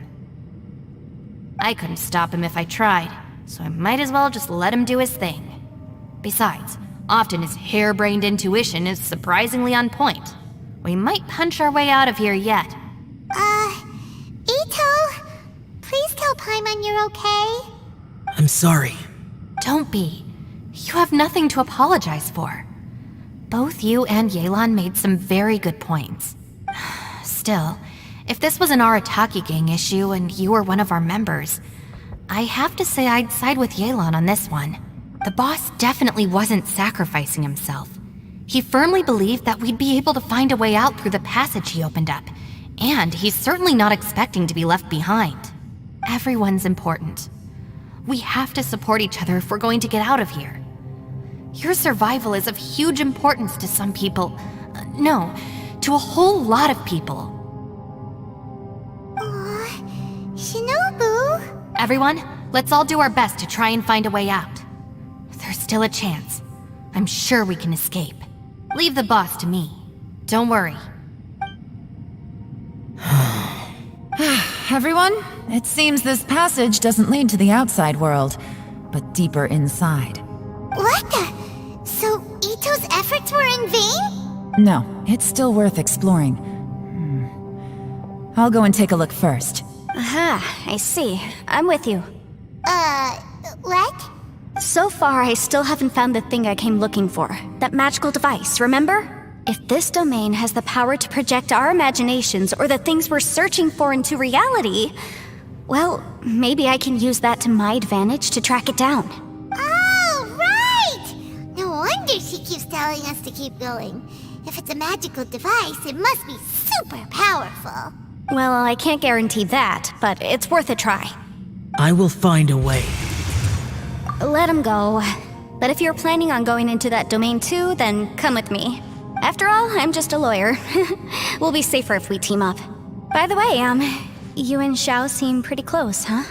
I couldn't stop him if I tried, so I might as well just let him do his thing. Besides, often his harebrained intuition is surprisingly on point. We might punch our way out of here yet. Itto, please tell Paimon you're okay. I'm sorry. Don't be. You have nothing to apologize for. Both you and Yelan made some very good points. Still, if this was an Arataki gang issue and you were one of our members, I have to say I'd side with Yelan on this one. The boss definitely wasn't sacrificing himself. He firmly believed that we'd be able to find a way out through the passage he opened up, and he's certainly not expecting to be left behind. Everyone's important. We have to support each other if we're going to get out of here. Your survival is of huge importance to some people. No, to a whole lot of people. Shinobu? Everyone, let's all do our best to try and find a way out. There's still a chance. I'm sure we can escape. Leave the boss to me. Don't worry. Everyone, it seems this passage doesn't lead to the outside world, but deeper inside. What the? So Itto's efforts were in vain? No, it's still worth exploring. I'll go and take a look first. Aha, I see. I'm with you. What? So far, I still haven't found the thing I came looking for. That magical device, remember? If this domain has the power to project our imaginations or the things we're searching for into reality, well, maybe I can use that to my advantage to track it down. Oh, right! No wonder she keeps telling us to keep going. If it's a magical device, it must be super powerful. Well, I can't guarantee that, but it's worth a try. I will find a way. Let him go. But if you're planning on going into that domain too, then come with me. After all, I'm just a lawyer. We'll be safer if we team up. By the way, you and Xiao seem pretty close, huh?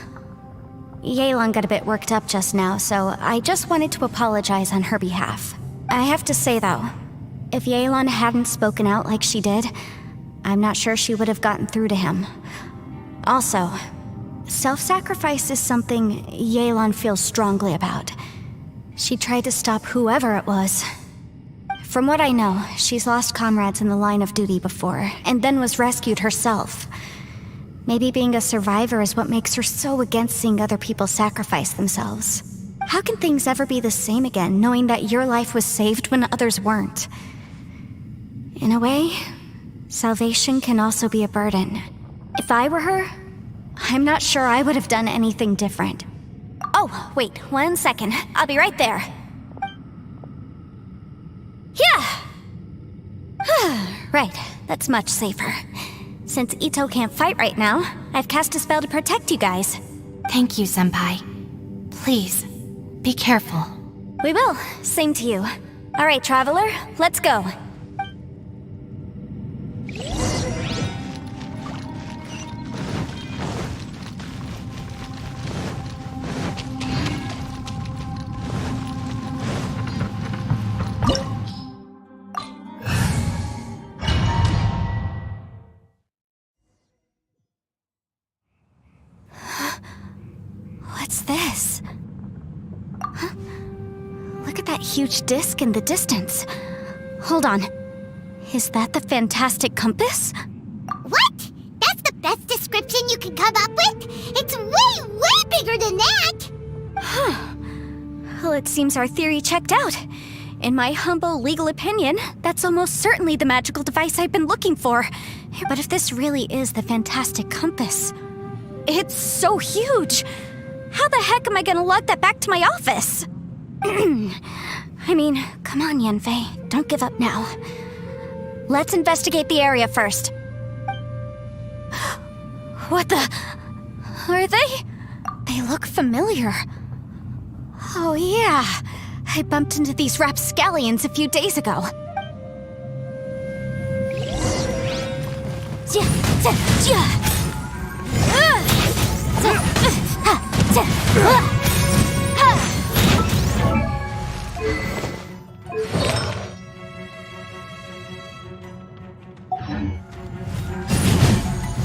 Yelan got a bit worked up just now, so I just wanted to apologize on her behalf. I have to say though, if Yelan hadn't spoken out like she did, I'm not sure she would have gotten through to him. Also, self-sacrifice is something Yelan feels strongly about. She tried to stop whoever it was. From what I know, she's lost comrades in the line of duty before, and then was rescued herself. Maybe being a survivor is what makes her so against seeing other people sacrifice themselves. How can things ever be the same again, knowing that your life was saved when others weren't? In a way, salvation can also be a burden. If I were her, I'm not sure I would have done anything different. Oh, wait, 1 second. I'll be right there. Yeah! Right, that's much safer. Since Itto can't fight right now, I've cast a spell to protect you guys. Thank you, Senpai. Please, be careful. We will. Same to you. Alright, Traveler, let's go. What's this? Huh? Look at that huge disc in the distance. Hold on. Is that the fantastic compass? What? That's the best description you can come up with? It's way, way bigger than that! Huh. Well, it seems our theory checked out. In my humble legal opinion, that's almost certainly the magical device I've been looking for. But if this really is the fantastic compass, it's so huge! How the heck am I gonna lug that back to my office? I mean, come on, Yanfei. Don't give up now. Let's investigate the area first. What the... Are they? They look familiar. Oh yeah, I bumped into these rapscallions a few days ago.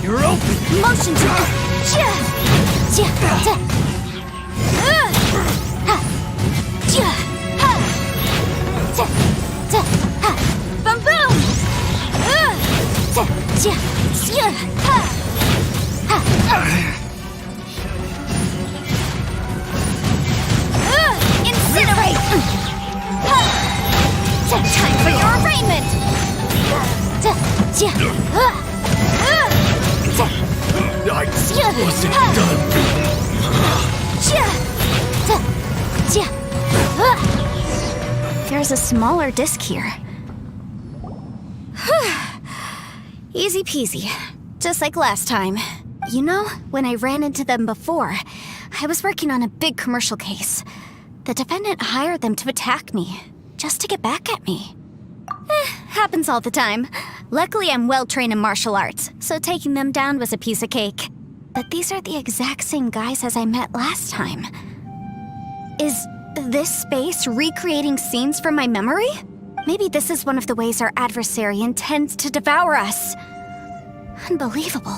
You're open! Motion to... Boom boom! Incinerate! Time for your arraignment! I wasn't done! There's a smaller disc here. Easy peasy. Just like last time. You know, when I ran into them before, I was working on a big commercial case. The defendant hired them to attack me, just to get back at me. Happens all the time. Luckily, I'm well-trained in martial arts, so taking them down was a piece of cake. But these are the exact same guys as I met last time. Is this space recreating scenes from my memory? Maybe this is one of the ways our adversary intends to devour us. Unbelievable.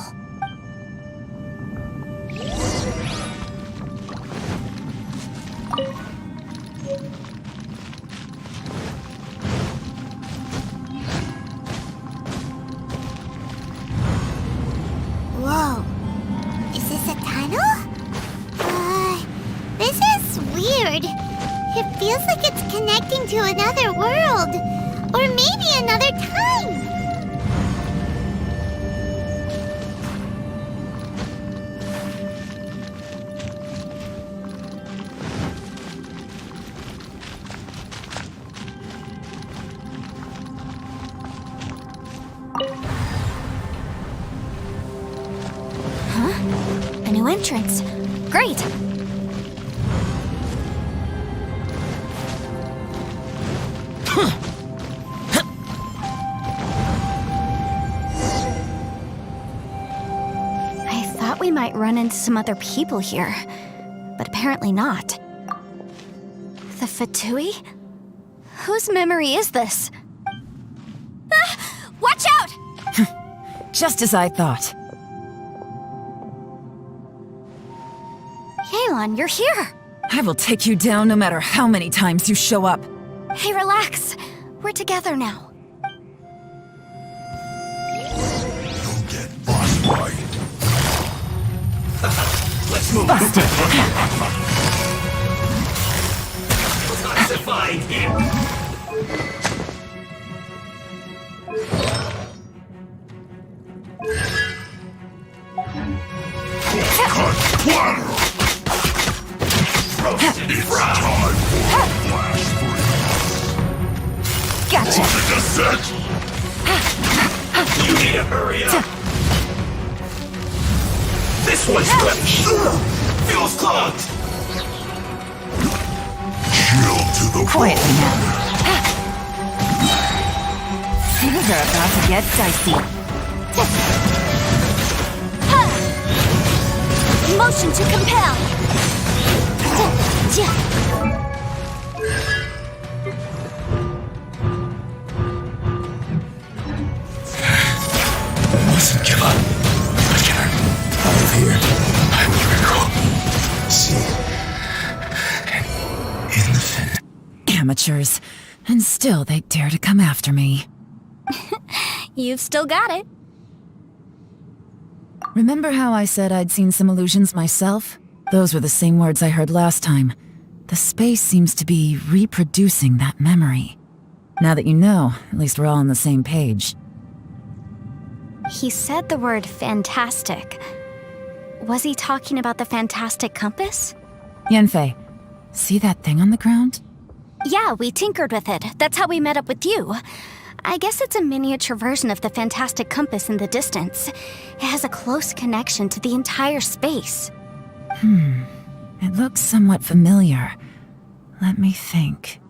Whoa. Is this a tunnel? This is weird. It feels like it's connecting to another world. Or maybe another time. Huh? A new entrance. Great! We might run into some other people here, but apparently not. The Fatui? Whose memory is this? Ah! Watch out! Just as I thought. Yelan, you're here! I will take you down no matter how many times you show up. Hey, relax. We're together now. You'll get boss right. Let's move. Classified him. Cut platter. Roasted fried. Time for flash freeze. Gotcha. Hold it a sec. You need to hurry up. This one's glitched. Feels clogged. Chill to the Quietly bone. now. Things are about to get dicey. Motion to compel. Listen, give up. But can I out of here? I will recall. See. In the finish. Amateurs. And still they dare to come after me. You've still got it. Remember how I said I'd seen some illusions myself? Those were the same words I heard last time. The space seems to be reproducing that memory. Now that you know, at least we're all on the same page. He said the word fantastic. Was he talking about the fantastic compass? Yanfei, see that thing on the ground? Yeah, we tinkered with it. That's how we met up with you. I guess it's a miniature version of the fantastic compass in the distance. It has a close connection to the entire space. It looks somewhat familiar. Let me think.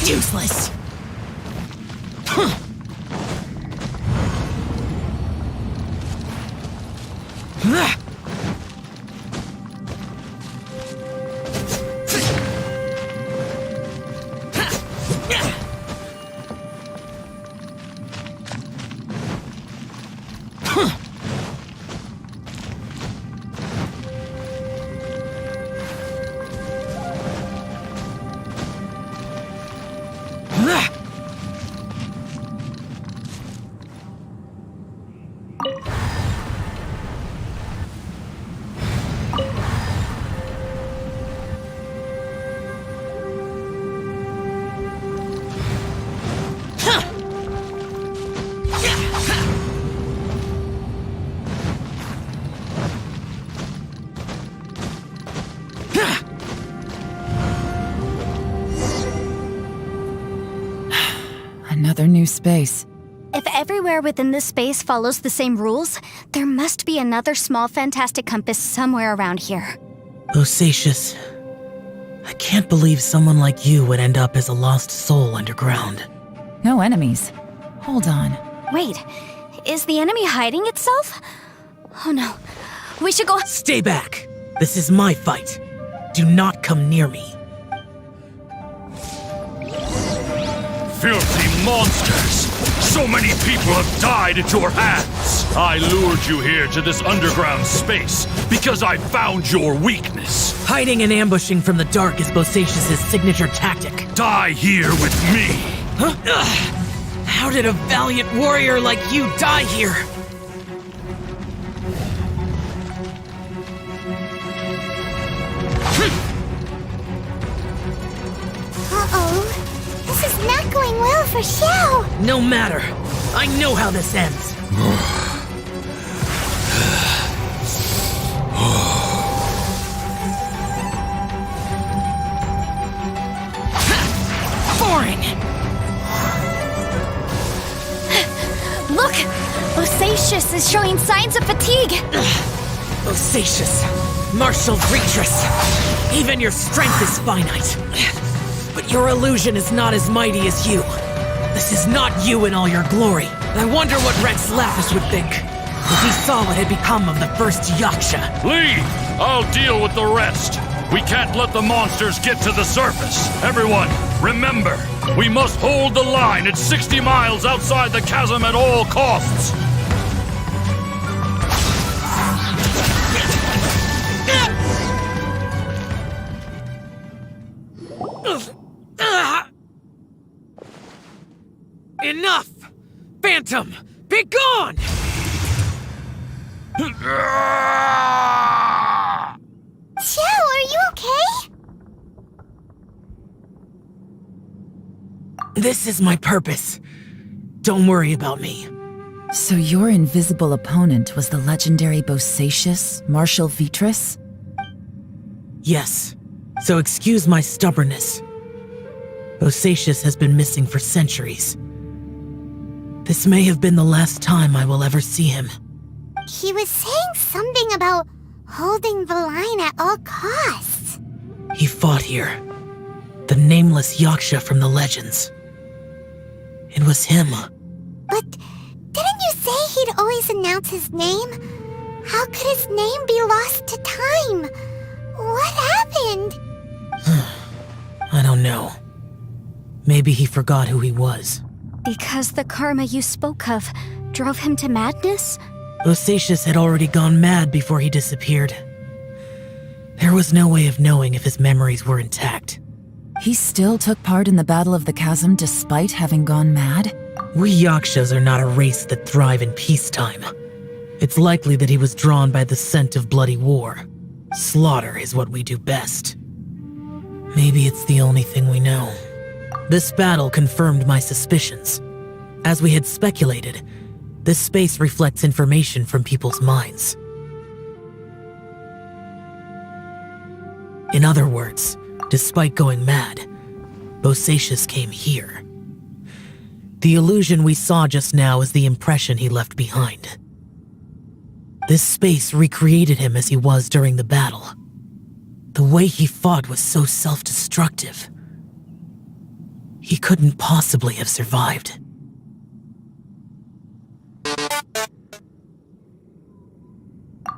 Useless! Another new space. If everywhere within this space follows the same rules, there must be another small fantastic compass somewhere around here. Bosacius, I can't believe someone like you would end up as a lost soul underground. No enemies. Hold on. Wait, is the enemy hiding itself? Oh no, we should go— Stay back! This is my fight. Do not come near me. Filthy monsters! So many people have died at your hands! I lured you here to this underground space because I found your weakness. Hiding and ambushing from the dark is Bosacius' signature tactic. Die here with me! Huh? How did a valiant warrior like you die here? Uh-oh. This is not going well for Xiao. No matter. I know how this ends. Boring! Look! Bosacius is showing signs of fatigue! Bosacius, martial creatress. Even your strength is finite. But your illusion is not as mighty as you. This is not you in all your glory. I wonder what Rex Lapis would think if he saw what had become of the first Yaksha. Leave! I'll deal with the rest. We can't let the monsters get to the surface. Everyone, remember, we must hold the line at 60 miles outside the chasm at all costs. Enough! Phantom, be gone! Xiao, are you okay? This is my purpose. Don't worry about me. So your invisible opponent was the legendary Bosacius, Marshal Vitris? Yes. So excuse my stubbornness. Bosacius has been missing for centuries. This may have been the last time I will ever see him. He was saying something about holding the line at all costs. He fought here. The nameless Yaksha from the legends. It was him. But didn't you say he'd always announce his name? How could his name be lost to time? What happened? I don't know. Maybe he forgot who he was. Because the karma you spoke of drove him to madness? Bosacius had already gone mad before he disappeared. There was no way of knowing if his memories were intact. He still took part in the Battle of the Chasm despite having gone mad? We Yakshas are not a race that thrive in peacetime. It's likely that he was drawn by the scent of bloody war. Slaughter is what we do best. Maybe it's the only thing we know. This battle confirmed my suspicions. As we had speculated, this space reflects information from people's minds. In other words, despite going mad, Bosacius came here. The illusion we saw just now is the impression he left behind. This space recreated him as he was during the battle. The way he fought was so self-destructive. He couldn't possibly have survived.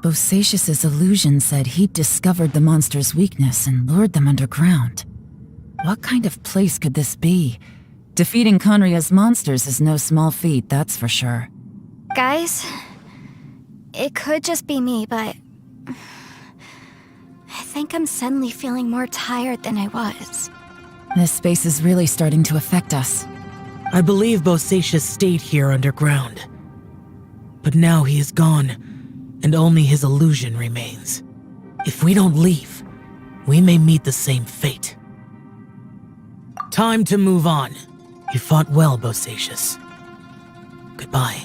Bosacius's illusion said he'd discovered the monster's weakness and lured them underground. What kind of place could this be? Defeating Conria's monsters is no small feat, that's for sure. Guys, it could just be me, but I think I'm suddenly feeling more tired than I was. This space is really starting to affect us. I believe Bosacius stayed here underground. But now he is gone, and only his illusion remains. If we don't leave, we may meet the same fate. Time to move on. You fought well, Bosacius. Goodbye.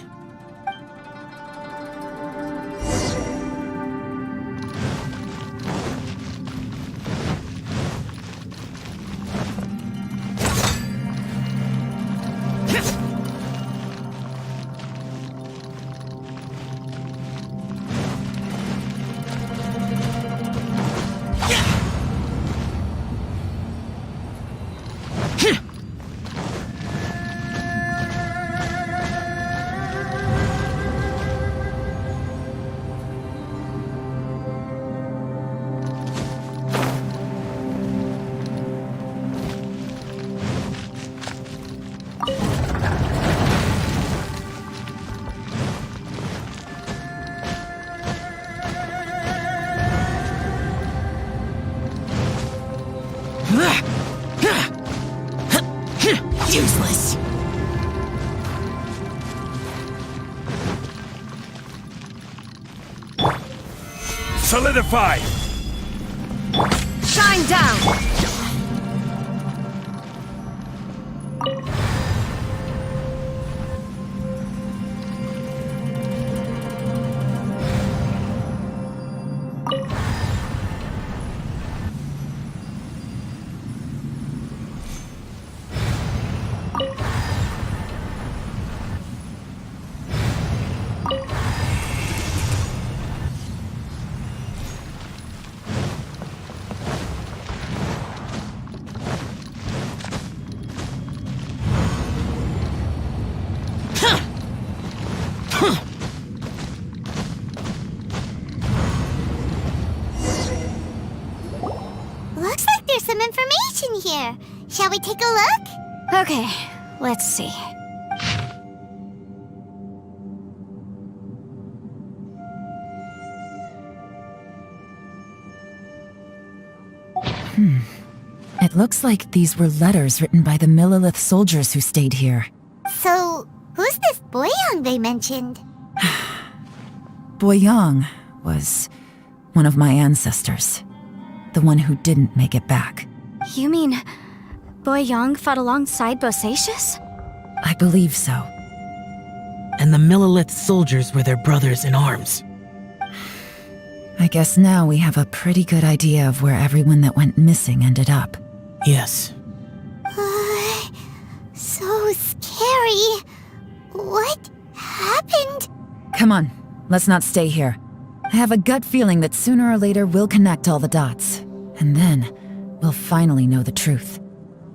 Useless. Solidify! Shine down! Looks like there's some information here. Shall we take a look? Okay, let's see. It looks like these were letters written by the Millilith soldiers who stayed here. So, who's this Boyang they mentioned? Boyang was one of my ancestors. The one who didn't make it back. You mean Boyang fought alongside Bosacius? I believe so. And the Millilith soldiers were their brothers in arms. I guess now we have a pretty good idea of where everyone that went missing ended up. Yes. So scary. What happened? Come on, let's not stay here. I have a gut feeling that sooner or later we'll connect all the dots. And then, we'll finally know the truth.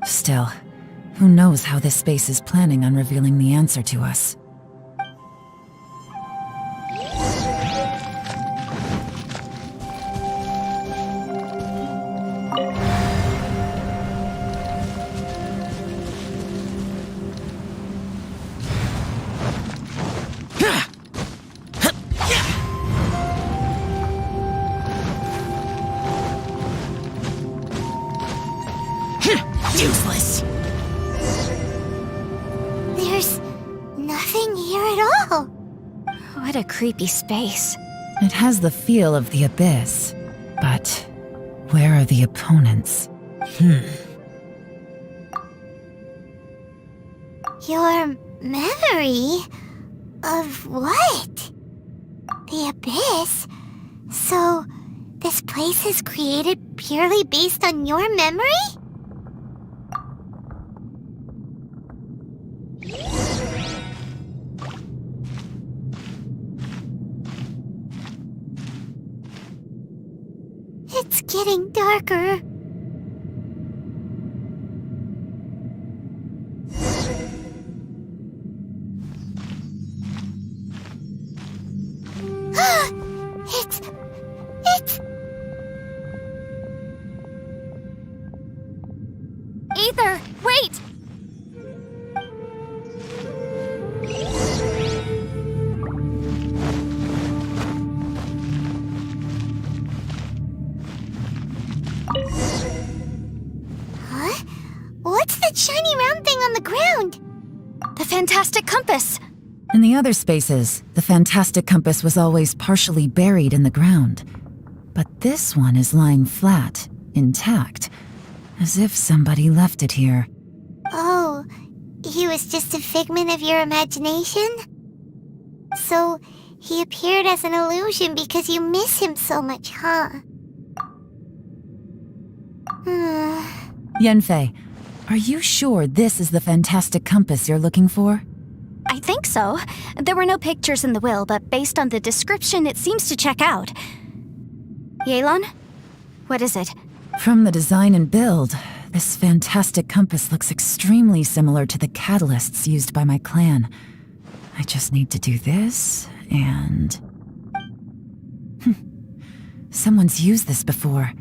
Still, who knows how this space is planning on revealing the answer to us. Useless. There's nothing here at all. What a creepy space. It has the feel of the abyss. But where are the opponents? Your memory? Of what? The abyss? So, this place is created purely based on your memory? It's getting darker. Ether, wait! Huh? What's that shiny round thing on the ground? The fantastic compass! In the other spaces, the fantastic compass was always partially buried in the ground. But this one is lying flat, intact, as if somebody left it here. Oh, he was just a figment of your imagination? So, he appeared as an illusion because you miss him so much, huh? Yanfei, are you sure this is the fantastic compass you're looking for? I think so. There were no pictures in the will, but based on the description, it seems to check out. Yelan? What is it? From the design and build, this fantastic compass looks extremely similar to the catalysts used by my clan. I just need to do this, and... Someone's used this before.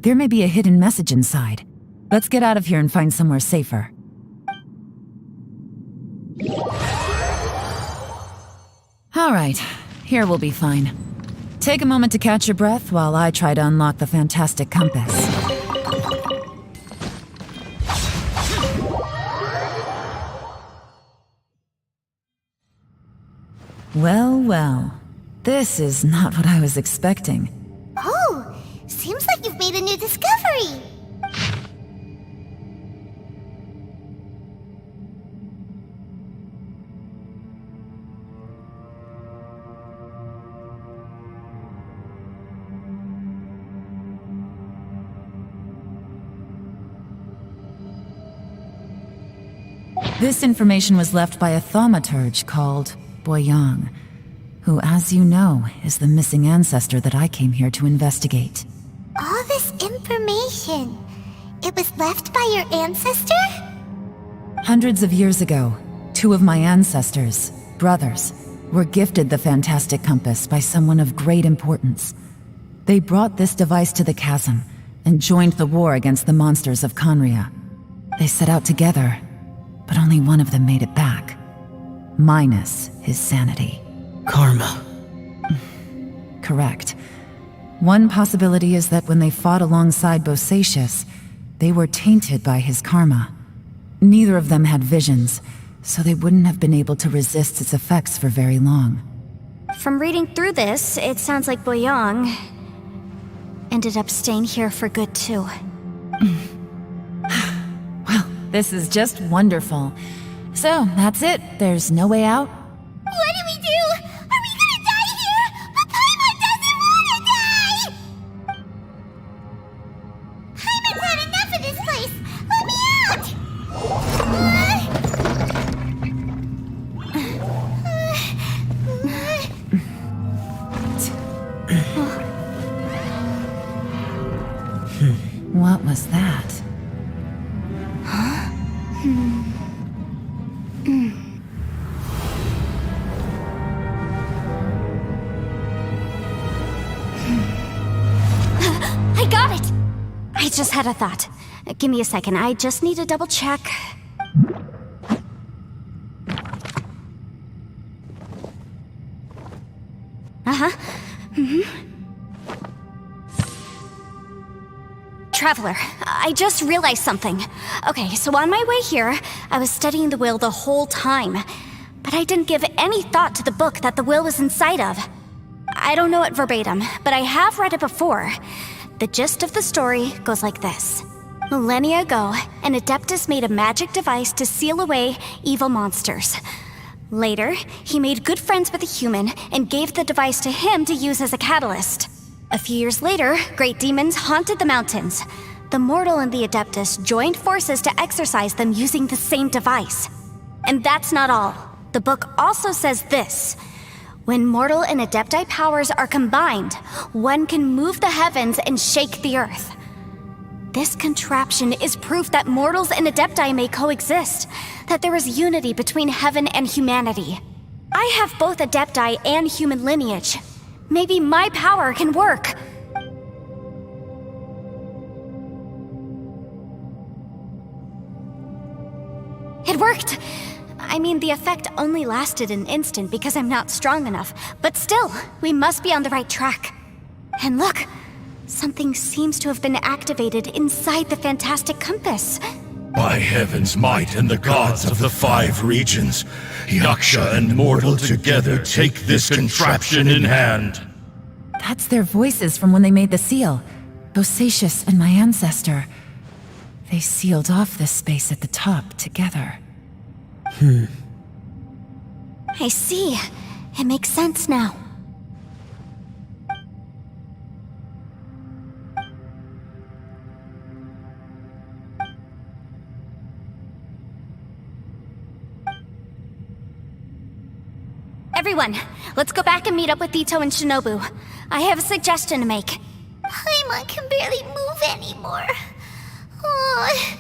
There may be a hidden message inside. Let's get out of here and find somewhere safer. Alright, here we'll be fine. Take a moment to catch your breath while I try to unlock the fantastic compass. Well, well. This is not what I was expecting. Oh, seems like you've made a new discovery. This information was left by a thaumaturge called Boyang, who, as you know, is the missing ancestor that I came here to investigate. All this information, it was left by your ancestor? Hundreds of years ago, two of my ancestors, brothers, were gifted the fantastic compass by someone of great importance. They brought this device to the chasm and joined the war against the monsters of Conria. They set out together, but only one of them made it back, minus his sanity. Karma. Correct. One possibility is that when they fought alongside Bosacius, they were tainted by his karma. Neither of them had visions, so they wouldn't have been able to resist its effects for very long. From reading through this, it sounds like Boyang ended up staying here for good too. Well, this is just wonderful. So, that's it. There's no way out? What do we do? Are we gonna die here? But Paimon doesn't wanna die! Paimon's had enough of this place! Let me out! What was that? I got it! I just had a thought. Give me a second, I just need to double check. Traveler, I just realized something. Okay, so on my way here, I was studying the will the whole time, but I didn't give any thought to the book that the will was inside of. I don't know it verbatim, but I have read it before. The gist of the story goes like this. Millennia ago, an Adeptus made a magic device to seal away evil monsters. Later, he made good friends with a human and gave the device to him to use as a catalyst. A few years later, great demons haunted the mountains. The mortal and the Adeptus joined forces to exorcise them using the same device. And that's not all. The book also says this. When mortal and Adepti powers are combined, one can move the heavens and shake the earth. This contraption is proof that mortals and Adepti may coexist, that there is unity between heaven and humanity. I have both Adepti and human lineage. Maybe my power can work. It worked! I mean, the effect only lasted an instant because I'm not strong enough, but still, we must be on the right track. And look, something seems to have been activated inside the fantastic compass. By heaven's might and the gods of the 5 regions, Yaksha and mortal together take this contraption in hand. That's their voices from when they made the seal. Bosacius and my ancestor. They sealed off this space at the top together. I see. It makes sense now. Everyone, let's go back and meet up with Itto and Shinobu. I have a suggestion to make. Paimon can barely move anymore. Oh,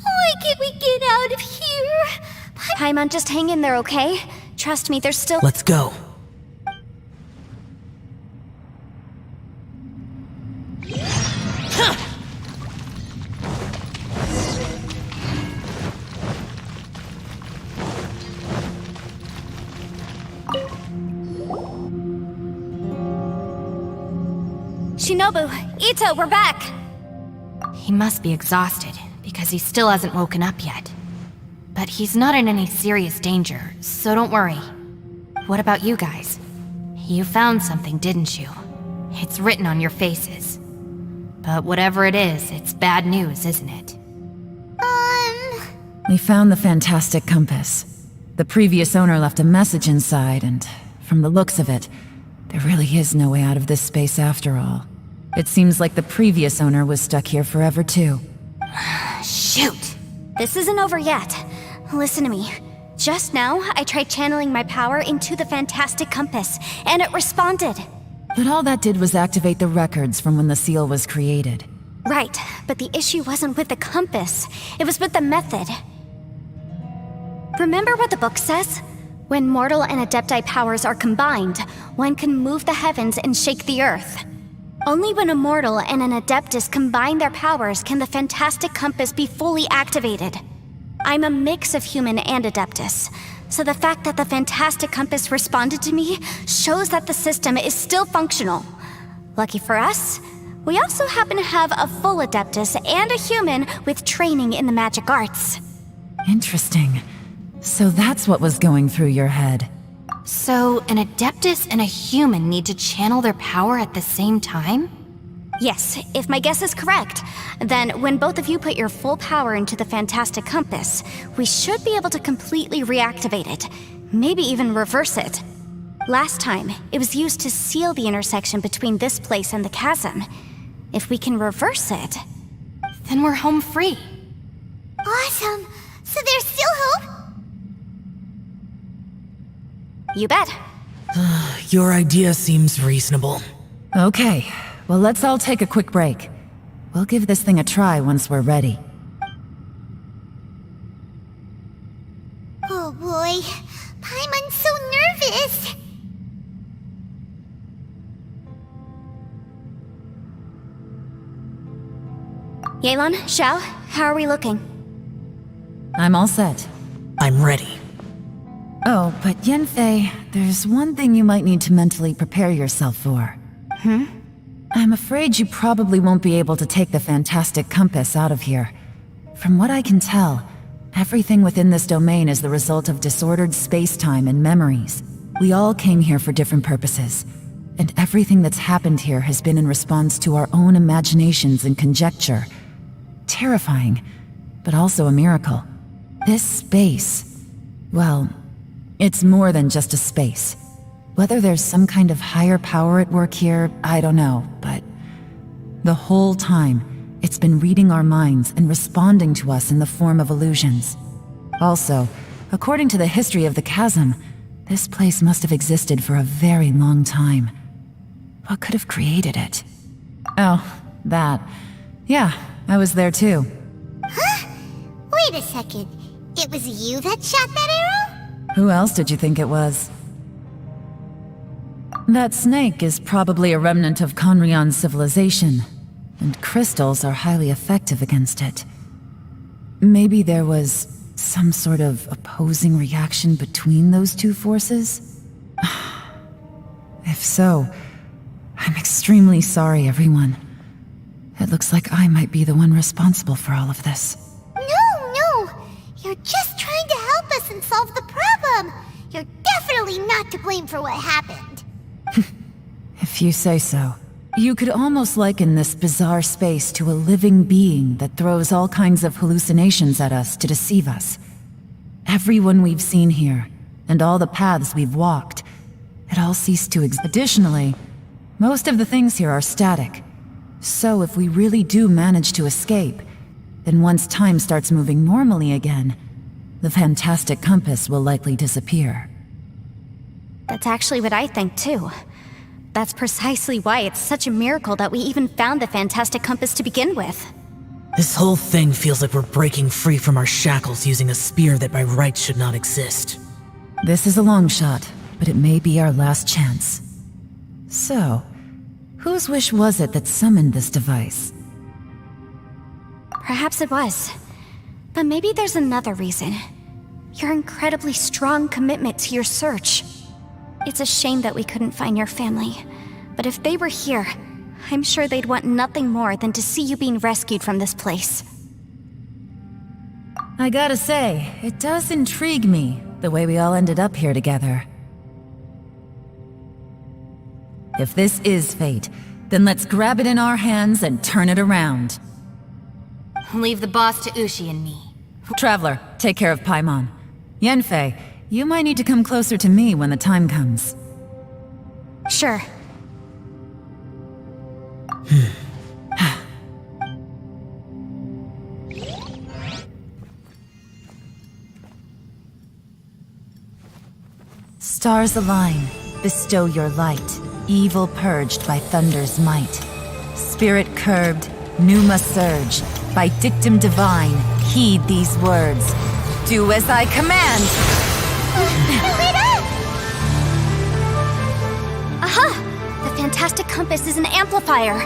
why can't we get out of here? Paimon, just hang in there, okay? Trust me, there's still— Let's go. Shinobu, Itto, we're back! He must be exhausted, because he still hasn't woken up yet. But he's not in any serious danger, so don't worry. What about you guys? You found something, didn't you? It's written on your faces. But whatever it is, it's bad news, isn't it? We found the fantastic compass. The previous owner left a message inside, and from the looks of it, there really is no way out of this space after all. It seems like the previous owner was stuck here forever too. Shoot! This isn't over yet. Listen to me. Just now, I tried channeling my power into the fantastic compass, and it responded. But all that did was activate the records from when the seal was created. Right, but the issue wasn't with the compass. It was with the method. Remember what the book says? When mortal and adepti powers are combined, one can move the heavens and shake the earth. Only when a mortal and an adeptus combine their powers can the fantastic compass be fully activated. I'm a mix of human and adeptus, so the fact that the fantastic compass responded to me shows that the system is still functional. Lucky for us, we also happen to have a full adeptus and a human with training in the magic arts. Interesting. So that's what was going through your head. So, an adeptus and a human need to channel their power at the same time? Yes, if my guess is correct, then when both of you put your full power into the fantastic compass, we should be able to completely reactivate it, maybe even reverse it. Last time, it was used to seal the intersection between this place and the chasm. If we can reverse it, then we're home free. Awesome! So there's still hope? You bet. Your idea seems reasonable. Okay, well let's all take a quick break. We'll give this thing a try once we're ready. Oh boy, Paimon's so nervous. Yelan, Xiao, how are we looking? I'm all set. I'm ready. Oh, but Yanfei, there's one thing you might need to mentally prepare yourself for. I'm afraid you probably won't be able to take the fantastic compass out of here. From what I can tell, everything within this domain is the result of disordered space-time and memories. We all came here for different purposes, and everything that's happened here has been in response to our own imaginations and conjecture. Terrifying, but also a miracle. This space, well, it's more than just a space. Whether there's some kind of higher power at work here, I don't know, but the whole time, it's been reading our minds and responding to us in the form of illusions. Also, according to the history of the chasm, this place must have existed for a very long time. What could have created it? Oh, that. Yeah, I was there too. Huh? Wait a second. It was you that shot that arrow? Who else did you think it was? That snake is probably a remnant of Conrion's civilization, and crystals are highly effective against it. Maybe there was some sort of opposing reaction between those two forces? If so, I'm extremely sorry, everyone. It looks like I might be the one responsible for all of this. No! You're just trying to help us and solve the problem! You're definitely not to blame for what happened. If you say so. You could almost liken this bizarre space to a living being that throws all kinds of hallucinations at us to deceive us. Everyone we've seen here, and all the paths we've walked, it all ceased to exist. Additionally, most of the things here are static. So if we really do manage to escape, then once time starts moving normally again, the fantastic compass will likely disappear. That's actually what I think too. That's precisely why it's such a miracle that we even found the fantastic compass to begin with. This whole thing feels like we're breaking free from our shackles using a spear that by rights should not exist. This is a long shot, but it may be our last chance. So, whose wish was it that summoned this device? Perhaps it was. But maybe there's another reason. Your incredibly strong commitment to your search. It's a shame that we couldn't find your family. But if they were here, I'm sure they'd want nothing more than to see you being rescued from this place. I gotta say, it does intrigue me, the way we all ended up here together. If this is fate, then let's grab it in our hands and turn it around. Leave the boss to Ushi and me. Traveler, take care of Paimon. Yanfei, you might need to come closer to me when the time comes. Sure. Stars align, bestow your light, evil purged by thunder's might. Spirit curbed, pneuma surge, by dictum divine, heed these words. Do as I command! Aha! The fantastic compass is an amplifier.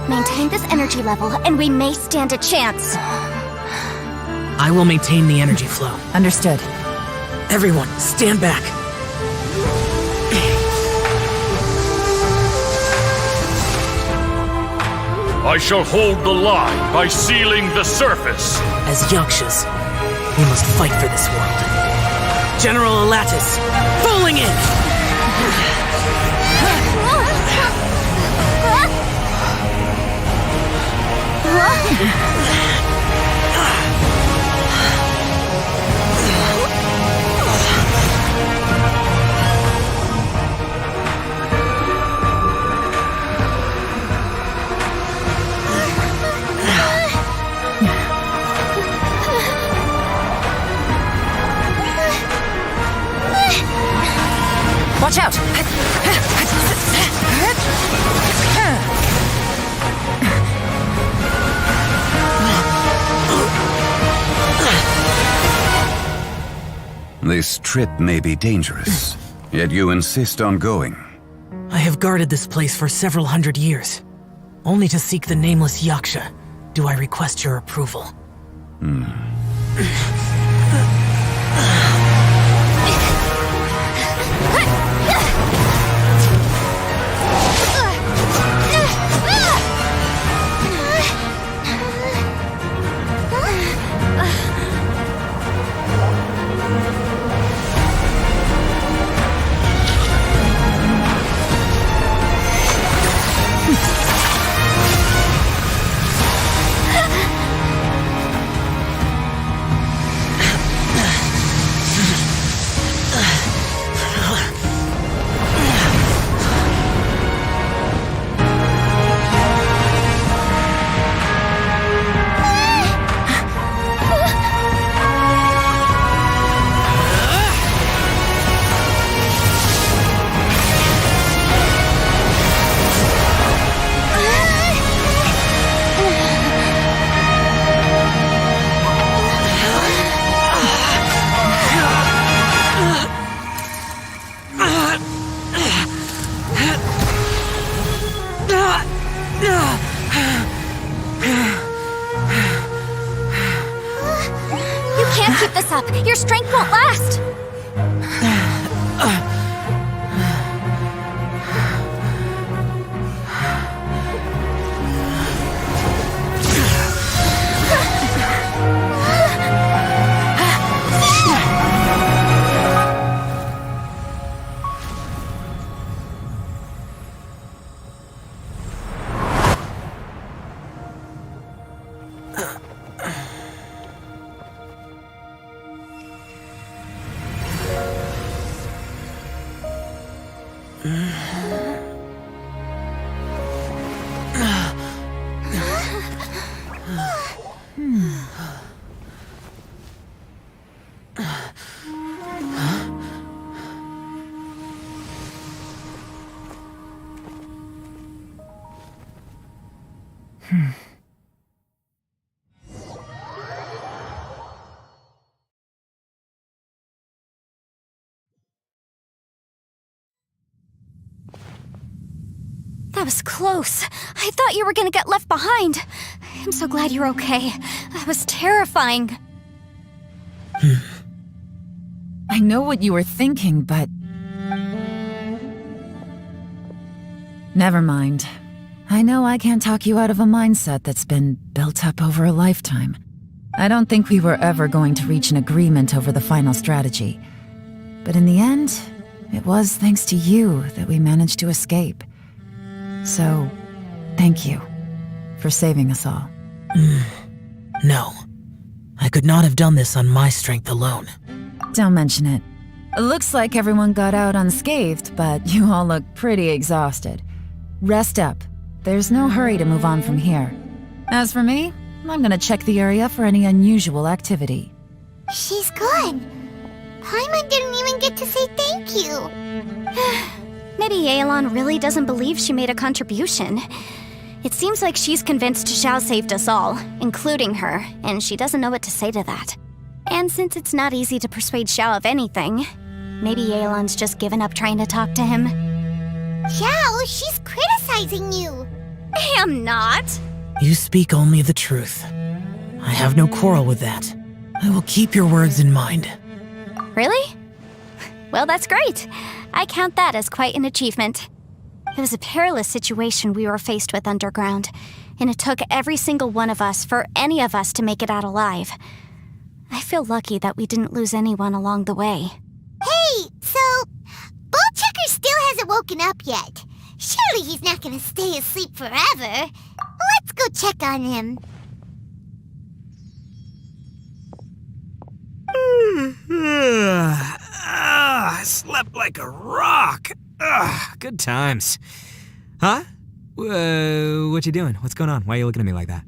Maintain this energy level, and we may stand a chance. I will maintain the energy flow. Understood. Everyone, stand back. I shall hold the line by sealing the surface. As Yakshas, we must fight for this world. General Alatus, falling in! Watch out! This trip may be dangerous, yet you insist on going. I have guarded this place for several hundred years. Only to seek the nameless Yaksha do I request your approval. can't keep this up. Your strength won't last. That was close. I thought you were gonna get left behind. I'm so glad you're okay. That was terrifying. I know what you were thinking, but... Never mind. I know I can't talk you out of a mindset that's been built up over a lifetime. I don't think we were ever going to reach an agreement over the final strategy. But in the end, it was thanks to you that we managed to escape. So, thank you for saving us all. No. I could not have done this on my strength alone. Don't mention it. It looks like everyone got out unscathed, but you all look pretty exhausted. Rest up. There's no hurry to move on from here. As for me, I'm gonna check the area for any unusual activity. She's gone. Paimon didn't even get to say thank you. Maybe Yelan really doesn't believe she made a contribution. It seems like she's convinced Xiao saved us all, including her, and she doesn't know what to say to that. And since it's not easy to persuade Xiao of anything, maybe Yelan's just given up trying to talk to him. Xiao, she's criticizing you. I am not. You speak only the truth. I have no quarrel with that. I will keep your words in mind. Really? Well, that's great. I count that as quite an achievement. It was a perilous situation we were faced with underground, and it took every single one of us for any of us to make it out alive. I feel lucky that we didn't lose anyone along the way. Hey, so Ballchecker still hasn't woken up yet. Surely he's not gonna stay asleep forever. Let's go check on him. I slept like a rock. Good times. Huh? What you doing? What's going on? Why are you looking at me like that?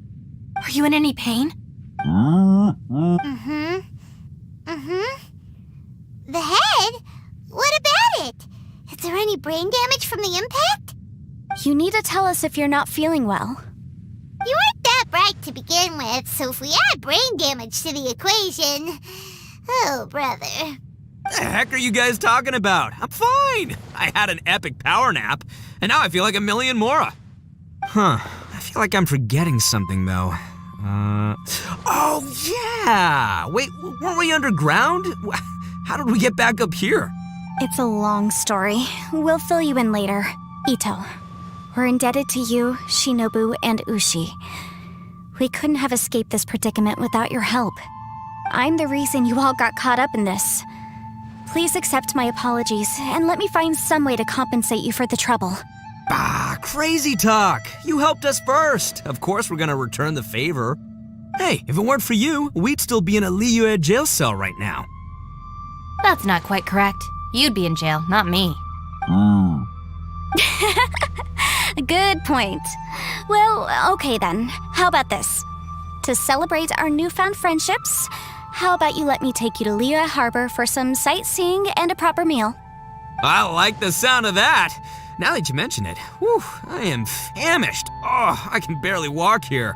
Are you in any pain? The head? What about it? Is there any brain damage from the impact? You need to tell us if you're not feeling well. You weren't that bright to begin with, so if we add brain damage to the equation... Oh, brother. The heck are you guys talking about? I'm fine. I had an epic power nap, and now I feel like a million more. I feel like I'm forgetting something, though. Oh, yeah! Wait, weren't we underground? How did we get back up here? It's a long story. We'll fill you in later. Itto, we're indebted to you, Shinobu, and Ushi. We couldn't have escaped this predicament without your help. I'm the reason you all got caught up in this. Please accept my apologies, and let me find some way to compensate you for the trouble. Bah, crazy talk. You helped us first. Of course we're gonna return the favor. Hey, if it weren't for you, we'd still be in a Liyue jail cell right now. That's not quite correct. You'd be in jail, not me. Good point. Well, okay then. How about this? To celebrate our newfound friendships, how about you let me take you to Liyue Harbor for some sightseeing and a proper meal? I like the sound of that. Now that you mention it, whew, I am famished. Oh, I can barely walk here.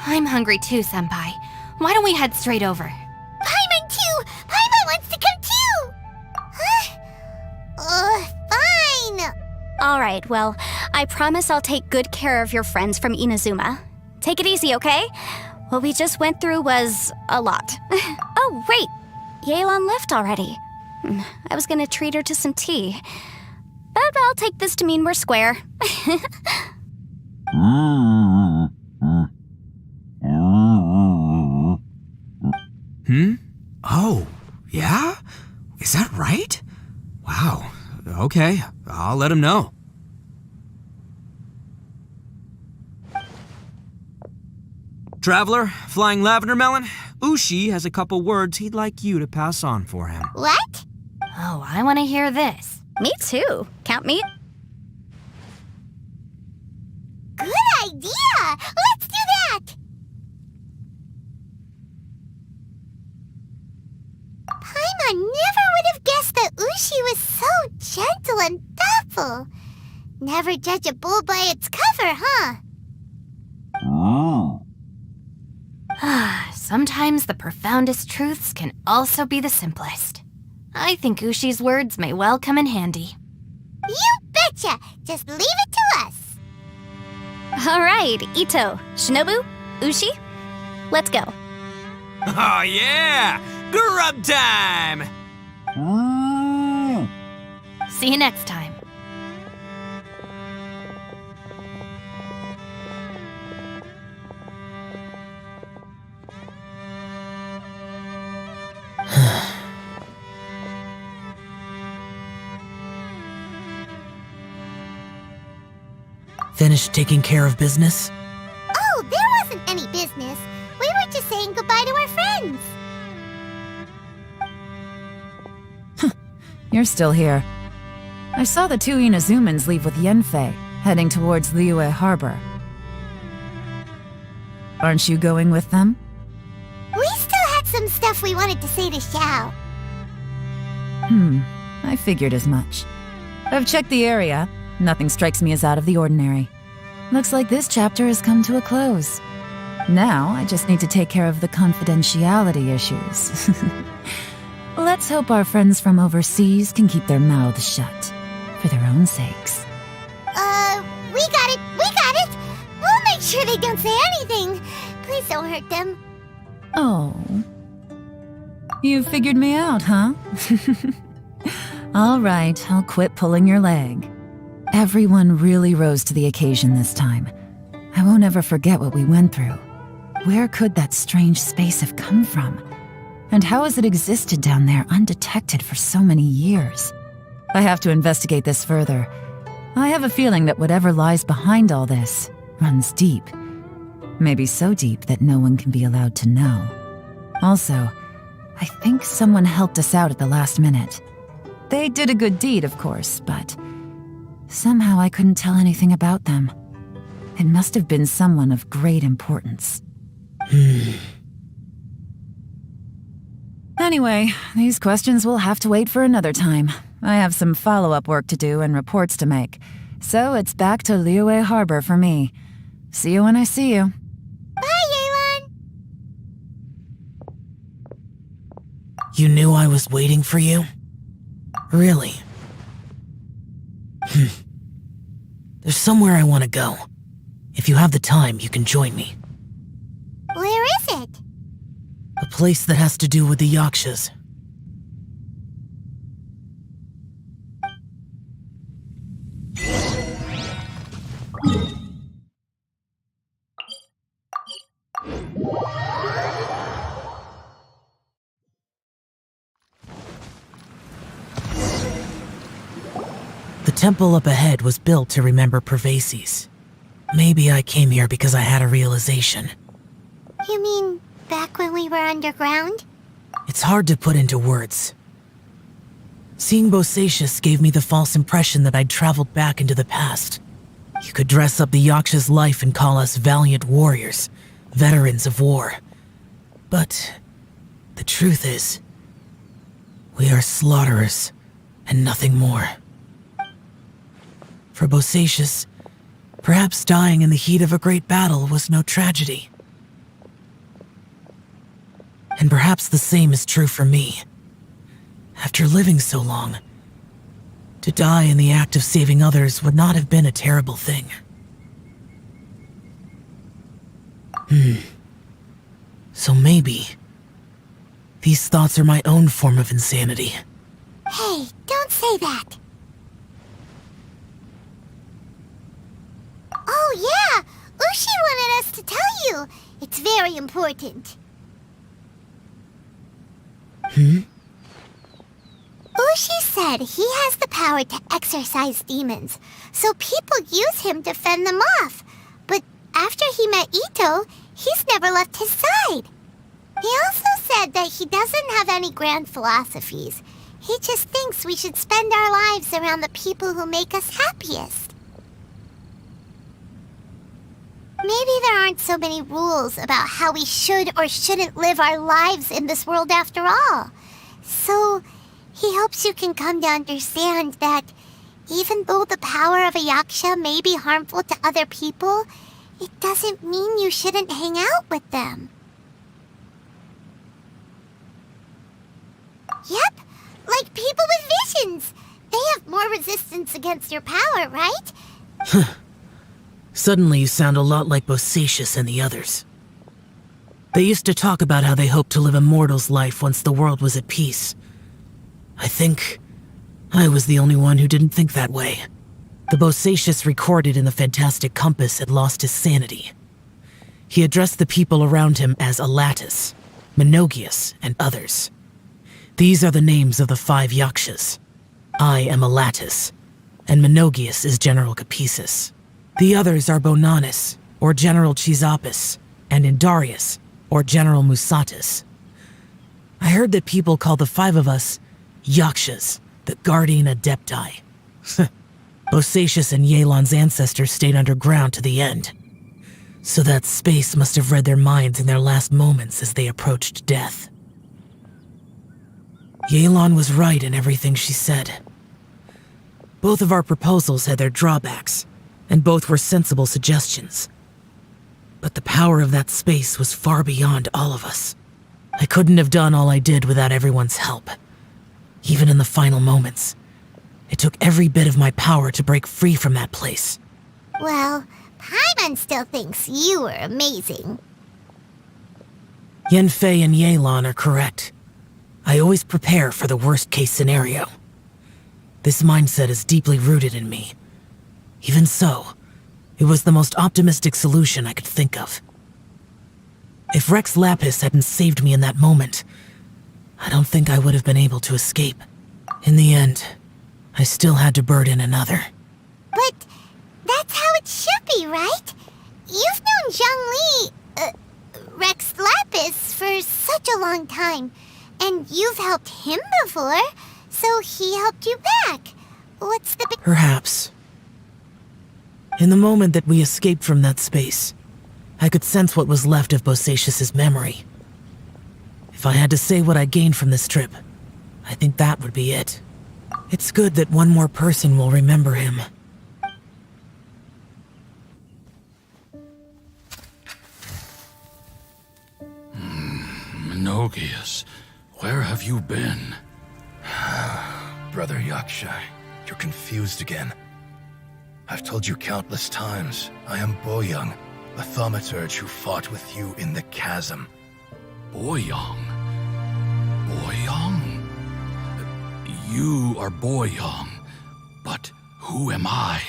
I'm hungry too, Senpai. Why don't we head straight over? Paimon too! Paimon wants to come too! Huh? Fine! Alright, well, I promise I'll take good care of your friends from Inazuma. Take it easy, okay? What we just went through was a lot. Oh, Oh, wait! Yelan left already. I was gonna treat her to some tea. But I'll take this to mean we're square. Oh, yeah? Is that right? Wow. Okay, I'll let him know. Traveler, flying lavender melon, Ushi has a couple words he'd like you to pass on for him. What? Oh, I want to hear this. Me too. Count me. Good idea! Let's do that! Paimon never would have guessed that Ushi was so gentle and thoughtful. Never judge a bull by its cover, huh? Sometimes the profoundest truths can also be the simplest. I think Ushi's words may well come in handy. You betcha! Just leave it to us! Alright, Itto, Shinobu, Ushi, let's go. Oh yeah! Grub time! See you next time. Finished taking care of business? Oh, there wasn't any business. We were just saying goodbye to our friends. You're still here. I saw the two Inazumans leave with Yanfei, heading towards Liyue Harbor. Aren't you going with them? We still had some stuff we wanted to say to Xiao. I figured as much. I've checked the area. Nothing strikes me as out of the ordinary. Looks like this chapter has come to a close. Now, I just need to take care of the confidentiality issues. Let's hope our friends from overseas can keep their mouths shut, for their own sakes. We got it! We'll make sure they don't say anything. Please don't hurt them. Oh. You figured me out, huh? All right, I'll quit pulling your leg. Everyone really rose to the occasion this time. I won't ever forget what we went through. Where could that strange space have come from? And how has it existed down there undetected for so many years? I have to investigate this further. I have a feeling that whatever lies behind all this runs deep. Maybe so deep that no one can be allowed to know. Also, I think someone helped us out at the last minute. They did a good deed, of course, but somehow I couldn't tell anything about them. It must have been someone of great importance. Anyway, these questions will have to wait for another time. I have some follow-up work to do and reports to make. So it's back to Liyue Harbor for me. See you when I see you. Bye, Yelan! You knew I was waiting for you? Really? There's somewhere I want to go. If you have the time, you can join me. Where is it? A place that has to do with the Yakshas. The temple up ahead was built to remember Pervases. Maybe I came here because I had a realization. You mean back when we were underground? It's hard to put into words. Seeing Bosacius gave me the false impression that I'd traveled back into the past. You could dress up the Yaksha's life and call us valiant warriors, veterans of war. But the truth is, we are slaughterers and nothing more. For Bosacius, perhaps dying in the heat of a great battle was no tragedy. And perhaps the same is true for me. After living so long, to die in the act of saving others would not have been a terrible thing. So maybe These thoughts are my own form of insanity. Hey, don't say that. Oh yeah, Ushi wanted us to tell you. It's very important. Ushi said he has the power to exorcise demons, so people use him to fend them off. But after he met Itto, he's never left his side. He also said that he doesn't have any grand philosophies. He just thinks we should spend our lives around the people who make us happiest. Maybe there aren't so many rules about how we should or shouldn't live our lives in this world after all. So, he hopes you can come to understand that even though the power of a Yaksha may be harmful to other people, it doesn't mean you shouldn't hang out with them. Yep, like people with visions. They have more resistance against your power, right? Suddenly you sound a lot like Bosacius and the others. They used to talk about how they hoped to live a mortal's life once the world was at peace. I think I was the only one who didn't think that way. The Bosacius recorded in the Fantastic Compass had lost his sanity. He addressed the people around him as Alatus, Menogius, and others. These are the names of the 5 Yakshas. I am Alatus, and Menogius is General Capisis. The others are Bonanis, or General Chisapis, and Indarius, or General Musatus. I heard that people call the 5 of us Yakshas, the Guardian Adepti. Bosacius and Yelan's ancestors stayed underground to the end. So that space must have read their minds in their last moments as they approached death. Yelan was right in everything she said. Both of our proposals had their drawbacks, and both were sensible suggestions. But the power of that space was far beyond all of us. I couldn't have done all I did without everyone's help. Even in the final moments, it took every bit of my power to break free from that place. Well, Paimon still thinks you were amazing. Yanfei and Yelan are correct. I always prepare for the worst-case scenario. This mindset is deeply rooted in me. Even so, it was the most optimistic solution I could think of. If Rex Lapis hadn't saved me in that moment, I don't think I would have been able to escape. In the end, I still had to burden another. But that's how it should be, right? You've known Zhang Li, Rex Lapis, for such a long time. And you've helped him before, so he helped you back. What's the big... Perhaps. In the moment that we escaped from that space, I could sense what was left of Bosacius's memory. If I had to say what I gained from this trip, I think that would be it. It's good that one more person will remember him. Menogius, where have you been? Brother Yaksha, you're confused again. I've told you countless times, I am Boyoung, a thaumaturge who fought with you in the chasm. Boyoung? Boyoung? You are Boyoung, but who am I?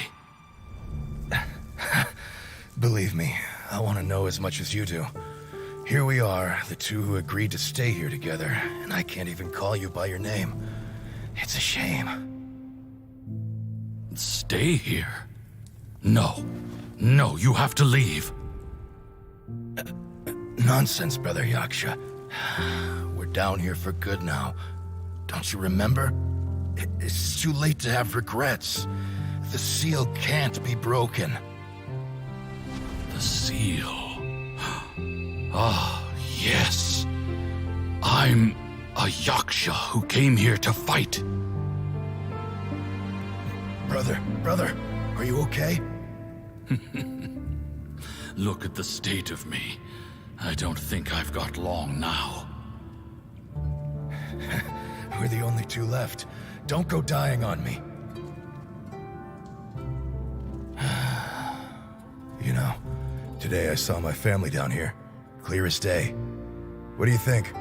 Believe me, I want to know as much as you do. Here we are, the two who agreed to stay here together, and I can't even call you by your name. It's a shame. Stay here? No. No, you have to leave. Nonsense, Brother Yaksha. We're down here for good now. Don't you remember? It's too late to have regrets. The seal can't be broken. The seal. Ah, yes. I'm a Yaksha who came here to fight. Brother, are you okay? Look at the state of me. I don't think I've got long now. We're the only two left. Don't go dying on me. You know, today I saw my family down here. Clear as day. What do you think?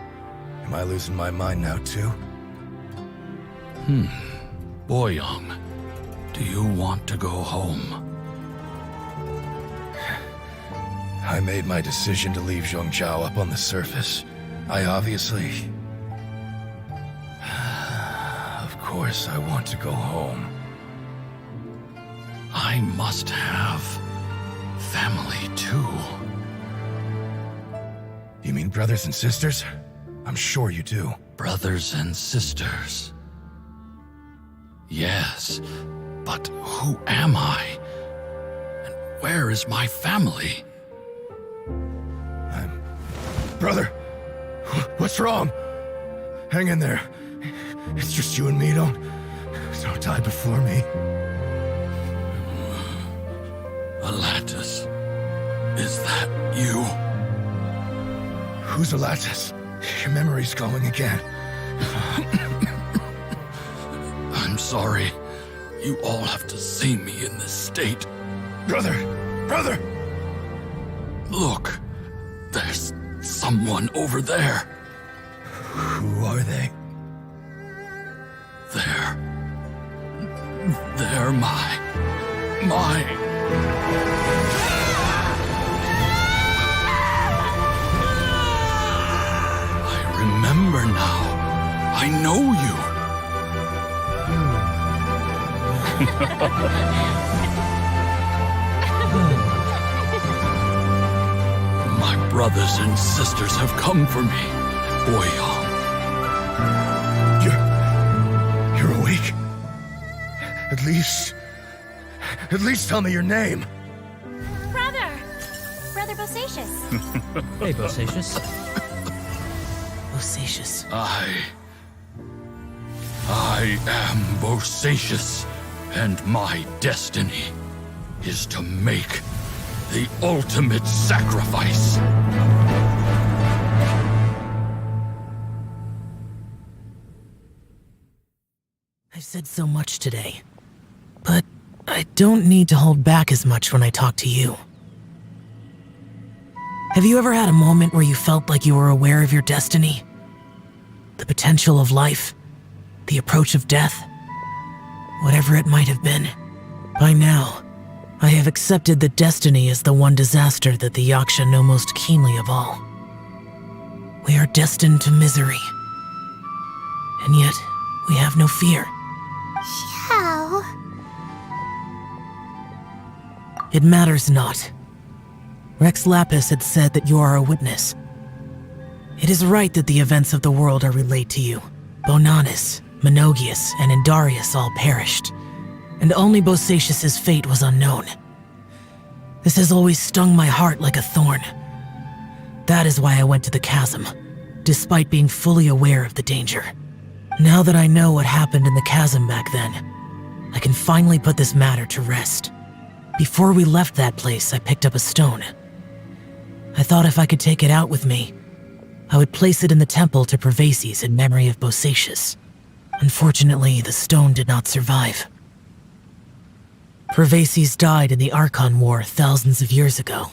Am I losing my mind now, too? Boyoung, do you want to go home? I made my decision to leave Zhongzhao up on the surface. I obviously... Of course I want to go home. I must have family too. You mean brothers and sisters? I'm sure you do. Brothers and sisters. Yes, but who am I? And where is my family? Brother, what's wrong? Hang in there. It's just you and me. Don't die before me. Alatus, is that you? Who's Alatus? Your memory's going again. I'm sorry. You all have to see me in this state. Brother! Look, there's someone over there. Who are they? They're my... I remember now. I know you. My brothers and sisters have come for me, Boyoung. You're awake? At least tell me your name. Brother Bosacius. Hey, Bosacius. Bosacius. I am Bosacius, and my destiny is to make the ultimate sacrifice. I've said so much today, but I don't need to hold back as much when I talk to you. Have you ever had a moment where you felt like you were aware of your destiny? The potential of life? The approach of death? Whatever it might have been. By now, I have accepted that destiny is the one disaster that the Yaksha know most keenly of all. We are destined to misery. And yet, we have no fear. Xiao. It matters not. Rex Lapis had said that you are a witness. It is right that the events of the world are relayed to you. Bonanis, Menogius, and Indarius all perished, and only Bosacius' fate was unknown. This has always stung my heart like a thorn. That is why I went to the chasm, despite being fully aware of the danger. Now that I know what happened in the chasm back then, I can finally put this matter to rest. Before we left that place, I picked up a stone. I thought if I could take it out with me, I would place it in the temple to Pervases in memory of Bosacius. Unfortunately, the stone did not survive. Pervases died in the Archon War thousands of years ago.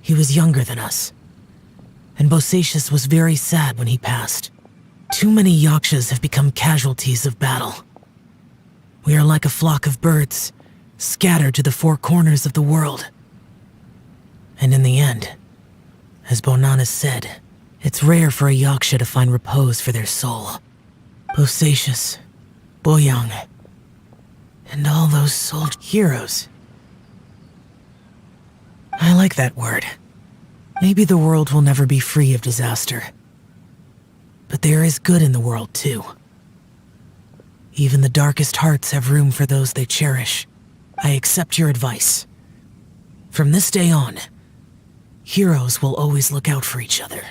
He was younger than us, and Bosacius was very sad when he passed. Too many Yakshas have become casualties of battle. We are like a flock of birds, scattered to the four corners of the world. And in the end, as Bonanis said, it's rare for a Yaksha to find repose for their soul. Bosacius, Boyoung, and all those soul heroes. I like that word. Maybe the world will never be free of disaster. But there is good in the world, too. Even the darkest hearts have room for those they cherish. I accept your advice. From this day on, heroes will always look out for each other.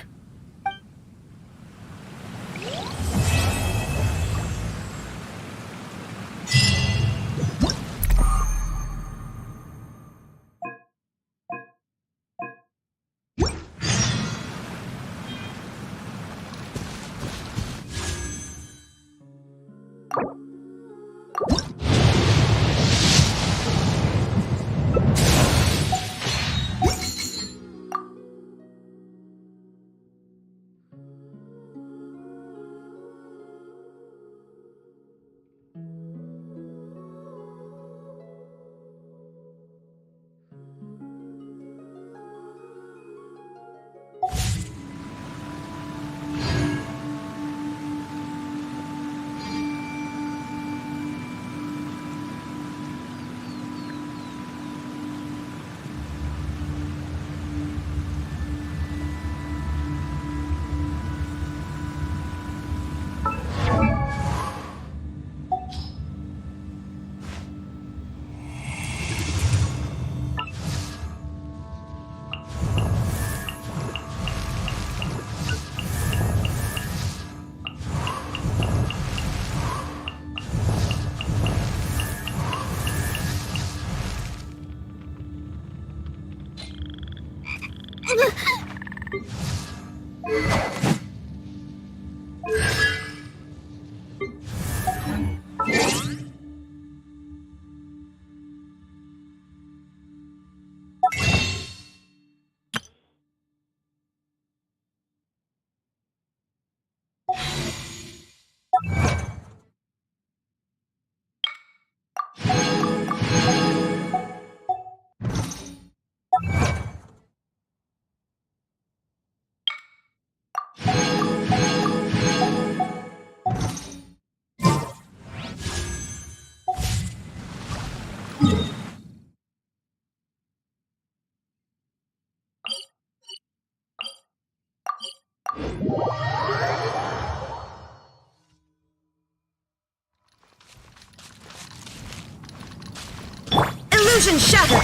Illusion shattered!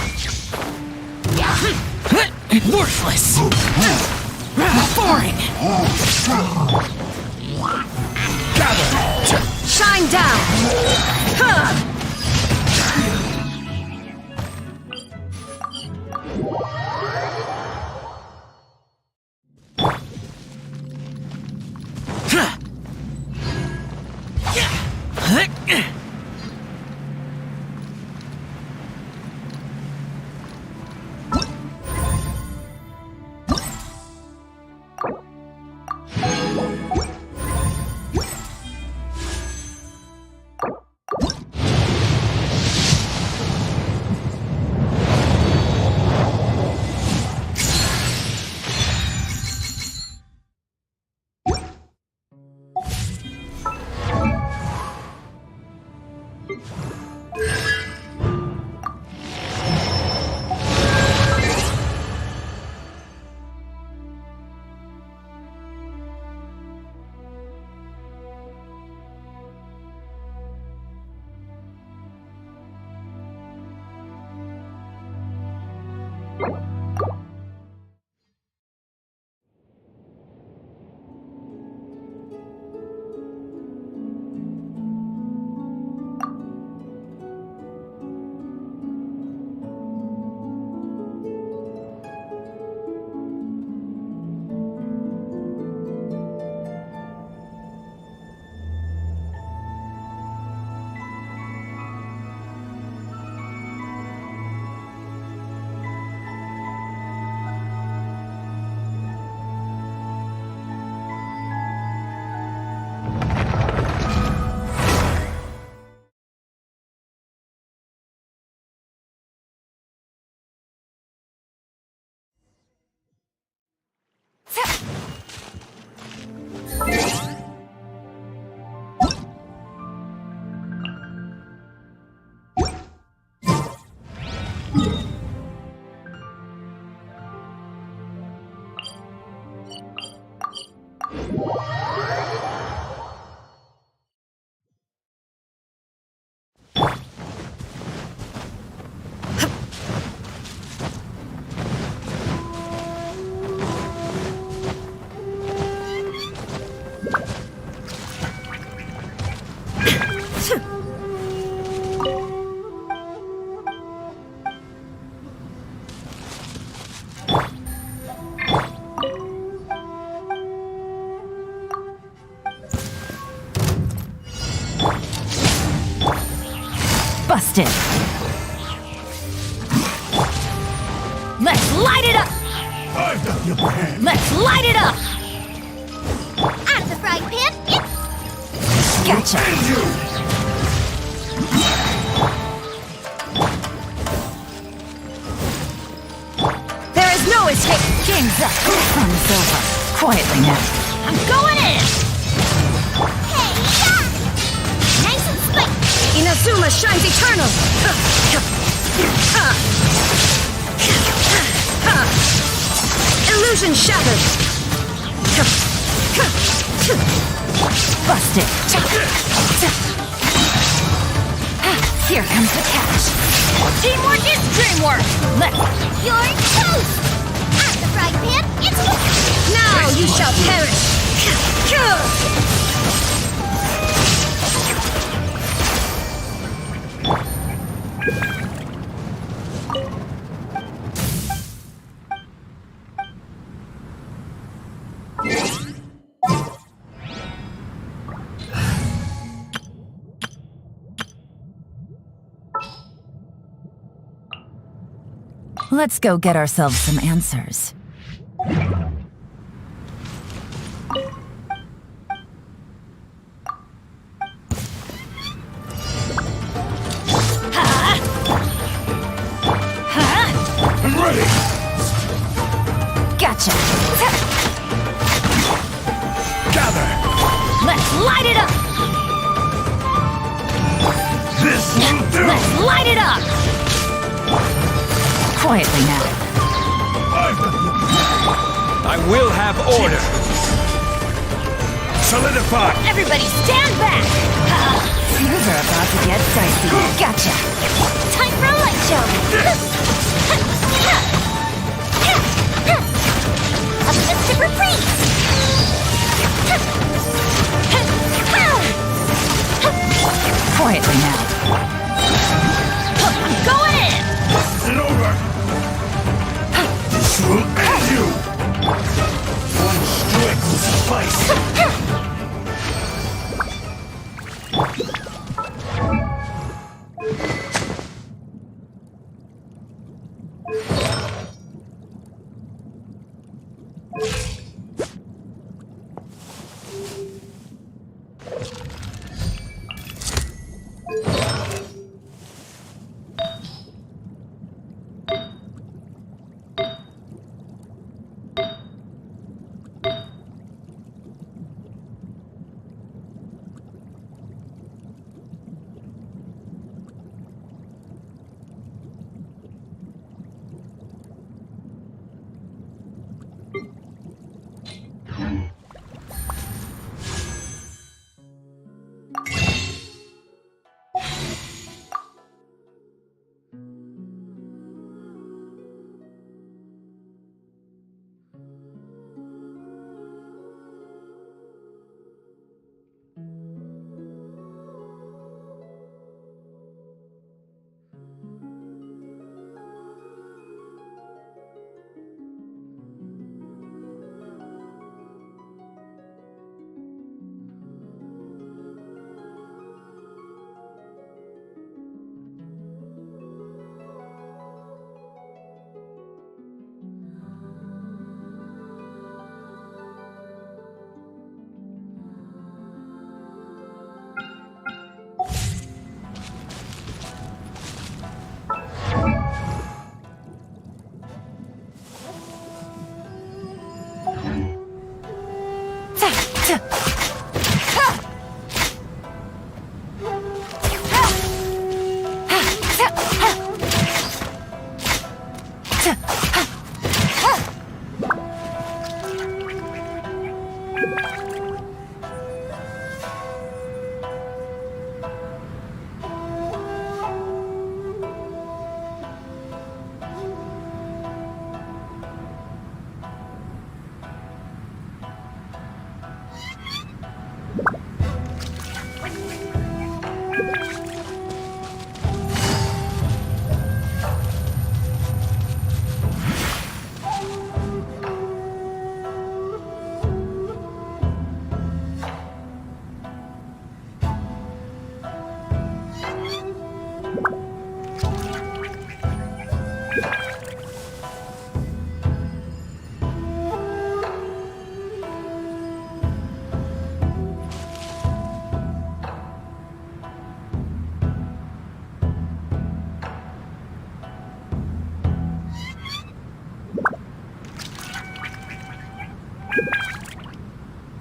Worthless! Boring! Shine down! Huh. Busted! Let's light it up! I've got the upper hand. Let's light it up! At the frying pan, it's Gotcha! There is no escape! Game's up! Fun's over. Quietly now. I'm going in! nice and spicy. Inazuma shines eternal! Illusion shattered! Busted! Here comes the catch! Teamwork is dreamwork! You're toast. At the frying pan, it's Now you shall perish! Let's go get ourselves some answers. I'm ready. Gotcha! Gather. Let's light it up! This will do. Let's light it up! Quietly now. I've got the I will have order. solidify! Everybody stand back! Things are about to get dicey. Gotcha. Time for a light show! Optimistic retreat! Quietly now. I'm going in! Is it over? This will end you! One strike will suffice!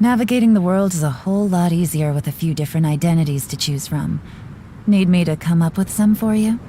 Navigating the world is a whole lot easier with a few different identities to choose from. Need me to come up with some for you?